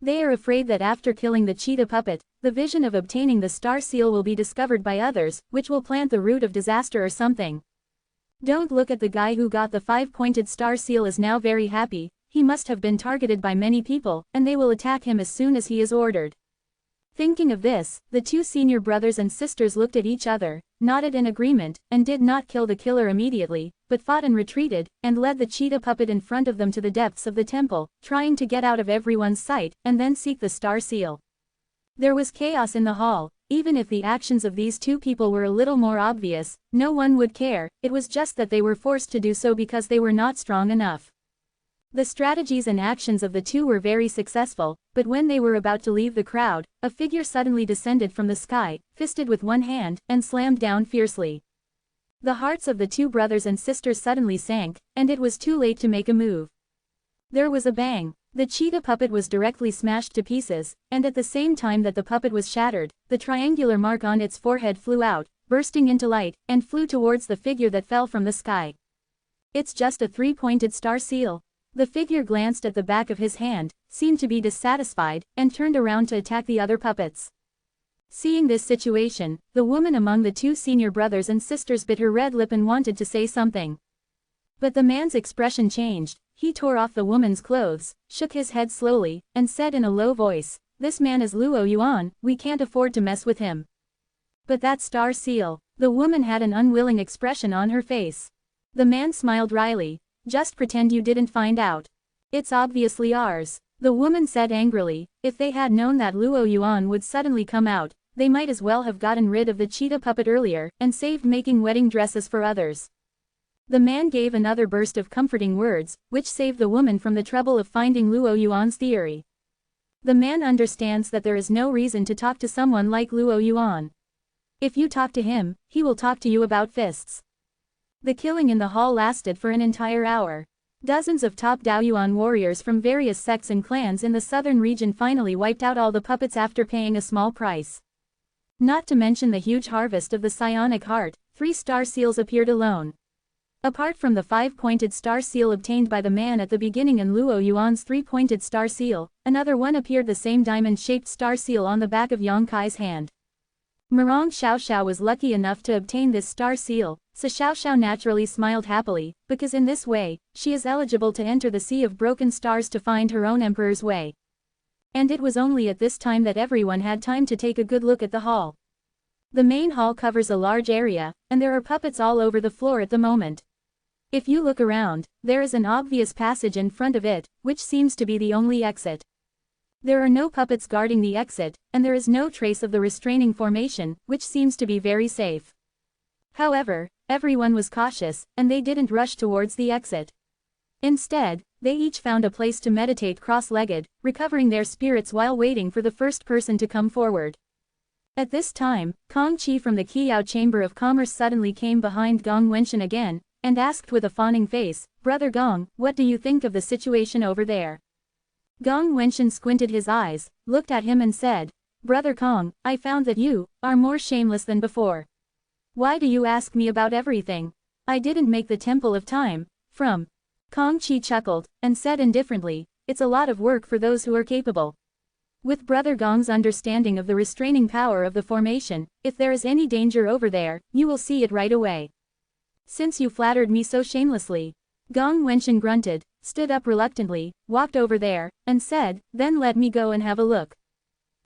They are afraid that after killing the cheetah puppet, the vision of obtaining the star seal will be discovered by others, which will plant the root of disaster or something. Don't look at the guy who got the 5-pointed star seal is now very happy, he must have been targeted by many people, and they will attack him as soon as he is ordered. Thinking of this, the two senior brothers and sisters looked at each other, nodded in agreement, and did not kill the killer immediately, but fought and retreated, and led the cheetah puppet in front of them to the depths of the temple, trying to get out of everyone's sight, and then seek the star seal. There was chaos in the hall. Even if the actions of these two people were a little more obvious, no one would care, it was just that they were forced to do so because they were not strong enough. The strategies and actions of the two were very successful, but when they were about to leave the crowd, a figure suddenly descended from the sky, fisted with one hand, and slammed down fiercely. The hearts of the two brothers and sisters suddenly sank, and it was too late to make a move. There was a bang. The cheetah puppet was directly smashed to pieces, and at the same time that the puppet was shattered, the triangular mark on its forehead flew out, bursting into light, and flew towards the figure that fell from the sky. It's just a 3-pointed star seal. The figure glanced at the back of his hand, seemed to be dissatisfied, and turned around to attack the other puppets. Seeing this situation, the woman among the two senior brothers and sisters bit her red lip and wanted to say something. But the man's expression changed. He tore off the woman's clothes, shook his head slowly, and said in a low voice, "This man is Luo Yuan, we can't afford to mess with him." But that star seal. The woman had an unwilling expression on her face. The man smiled wryly. "Just pretend you didn't find out. It's obviously ours." The woman said angrily, if they had known that Luo Yuan would suddenly come out, they might as well have gotten rid of the cheetah puppet earlier, and saved making wedding dresses for others. The man gave another burst of comforting words, which saved the woman from the trouble of finding Luo Yuan's theory. The man understands that there is no reason to talk to someone like Luo Yuan. If you talk to him, he will talk to you about fists. The killing in the hall lasted for an entire hour. Dozens of top Daoyuan warriors from various sects and clans in the southern region finally wiped out all the puppets after paying a small price. Not to mention the huge harvest of the psionic heart, 3 star seals appeared alone. Apart from the 5-pointed star seal obtained by the man at the beginning and Luo Yuan's 3-pointed star seal, another one appeared, the same diamond-shaped star seal on the back of Yang Kai's hand. Murong Xiaoxiao was lucky enough to obtain this star seal, so Xiaoxiao naturally smiled happily, because in this way, she is eligible to enter the Sea of Broken Stars to find her own emperor's way. And it was only at this time that everyone had time to take a good look at the hall. The main hall covers a large area, and there are puppets all over the floor at the moment. If you look around, there is an obvious passage in front of it, which seems to be the only exit. There are no puppets guarding the exit, and there is no trace of the restraining formation, which seems to be very safe. However, everyone was cautious, and they didn't rush towards the exit. Instead, they each found a place to meditate cross-legged, recovering their spirits while waiting for the first person to come forward. At this time, Kong Qi from the Qiao Chamber of Commerce suddenly came behind Gong Wenshan again, and asked with a fawning face, "Brother Gong, what do you think of the situation over there?" Gong Wenshan squinted his eyes, looked at him and said, "Brother Kong, I found that you are more shameless than before. Why do you ask me about everything? I didn't make the Temple of Time, from..." Kong Qi chuckled, and said indifferently, "It's a lot of work for those who are capable. With Brother Gong's understanding of the restraining power of the formation, if there is any danger over there, you will see it right away. Since you flattered me so shamelessly." Gong Wenshan grunted, stood up reluctantly, walked over there, and said, "Then let me go and have a look."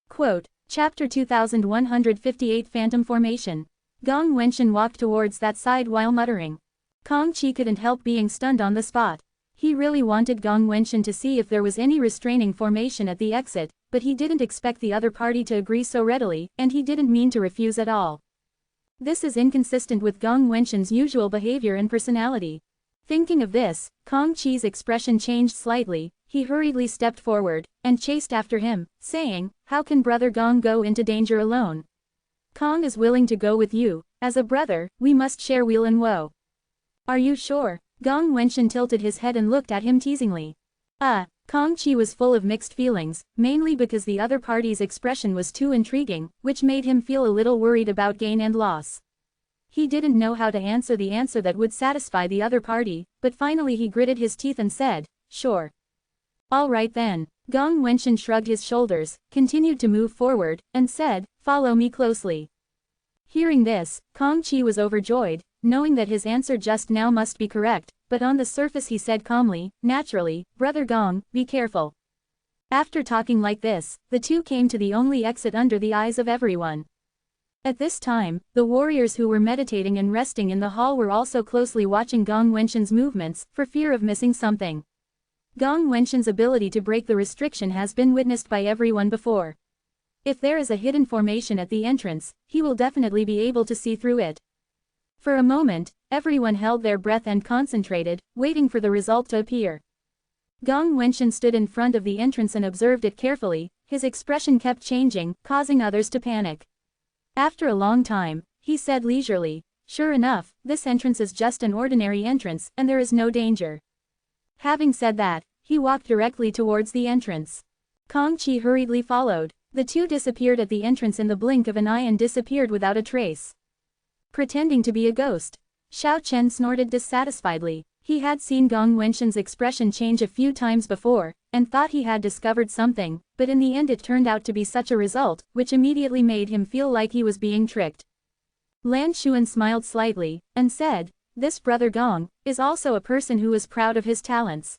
Quote, Chapter 2158 Phantom Formation. Gong Wenshan walked towards that side while muttering. Kong Qi couldn't help being stunned on the spot. He really wanted Gong Wenshan to see if there was any restraining formation at the exit, but he didn't expect the other party to agree so readily, and he didn't mean to refuse at all. This is inconsistent with Gong Wenshan's usual behavior and personality. Thinking of this, Kong Qi's expression changed slightly. He hurriedly stepped forward, and chased after him, saying, "How can Brother Gong go into danger alone? Kong is willing to go with you. As a brother, we must share weal and woe." "Are you sure?" Gong Wenshan tilted his head and looked at him teasingly. Kong Qi was full of mixed feelings, mainly because the other party's expression was too intriguing, which made him feel a little worried about gain and loss. He didn't know how to answer the answer that would satisfy the other party, but finally he gritted his teeth and said, "Sure. All right then." Gong Wenshan shrugged his shoulders, continued to move forward, and said, "Follow me closely." Hearing this, Kong Qi was overjoyed, knowing that his answer just now must be correct, but on the surface he said calmly, naturally, "Brother Gong, be careful." After talking like this, the two came to the only exit under the eyes of everyone. At this time, the warriors who were meditating and resting in the hall were also closely watching Gong Wenshan's movements, for fear of missing something. Gong Wenshan's ability to break the restriction has been witnessed by everyone before. If there is a hidden formation at the entrance, he will definitely be able to see through it. For a moment, everyone held their breath and concentrated, waiting for the result to appear. Gong Wenshan stood in front of the entrance and observed it carefully. His expression kept changing, causing others to panic. After a long time, he said leisurely, "Sure enough, this entrance is just an ordinary entrance, and there is no danger." Having said that, he walked directly towards the entrance. Kong Qi hurriedly followed. The two disappeared at the entrance in the blink of an eye and disappeared without a trace. Pretending to be a ghost. Xiao Chen snorted dissatisfiedly. He had seen Gong Wenshan's expression change a few times before, and thought he had discovered something, but in the end it turned out to be such a result, which immediately made him feel like he was being tricked. Lan Xuan smiled slightly, and said, "This Brother Gong is also a person who is proud of his talents."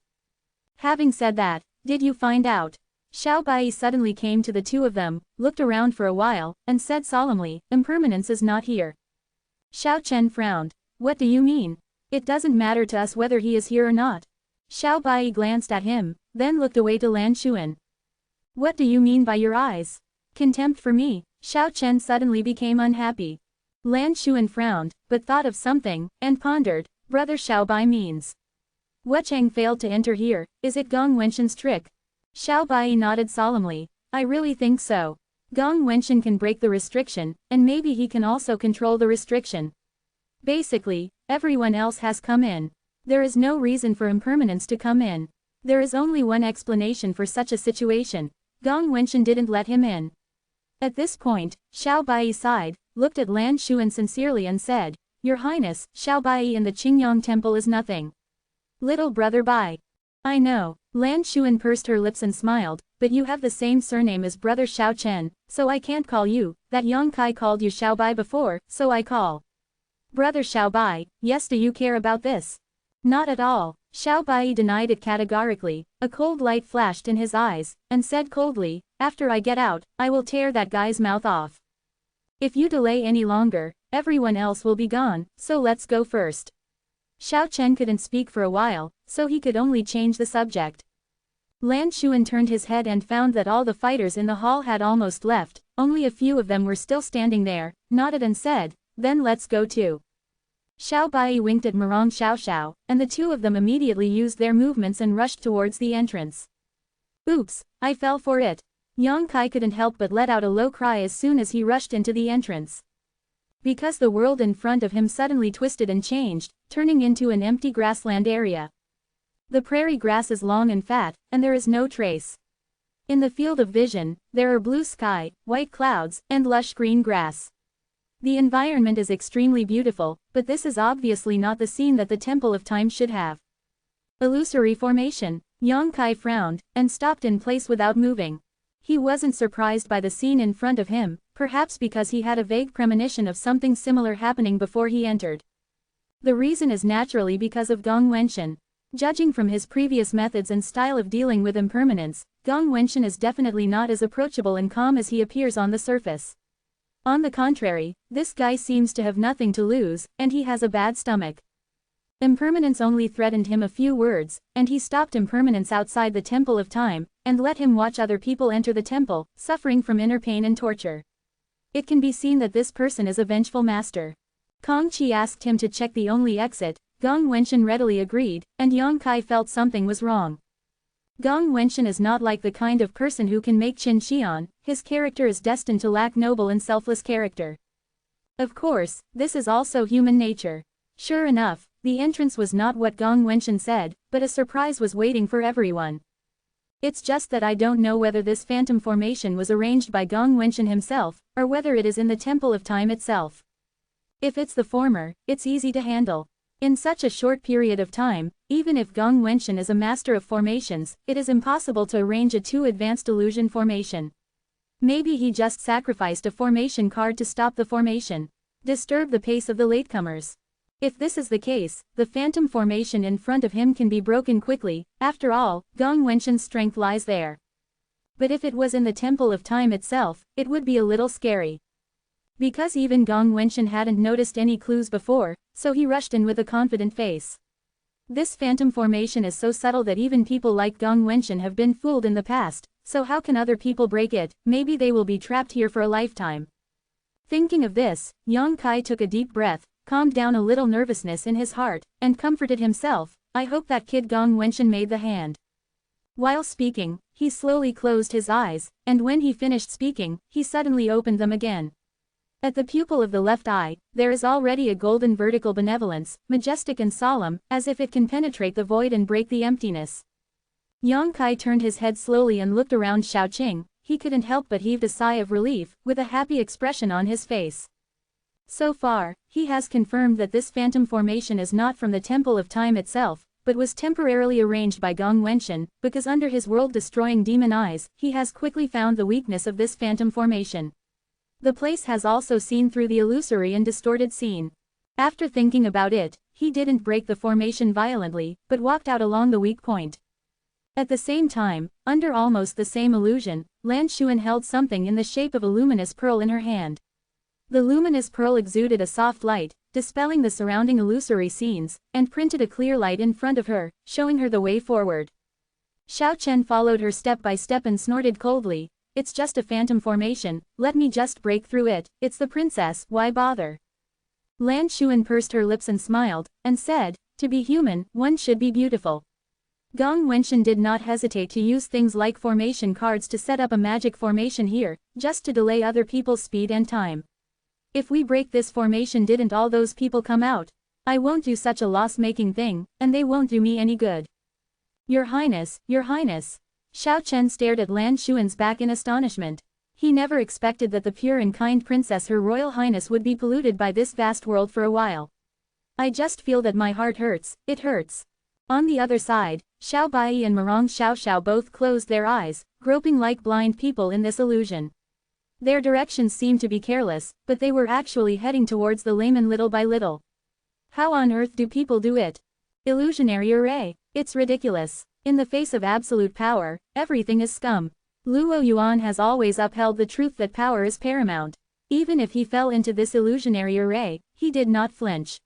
Having said that, "Did you find out?" Xiao Bai suddenly came to the two of them, looked around for a while, and said solemnly, "Impermanence is not here." Xiao Chen frowned. "What do you mean? It doesn't matter to us whether he is here or not." Xiao Bai glanced at him, then looked away to Lan Xuan. "What do you mean by your eyes? Contempt for me?" Xiao Chen suddenly became unhappy. Lan Xuan frowned, but thought of something, and pondered, "Brother Xiao Bai means Wu Cheng failed to enter here, is it Gong Wenshan's trick?" Xiao Bai nodded solemnly. "I really think so. Gong Wenshan can break the restriction, and maybe he can also control the restriction. Basically, everyone else has come in. There is no reason for impermanence to come in. There is only one explanation for such a situation. Gong Wenshan didn't let him in." At this point, Xiao Bai sighed, looked at Lan Xuan sincerely and said, "Your Highness, Xiao Bai in the Qingyang Temple is nothing. Little brother Bai." "I know." Lan Xuan pursed her lips and smiled, "but you have the same surname as brother Xiao Chen, so I can't call you. That Yang Kai called you Xiao Bai before, so I call Brother Xiao Bai." "Yes, do you care about this?" "Not at all." Xiao Bai denied it categorically. A cold light flashed in his eyes, and said coldly, "After I get out, I will tear that guy's mouth off." If you delay any longer, everyone else will be gone, so let's go first. Xiao Chen couldn't speak for a while, so he could only change the subject. Lan Xuan turned his head and found that all the fighters in the hall had almost left, only a few of them were still standing there, nodded and said, "Then let's go too." Xiao Bai winked at Murong Xiao, and the two of them immediately used their movements and rushed towards the entrance. Oops, I fell for it. Yang Kai couldn't help but let out a low cry as soon as he rushed into the entrance. Because the world in front of him suddenly twisted and changed, turning into an empty grassland area. The prairie grass is long and fat, and there is no trace. In the field of vision, there are blue sky, white clouds, and lush green grass. The environment is extremely beautiful, but this is obviously not the scene that the Temple of Time should have. Illusory formation. Yang Kai frowned, and stopped in place without moving. He wasn't surprised by the scene in front of him, perhaps because he had a vague premonition of something similar happening before he entered. The reason is naturally because of Gong Wenshan. Judging from his previous methods and style of dealing with impermanence, Gong Wenshan is definitely not as approachable and calm as he appears on the surface. On the contrary, this guy seems to have nothing to lose, and he has a bad stomach. Impermanence only threatened him a few words, and he stopped impermanence outside the Temple of Time, and let him watch other people enter the temple, suffering from inner pain and torture. It can be seen that this person is a vengeful master. Kong Qi asked him to check the only exit. Gong Wenshan readily agreed, and Yang Kai felt something was wrong. Gong Wenshan is not like the kind of person who can make Qin Xian, his character is destined to lack noble and selfless character. Of course, this is also human nature. Sure enough, the entrance was not what Gong Wenshan said, but a surprise was waiting for everyone. It's just that I don't know whether this phantom formation was arranged by Gong Wenshan himself, or whether it is in the Temple of Time itself. If it's the former, it's easy to handle. In such a short period of time, even if Gong Wenshan is a master of formations, it is impossible to arrange a too advanced illusion formation. Maybe he just sacrificed a formation card to stop the formation. Disturb the pace of the latecomers. If this is the case, the phantom formation in front of him can be broken quickly. After all, Gong Wenshan's strength lies there. But if it was in the Temple of Time itself, it would be a little scary. Because even Gong Wenshan hadn't noticed any clues before, so he rushed in with a confident face. This phantom formation is so subtle that even people like Gong Wenshan have been fooled in the past, so how can other people break it? Maybe they will be trapped here for a lifetime. Thinking of this, Yang Kai took a deep breath, calmed down a little nervousness in his heart, and comforted himself. I hope that kid Gong Wenshan made the hand. While speaking, he slowly closed his eyes, and when he finished speaking, he suddenly opened them again. At the pupil of the left eye, there is already a golden vertical benevolence, majestic and solemn, as if it can penetrate the void and break the emptiness. Yang Kai turned his head slowly and looked around Xiaoqing. He couldn't help but heaved a sigh of relief, with a happy expression on his face. So far, he has confirmed that this phantom formation is not from the Temple of Time itself, but was temporarily arranged by Gong Wenshan, because under his world-destroying demon eyes, he has quickly found the weakness of this phantom formation. The place has also seen through the illusory and distorted scene. After thinking about it, he didn't break the formation violently, but walked out along the weak point. At the same time, under almost the same illusion, Lan Xuan held something in the shape of a luminous pearl in her hand. The luminous pearl exuded a soft light, dispelling the surrounding illusory scenes, and printed a clear light in front of her, showing her the way forward. Xiao Chen followed her step by step and snorted coldly. It's just a phantom formation, let me just break through it, it's the princess, why bother? Lan Xuan pursed her lips and smiled, and said, to be human, one should be beautiful. Gong Wenshan did not hesitate to use things like formation cards to set up a magic formation here, just to delay other people's speed and time. If we break this formation, didn't all those people come out? I won't do such a loss-making thing, and they won't do me any good. Your Highness, Your Highness. Xiao Chen stared at Lan Xuan's back in astonishment. He never expected that the pure and kind princess Her Royal Highness would be polluted by this vast world for a while. I just feel that my heart hurts, it hurts. On the other side, Xiao Bai and Murong Xiao both closed their eyes, groping like blind people in this illusion. Their directions seemed to be careless, but they were actually heading towards the layman little by little. How on earth do people do it? Illusionary array, it's ridiculous. In the face of absolute power, everything is scum. Luo Yuan has always upheld the truth that power is paramount. Even if he fell into this illusionary array, he did not flinch.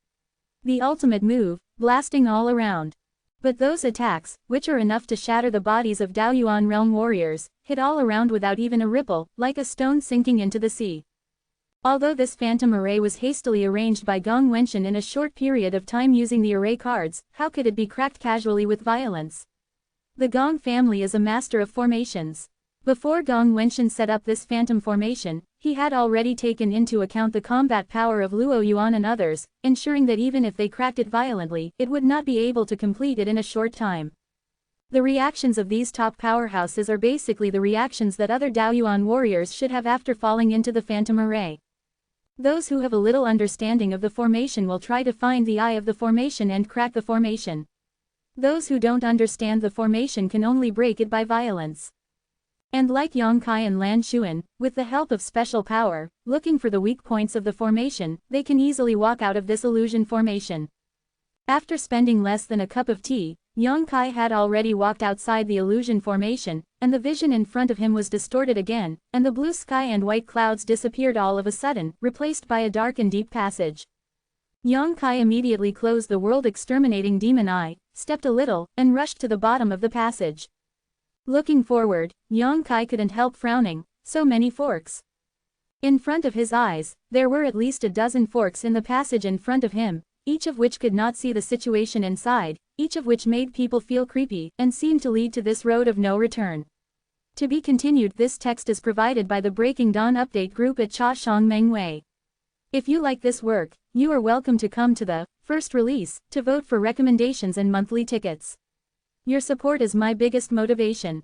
The ultimate move, blasting all around. But those attacks, which are enough to shatter the bodies of Daoyuan realm warriors, hit all around without even a ripple, like a stone sinking into the sea. Although this phantom array was hastily arranged by Gong Wenshan in a short period of time using the array cards, how could it be cracked casually with violence? The Gong family is a master of formations. Before Gong Wenshan set up this phantom formation, he had already taken into account the combat power of Luo Yuan and others, ensuring that even if they cracked it violently, it would not be able to complete it in a short time. The reactions of these top powerhouses are basically the reactions that other Daoyuan warriors should have after falling into the phantom array. Those who have a little understanding of the formation will try to find the eye of the formation and crack the formation. Those who don't understand the formation can only break it by violence. And like Yang Kai and Lan Xuan, with the help of special power, looking for the weak points of the formation, they can easily walk out of this illusion formation. After spending less than a cup of tea, Yang Kai had already walked outside the illusion formation, and the vision in front of him was distorted again, and the blue sky and white clouds disappeared all of a sudden, replaced by a dark and deep passage. Yang Kai immediately closed the world-exterminating demon eye, stepped a little, and rushed to the bottom of the passage. Looking forward, Yang Kai couldn't help frowning, so many forks. In front of his eyes, there were at least a dozen forks in the passage in front of him, each of which could not see the situation inside, each of which made people feel creepy, and seemed to lead to this road of no return. To be continued. This text is provided by the Breaking Dawn update group at Cha Shang Meng Wei. If you like this work, you are welcome to come to the first release to vote for recommendations and monthly tickets. Your support is my biggest motivation.